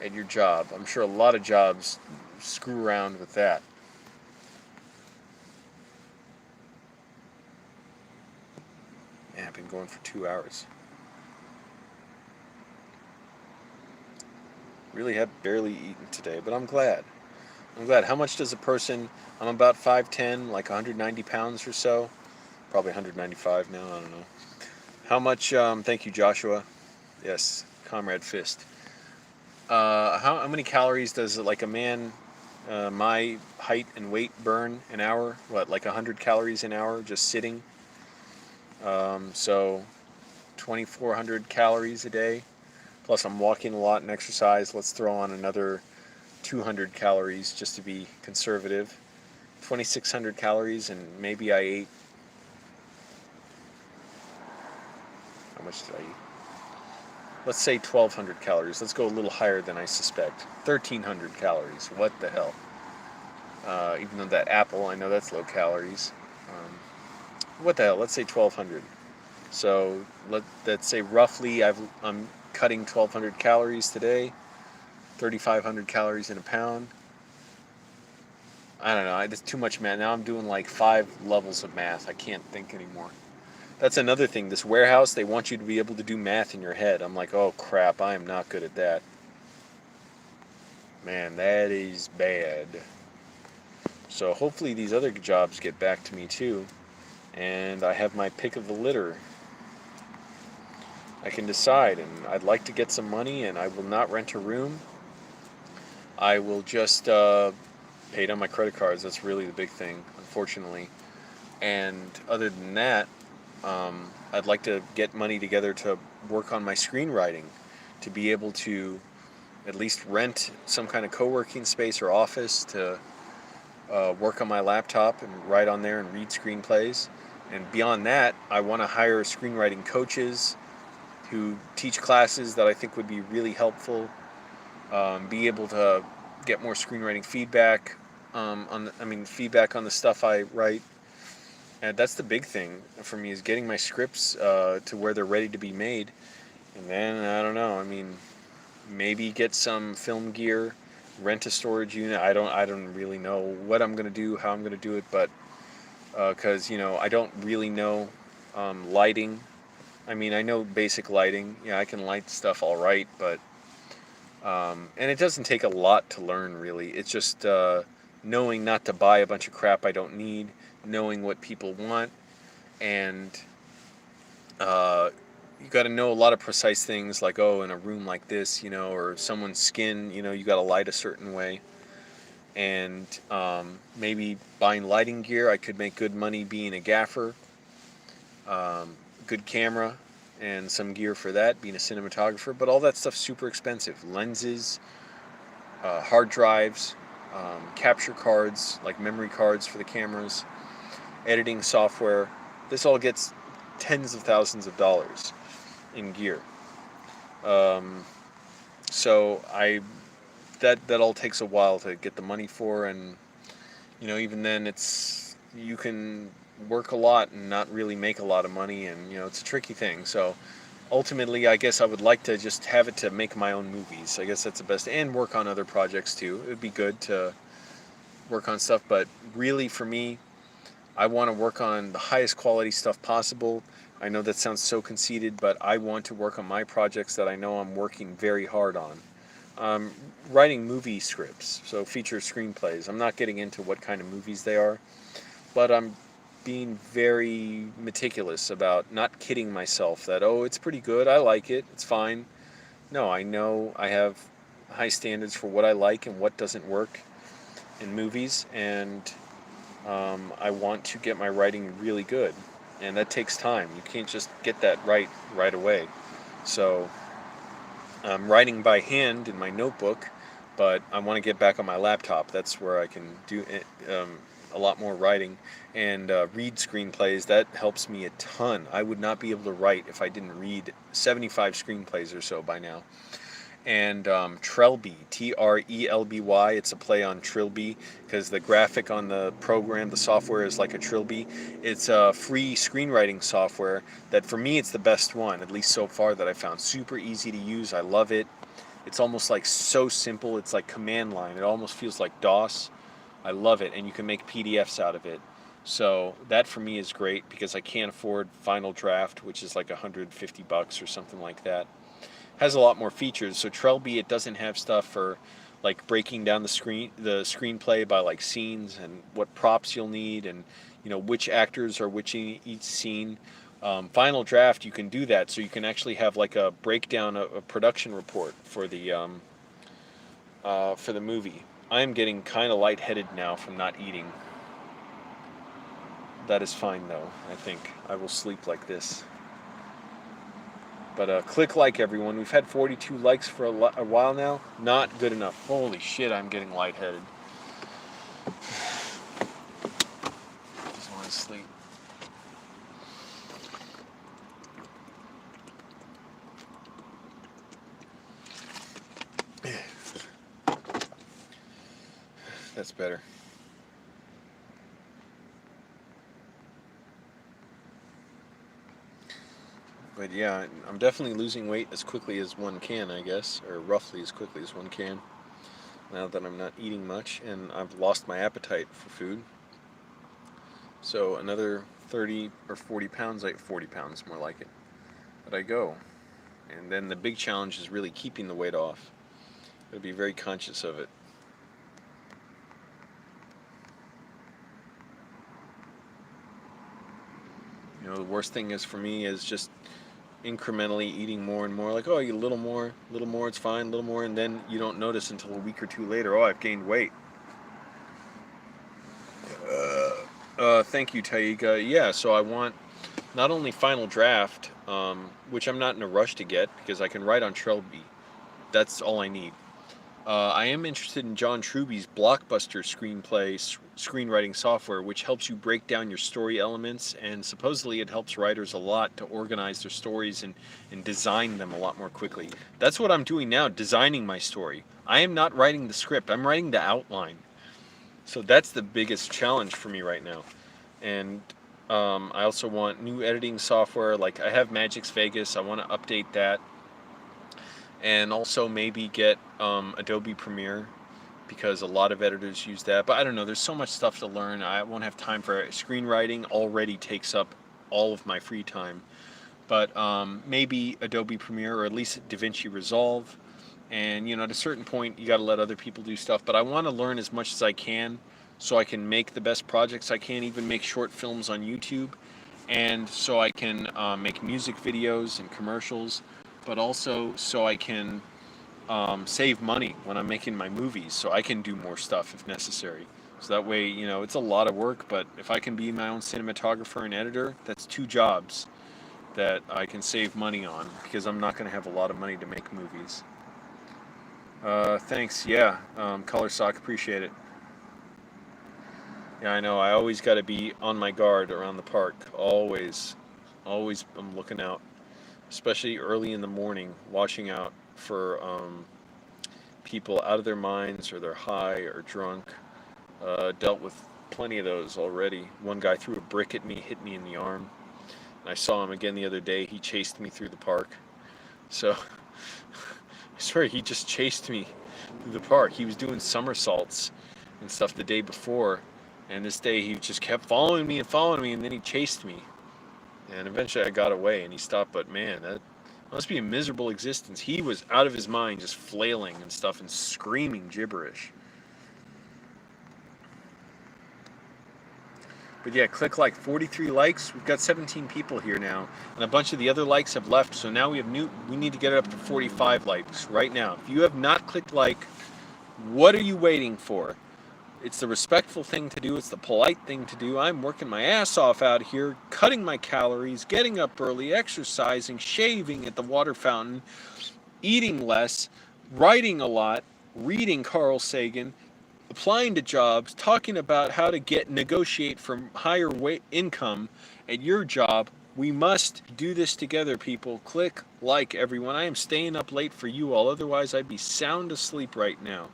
at your job. I'm sure a lot of jobs screw around with that. Man, I've been going for 2 hours. Really have barely eaten today, but I'm glad. How much does a person, I'm about 5'10", like 190 pounds or so. Probably 195 now, I don't know. How much, thank you, Joshua. Yes, Comrade Fist. How many calories does like a man my height and weight burn an hour? What, like 100 calories an hour just sitting? So 2,400 calories a day. Plus I'm walking a lot and exercise. Let's throw on another 200 calories just to be conservative. 2,600 calories, and maybe I ate... How much did I eat? Let's say 1,200 calories. Let's go a little higher than I suspect. 1,300 calories. What the hell? Even though that apple, I know that's low calories. What the hell? Let's say 1,200. So let's say roughly I'm cutting 1,200 calories today. 3,500 calories in a pound. I don't know. That's too much math. Now I'm doing like 5 levels of math. I can't think anymore. That's another thing. This warehouse, they want you to be able to do math in your head. I'm like, oh crap, I am not good at that. Man, that is bad. So hopefully these other jobs get back to me too, and I have my pick of the litter. I can decide, and I'd like to get some money, and I will not rent a room. I will just pay it on my credit cards. That's really the big thing, unfortunately. And other than that, I'd like to get money together to work on my screenwriting, to be able to at least rent some kind of co-working space or office to work on my laptop and write on there and read screenplays. And beyond that, I want to hire screenwriting coaches who teach classes that I think would be really helpful. Be able to get more screenwriting feedback feedback on the stuff I write. And that's the big thing for me, is getting my scripts to where they're ready to be made. And then I don't know. I mean, maybe get some film gear, rent a storage unit. I don't really know what I'm gonna do, how I'm gonna do it, but because I don't really know lighting. I mean, I know basic lighting. Yeah, I can light stuff all right, but and it doesn't take a lot to learn, really. It's just knowing not to buy a bunch of crap I don't need, knowing what people want, and you got to know a lot of precise things, like, oh, in a room like this, or someone's skin, you got to light a certain way. And maybe buying lighting gear, I could make good money being a gaffer, good camera, and some gear for that, being a cinematographer. But all that stuff's super expensive. Lenses, hard drives, capture cards, like memory cards for the cameras, editing software. This all gets tens of thousands of dollars in gear. Um, so that all takes a while to get the money for, and even then you can work a lot and not really make a lot of money, and it's a tricky thing. So ultimately, I guess I would like to just have it to make my own movies. I guess that's the best, and work on other projects too. It would be good to work on stuff, but really for me, I want to work on the highest quality stuff possible. I know that sounds so conceited, but I want to work on my projects that I know I'm working very hard on. Writing movie scripts, so feature screenplays. I'm not getting into what kind of movies they are, but I'm being very meticulous about not kidding myself that, oh, it's pretty good, I like it, it's fine. No, I know I have high standards for what I like and what doesn't work in movies, and I want to get my writing really good, and that takes time. You can't just get that right away. So I'm writing by hand in my notebook, but I want to get back on my laptop. That's where I can do a lot more writing and read screenplays. That helps me a ton. I would not be able to write if I didn't read 75 screenplays or so by now. And Trelby, Trelby. It's a play on Trilby, because the graphic on the program, the software, is like a Trilby. It's a free screenwriting software that, for me, it's the best one, at least so far, that I found. Super easy to use. I love it. It's almost like so simple. It's like command line. It almost feels like DOS. I love it, and you can make PDFs out of it. So that for me is great, because I can't afford Final Draft, which is like $150 or something like that. Has a lot more features. So Trelby, it doesn't have stuff for like breaking down the screenplay by like scenes and what props you'll need, and which actors are which in each scene. Final Draft, you can do that, so you can actually have like a breakdown, a production report for the movie. I am getting kind of lightheaded now from not eating. That is fine though. I think I will sleep like this. But click like, everyone. We've had 42 likes for a while now. Not good enough. Holy shit, I'm getting lightheaded. Just want to sleep. That's better. But yeah, I'm definitely losing weight as quickly as one can, I guess, or roughly as quickly as one can, now that I'm not eating much, and I've lost my appetite for food. So another 30 or 40 pounds, 40 pounds more like it, but I go. And then the big challenge is really keeping the weight off. I'll be very conscious of it. The worst thing is for me is just incrementally eating more and more. Like, oh, I eat a little more, it's fine, a little more, and then you don't notice until a week or two later, oh, I've gained weight. Thank you, Taiga. Yeah, so I want not only final draft, which I'm not in a rush to get because I can write on Trelby. That's all I need. I am interested in John Truby's blockbuster screenwriting software, which helps you break down your story elements, and supposedly it helps writers a lot to organize their stories and design them a lot more quickly. That's what I'm doing now, designing my story. I am not writing the script, I'm writing the outline. So that's the biggest challenge for me right now. And I also want new editing software. Like, I have Magix Vegas, I want to update that. And also maybe get Adobe Premiere, because a lot of editors use that. But I don't know, there's so much stuff to learn. I won't have time for it. Screenwriting already takes up all of my free time. But maybe Adobe Premiere, or at least DaVinci Resolve. And, at a certain point, you got to let other people do stuff. But I want to learn as much as I can so I can make the best projects I can, even make short films on YouTube. And so I can make music videos and commercials, but also so I can save money when I'm making my movies, so I can do more stuff if necessary. So that way, it's a lot of work, but if I can be my own cinematographer and editor, that's 2 jobs that I can save money on, because I'm not going to have a lot of money to make movies. Thanks, yeah, Color Sock, appreciate it. Yeah, I know, I always got to be on my guard around the park, always I'm looking out, especially early in the morning, watching out for people out of their minds, or they're high or drunk. Dealt with plenty of those already. One guy threw a brick at me, hit me in the arm. And I saw him again the other day. He chased me through the park. So, I swear, he just chased me through the park. He was doing somersaults and stuff the day before. And this day he just kept following me, and then he chased me. And eventually I got away and he stopped, but man, that must be a miserable existence. He was out of his mind, just flailing and stuff and screaming gibberish. But yeah, click like 43 likes. We've got 17 people here now, and a bunch of the other likes have left. So now we need to get it up to 45 likes right now. If you have not clicked like, what are you waiting for? It's the respectful thing to do. It's the polite thing to do. I'm working my ass off out here, cutting my calories, getting up early, exercising, shaving at the water fountain, eating less, writing a lot, reading Carl Sagan, applying to jobs, talking about how to negotiate for higher income at your job. We must do this together, people. Click like, everyone. I am staying up late for you all. Otherwise, I'd be sound asleep right now.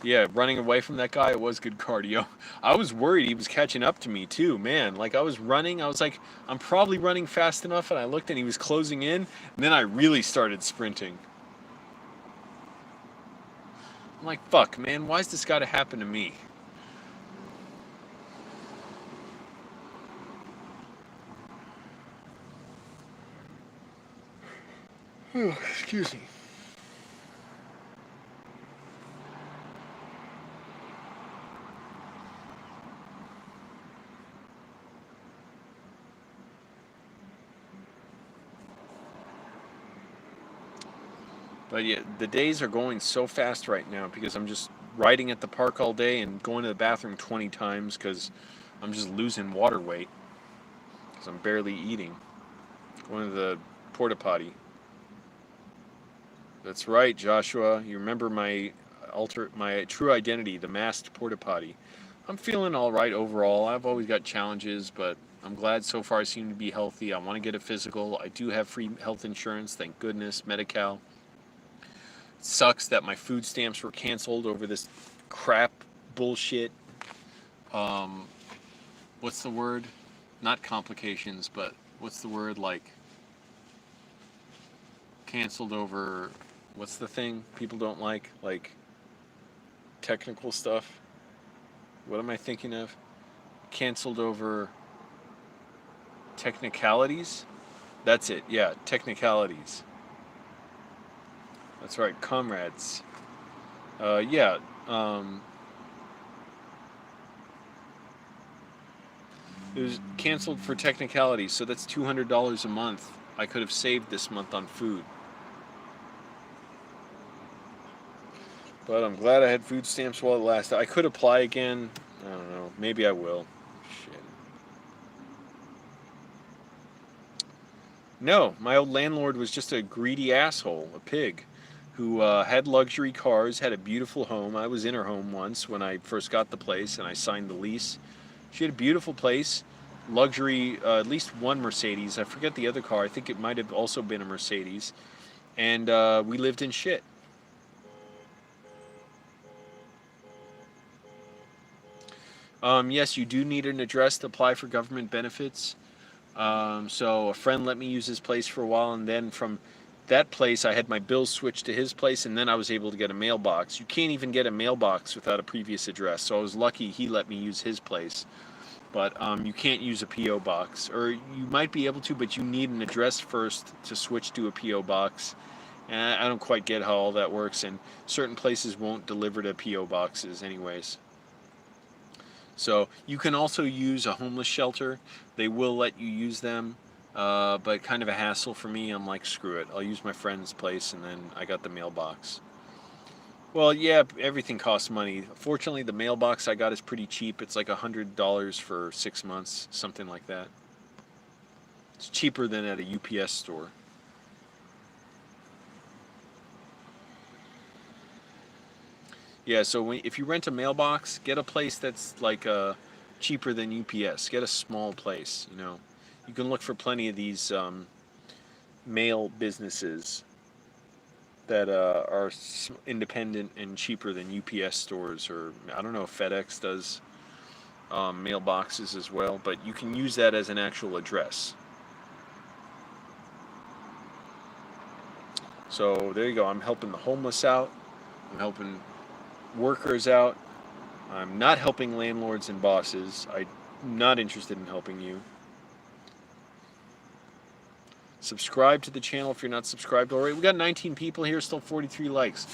Yeah, running away from that guy, it was good cardio. I was worried he was catching up to me too, man. Like, I was running, I was like, I'm probably running fast enough, and I looked and he was closing in, and then I really started sprinting. I'm like, fuck, man, why's this gotta happen to me? Oh, excuse me. But yeah, the days are going so fast right now because I'm just riding at the park all day and going to the bathroom 20 times because I'm just losing water weight because I'm barely eating. Going to the porta potty. That's right, Joshua. You remember my true identity, the masked porta potty. I'm feeling all right overall. I've always got challenges, but I'm glad so far I seem to be healthy. I want to get a physical. I do have free health insurance, thank goodness, Medi-Cal. Sucks that my food stamps were canceled over this crap bullshit. What's the word? Not complications, but what's the word, like, canceled over, what's the thing people don't like technical stuff? What am I thinking of? Canceled over technicalities? That's it, yeah, technicalities. That's right, comrades. Yeah. It was canceled for technicalities, so that's $200 a month I could have saved this month on food. But I'm glad I had food stamps while it lasted. I could apply again. I don't know. Maybe I will. Shit. No, my old landlord was just a greedy asshole, a pig, who had luxury cars, had a beautiful home. I was in her home once when I first got the place and I signed the lease. She had a beautiful place, luxury, at least one Mercedes. I forget the other car. I think it might have also been a Mercedes. And we lived in shit. Yes, you do need an address to apply for government benefits. So a friend let me use his place for a while, and then from that place, I had my bills switched to his place, and then I was able to get a mailbox. You can't even get a mailbox without a previous address, so I was lucky he let me use his place. But you can't use a P.O. box, or you might be able to, but you need an address first to switch to a P.O. box. And I don't quite get how all that works, and certain places won't deliver to P.O. boxes anyways. So you can also use a homeless shelter. They will let you use them, but kind of a hassle for me. I'm like, screw it. I'll use my friend's place, and then I got the mailbox. Well, yeah, everything costs money. Fortunately, the mailbox I got is pretty cheap. It's like $100 for 6 months, something like that. It's cheaper than at a UPS store. Yeah, so if you rent a mailbox, get a place that's like cheaper than UPS. Get a small place, you know. You can look for plenty of these mail businesses that are independent and cheaper than UPS stores, or I don't know if FedEx does mailboxes as well, but you can use that as an actual address. So there you go. I'm helping the homeless out. I'm helping workers out. I'm not helping landlords and bosses. I'm not interested in helping you. Subscribe to the channel if you're not subscribed already. We got 19 people here, still 43 likes.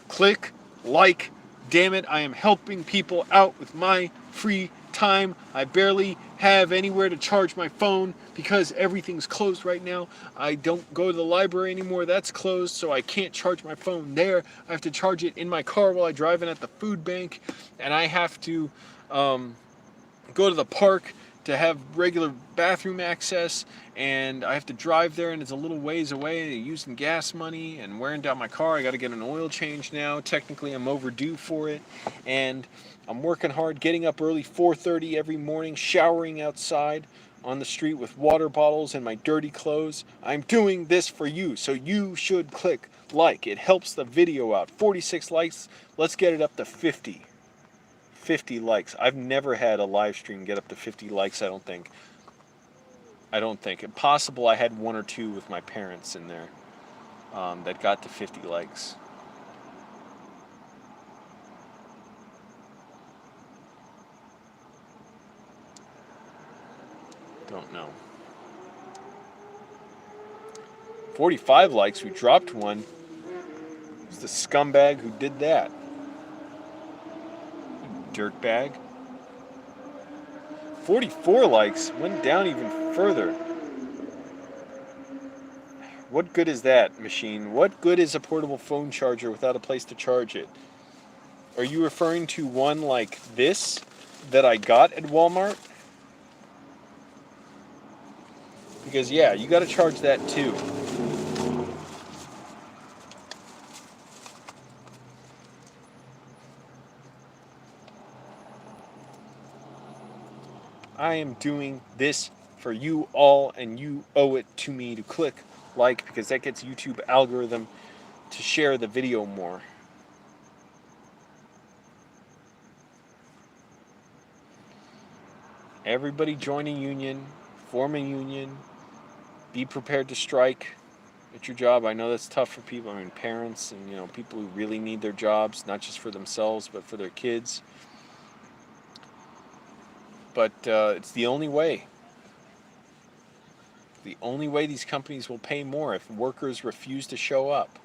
Click like. Damn it, I am helping people out with my free time. I barely have anywhere to charge my phone because everything's closed right now. I don't go to the library anymore. That's closed, so I can't charge my phone there. I have to charge it in my car while I drive in at the food bank, and I have to go to the park to have regular bathroom access, and I have to drive there, and it's a little ways away, using gas money and wearing down my car. I got to get an oil change now. Technically, I'm overdue for it, and I'm working hard, getting up early, 4:30 every morning, showering outside on the street with water bottles and my dirty clothes. I'm doing this for you, so you should click like. It helps the video out. 46 likes. Let's get it up to 50. 50 likes. I've never had a live stream get up to 50 likes, I don't think. Possible I had one or two with my parents in there that got to 50 likes. Don't know. 45 likes, we dropped one. It's the scumbag who did that. Dirtbag. 44 likes, went down even further. What good is that machine? What good is a portable phone charger without a place to charge it? Are you referring to one like this that I got at Walmart? Because yeah, you got to charge that too. I am doing this for you all, and you owe it to me to click like, because that gets YouTube algorithm to share the video more. Everybody join a union, form a union, be prepared to strike at your job. I know that's tough for people. I mean, parents and people who really need their jobs, not just for themselves but for their kids. But it's the only way. The only way these companies will pay more if workers refuse to show up.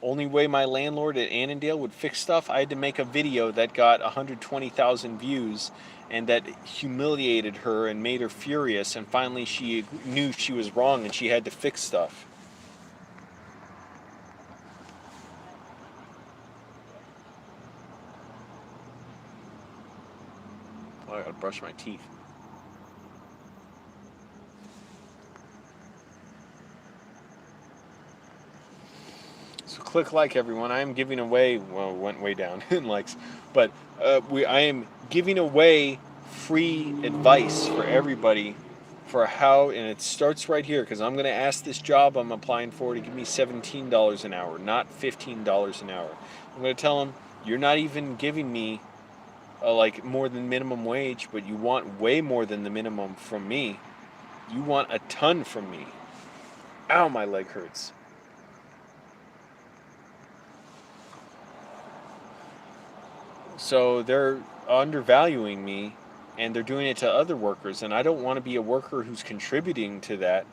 Only way my landlord at Annandale would fix stuff, I had to make a video that got 120,000 views and that humiliated her and made her furious, and finally she knew she was wrong and she had to fix stuff. Oh, I gotta brush my teeth. So click like, everyone. I am giving away, well, it went way down in likes, but I am giving away free advice for everybody for how, and it starts right here, because I'm going to ask this job I'm applying for to give me $17 an hour, not $15 an hour. I'm going to tell them, you're not even giving me like more than minimum wage, but you want way more than the minimum from me. You want a ton from me. Ow, my leg hurts. So they're undervaluing me, and they're doing it to other workers, and I don't want to be a worker who's contributing to that,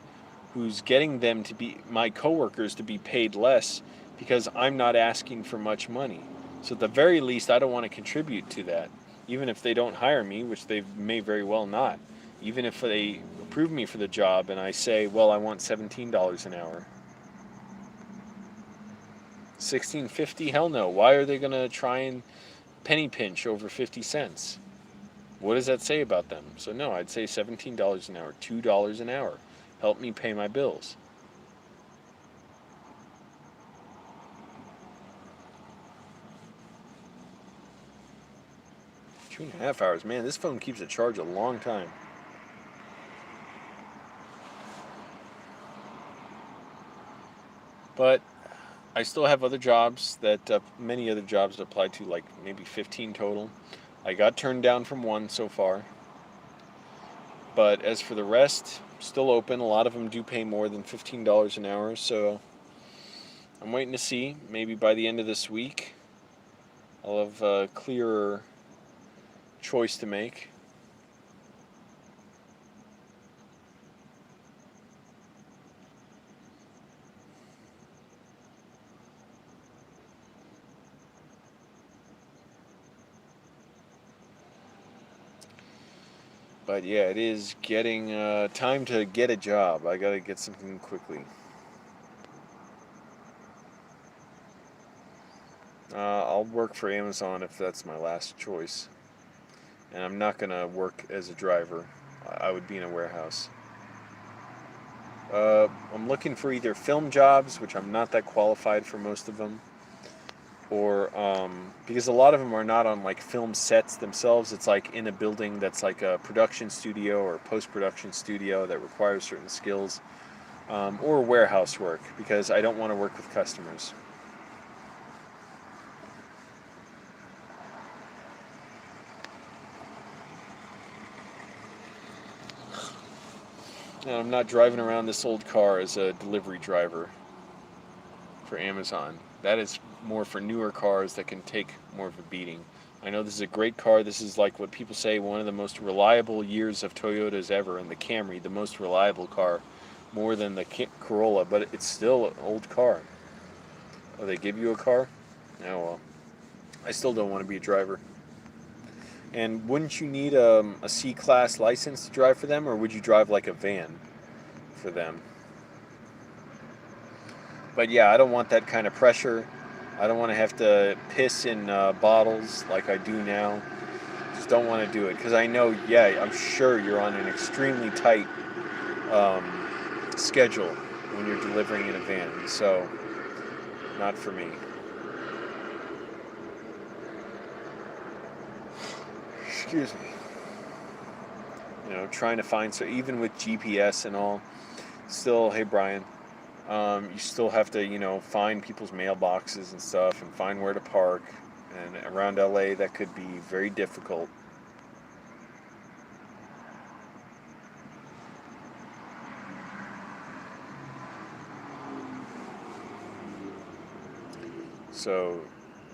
who's getting them to be, my coworkers, to be paid less because I'm not asking for much money. So at the very least, I don't want to contribute to that, even if they don't hire me, which they may very well not. Even if they approve me for the job and I say, well, I want $17 an hour. $16.50? Hell no. Why are they going to try and penny pinch over 50 cents? What does that say about them? So no, I'd say $17 an hour, $2 an hour. Help me pay my bills. Two and a half hours. Man, this phone keeps a charge a long time. But I still have other jobs that many other jobs I applied to, like maybe 15 total. I got turned down from one so far. But as for the rest, still open. A lot of them do pay more than $15 an hour, so I'm waiting to see. Maybe by the end of this week, I'll have a clearer choice to make. But yeah, it is getting time to get a job. I gotta get something quickly. I'll work for Amazon if that's my last choice. And I'm not gonna work as a driver. I would be in a warehouse. I'm looking for either film jobs, which I'm not that qualified for most of them, or because a lot of them are not on like film sets themselves. It's like in a building that's like a production studio or post-production studio that requires certain skills, or warehouse work, because I don't want to work with customers. And I'm not driving around this old car as a delivery driver for Amazon. That is more for newer cars that can take more of a beating. I know this is a great car. This is like what people say, one of the most reliable years of Toyotas ever, and the Camry, the most reliable car, more than the Corolla, but it's still an old car. Oh, they give you a car? Oh, well. I still don't want to be a driver. And wouldn't you need a C-Class license to drive for them, or would you drive like a van for them? But yeah, I don't want that kind of pressure. I don't want to have to piss in bottles like I do now. Just don't want to do it, because I know, yeah, I'm sure you're on an extremely tight schedule when you're delivering in a van. So, not for me. Excuse me. You know, trying to find, so even with GPS and all, still, hey Brian, you still have to, you know, find people's mailboxes and stuff and find where to park. And around LA, that could be very difficult. So,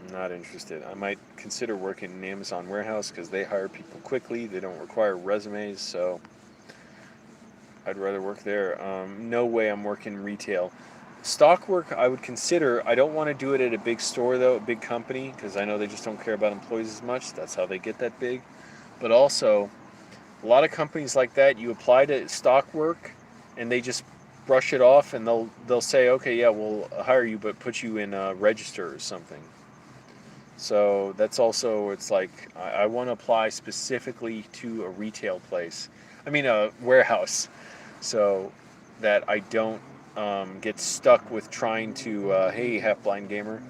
I'm not interested. I might consider working in an Amazon warehouse because they hire people quickly. They don't require resumes, so I'd rather work there. No way I'm working retail. Stock work I would consider. I don't want to do it at a big store though, a big company, because I know they just don't care about employees as much. That's how they get that big. But also, a lot of companies like that, you apply to stock work, and they just brush it off, and they'll say, okay, yeah, we'll hire you, but put you in a register or something. So that's also, it's like I want to apply specifically to a retail place. I mean, a warehouse, so that I don't get stuck with trying to, hey, half blind gamer,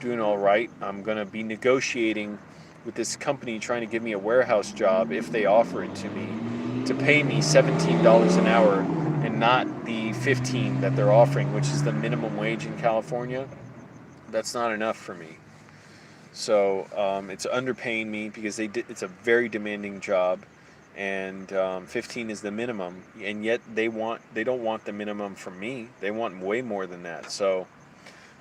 doing all right. I'm going to be negotiating with this company trying to give me a warehouse job if they offer it to me to pay me $17 an hour and not the 15 that they're offering, which is the minimum wage in California. That's not enough for me. So it's underpaying me because it's a very demanding job, and 15 is the minimum, and yet they don't want the minimum from me. They want way more than that. So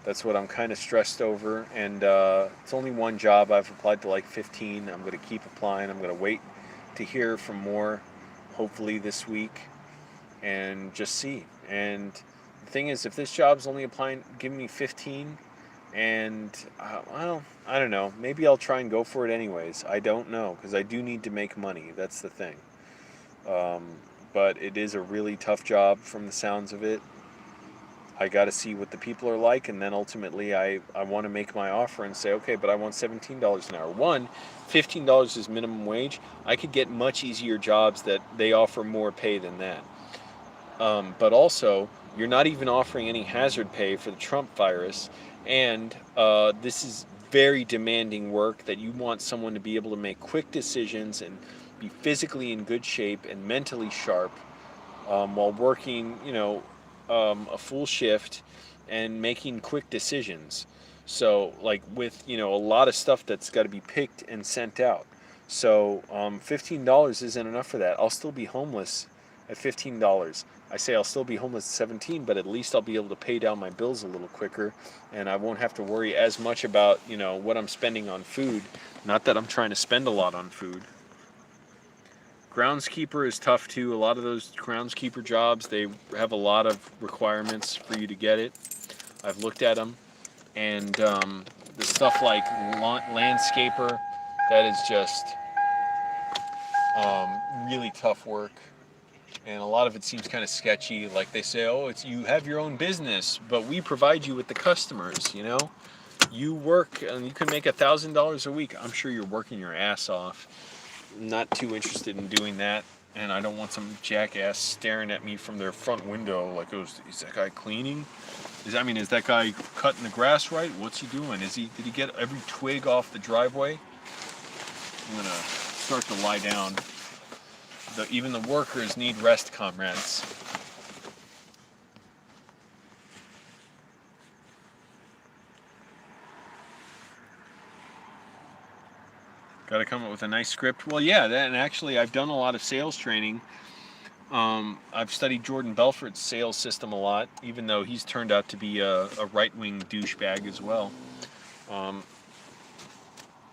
that's what I'm kind of stressed over, and it's only one job. I've applied to like 15. I'm going to keep applying. I'm going to wait to hear from more, hopefully this week, and just see. And the thing is, if this job's only giving me 15, and well, I don't know. Maybe I'll try and go for it anyways. I don't know, because I do need to make money. That's the thing. Um, but it is a really tough job from the sounds of it. I got to see what the people are like, and then ultimately I want to make my offer and say, okay, but I want $17 an hour. $15 is minimum wage. I could get much easier jobs that they offer more pay than that. But also, you're not even offering any hazard pay for the Trump virus, and this is very demanding work that you want someone to be able to make quick decisions and be physically in good shape and mentally sharp while working, a full shift and making quick decisions. So, like with, a lot of stuff that's got to be picked and sent out. So, $15 isn't enough for that. I'll still be homeless at $15. I say I'll still be homeless at 17, but at least I'll be able to pay down my bills a little quicker, and I won't have to worry as much about, what I'm spending on food. Not that I'm trying to spend a lot on food. Groundskeeper is tough too. A lot of those groundskeeper jobs, they have a lot of requirements for you to get it. I've looked at them, and the stuff like landscaper, that is just really tough work. And a lot of it seems kind of sketchy. Like they say, oh, you have your own business, but we provide you with the customers. You work and you can make $1,000 a week. I'm sure you're working your ass off. Not too interested in doing that, and I don't want some jackass staring at me from their front window like, oh, is that guy cleaning? Is that guy cutting the grass right? What's he doing? Did he get every twig off the driveway? I'm gonna start to lie down. Even the workers need rest, comrades. Got to come up with a nice script. Well, yeah, and actually I've done a lot of sales training. I've studied Jordan Belfort's sales system a lot, even though he's turned out to be a right-wing douchebag as well.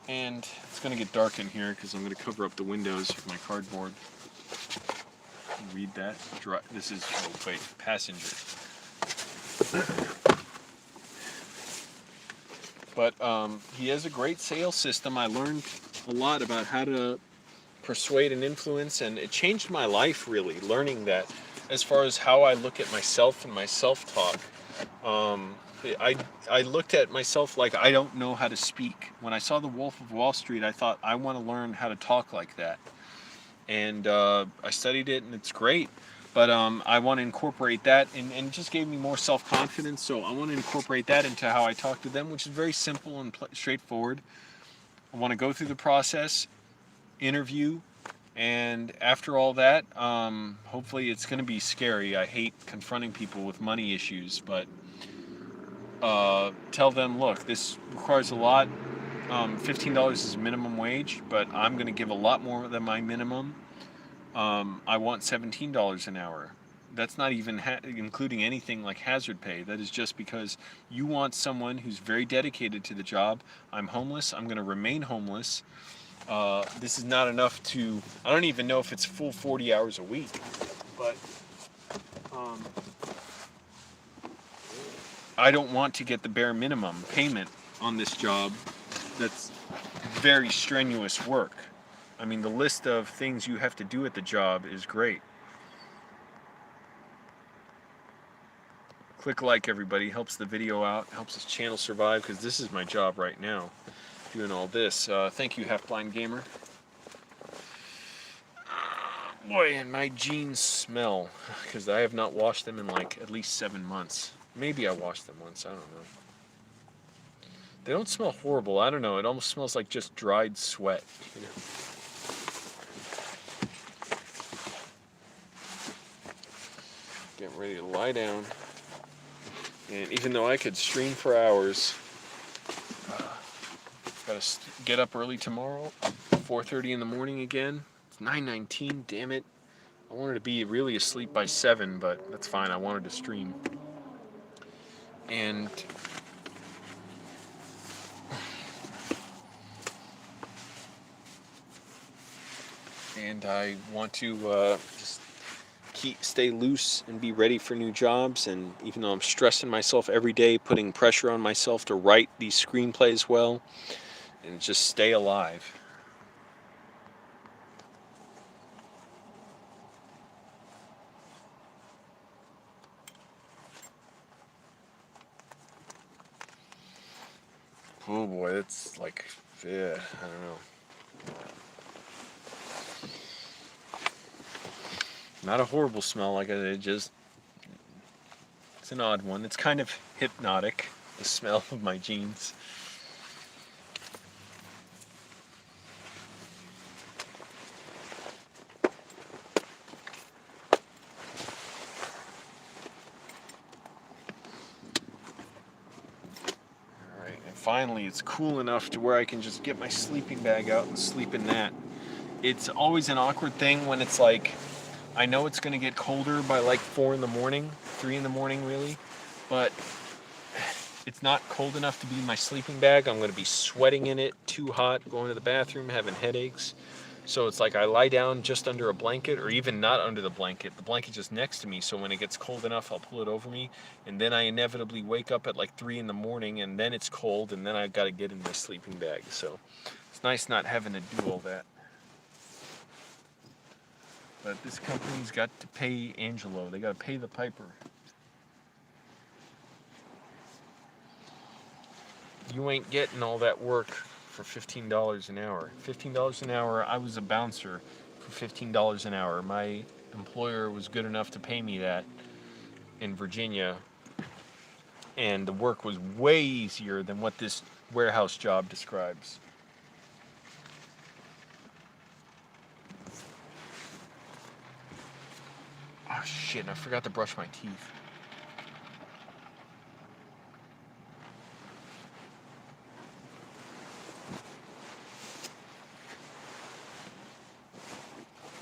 And it's going to get dark in here because I'm going to cover up the windows with my cardboard. Read that. This is, passenger. But he has a great sales system. I learned a lot about how to persuade and influence, and it changed my life, really, learning that as far as how I look at myself and my self-talk. I looked at myself like I don't know how to speak. When I saw The Wolf of Wall Street, I thought, I want to learn how to talk like that. And I studied it, and it's great. But I want to incorporate that, and it just gave me more self-confidence. So I want to incorporate that into how I talk to them, which is very simple and straightforward. I want to go through the process, interview, and after all that, hopefully it's going to be scary. I hate confronting people with money issues, but tell them, look, this requires a lot. $15 is minimum wage, but I'm going to give a lot more than my minimum. I want $17 an hour. That's not even including anything like hazard pay. That is just because you want someone who's very dedicated to the job. I'm homeless. I'm going to remain homeless. This is not enough to, I don't even know if it's full 40 hours a week, but I don't want to get the bare minimum payment on this job. That's very strenuous work. I mean, the list of things you have to do at the job is great. Click like, everybody. Helps the video out, helps this channel survive, because this is my job right now, doing all this. Thank you, Half Blind Gamer. Boy, and my jeans smell, because I have not washed them in like at least 7 months. Maybe I washed them once, I don't know. They don't smell horrible, I don't know, it almost smells like just dried sweat, you know? Getting ready to lie down. And even though I could stream for hours, gotta get up early tomorrow, 4:30 in the morning again. It's 9:19, damn it. I wanted to be really asleep by 7, but that's fine, I wanted to stream. And I want to just stay loose and be ready for new jobs. And even though I'm stressing myself every day, putting pressure on myself to write these screenplays well, and just stay alive. Oh boy, it's like, yeah, I don't know. Not a horrible smell, like I said, just, it's an odd one. It's kind of hypnotic, the smell of my jeans. Alright, and finally it's cool enough to where I can just get my sleeping bag out and sleep in that. It's always an awkward thing when it's like, I know it's going to get colder by like 4 in the morning, 3 in the morning really, but it's not cold enough to be in my sleeping bag. I'm going to be sweating in it, too hot, going to the bathroom, having headaches. So it's like I lie down just under a blanket, or even not under the blanket just next to me, so when it gets cold enough I'll pull it over me, and then I inevitably wake up at like 3 in the morning, and then it's cold, and then I've got to get in my sleeping bag. So it's nice not having to do all that. But this company's got to pay Angelo. They got to pay the piper. You ain't getting all that work for $15 an hour. $15 an hour, I was a bouncer for $15 an hour. My employer was good enough to pay me that in Virginia. And the work was way easier than what this warehouse job describes. Oh shit, I forgot to brush my teeth.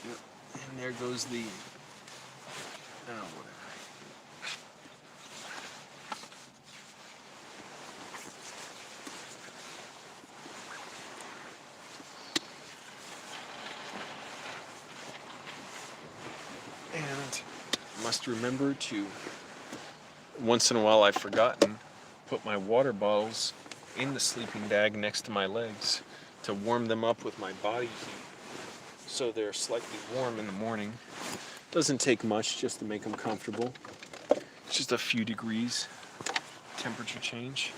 Yep. And there goes the... oh, whatever. And must remember to, once in a while I've forgotten, put my water bottles in the sleeping bag next to my legs to warm them up with my body heat, so they're slightly warm in the morning. Doesn't take much just to make them comfortable. It's just a few degrees temperature change.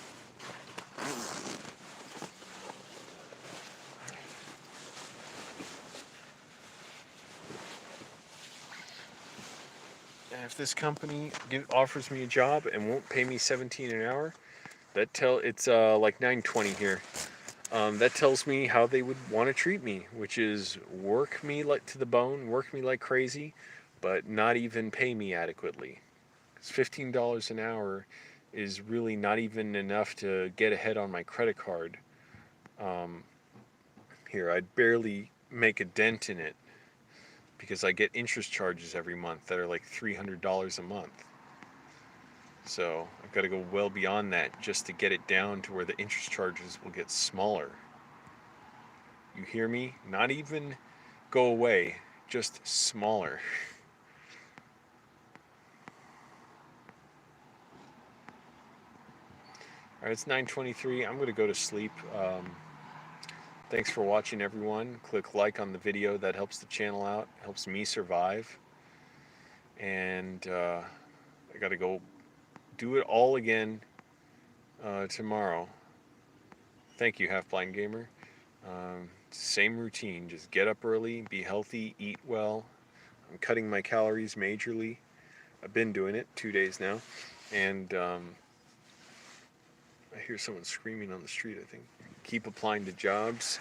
And if this company offers me a job and won't pay me $17 an hour, it's like 9:20 here. That tells me how they would want to treat me, which is work me like to the bone, work me like crazy, but not even pay me adequately. Because $15 an hour is really not even enough to get ahead on my credit card. Here, I'd barely make a dent in it because I get interest charges every month that are like $300 a month. So I've got to go well beyond that just to get it down to where the interest charges will get smaller. You hear me? Not even go away, just smaller. All right, it's 9:23. I'm going to go to sleep. Thanks for watching, everyone. Click like on the video. That helps the channel out, helps me survive. And I got to go do it all again tomorrow. Thank you, Half Blind Gamer. Same routine. Just get up early, be healthy, eat well. I'm cutting my calories majorly. I've been doing it 2 days now. And I hear someone screaming on the street, I think. Keep applying to jobs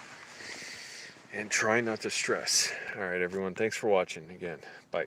and try not to stress. All right, everyone. Thanks for watching again. Bye.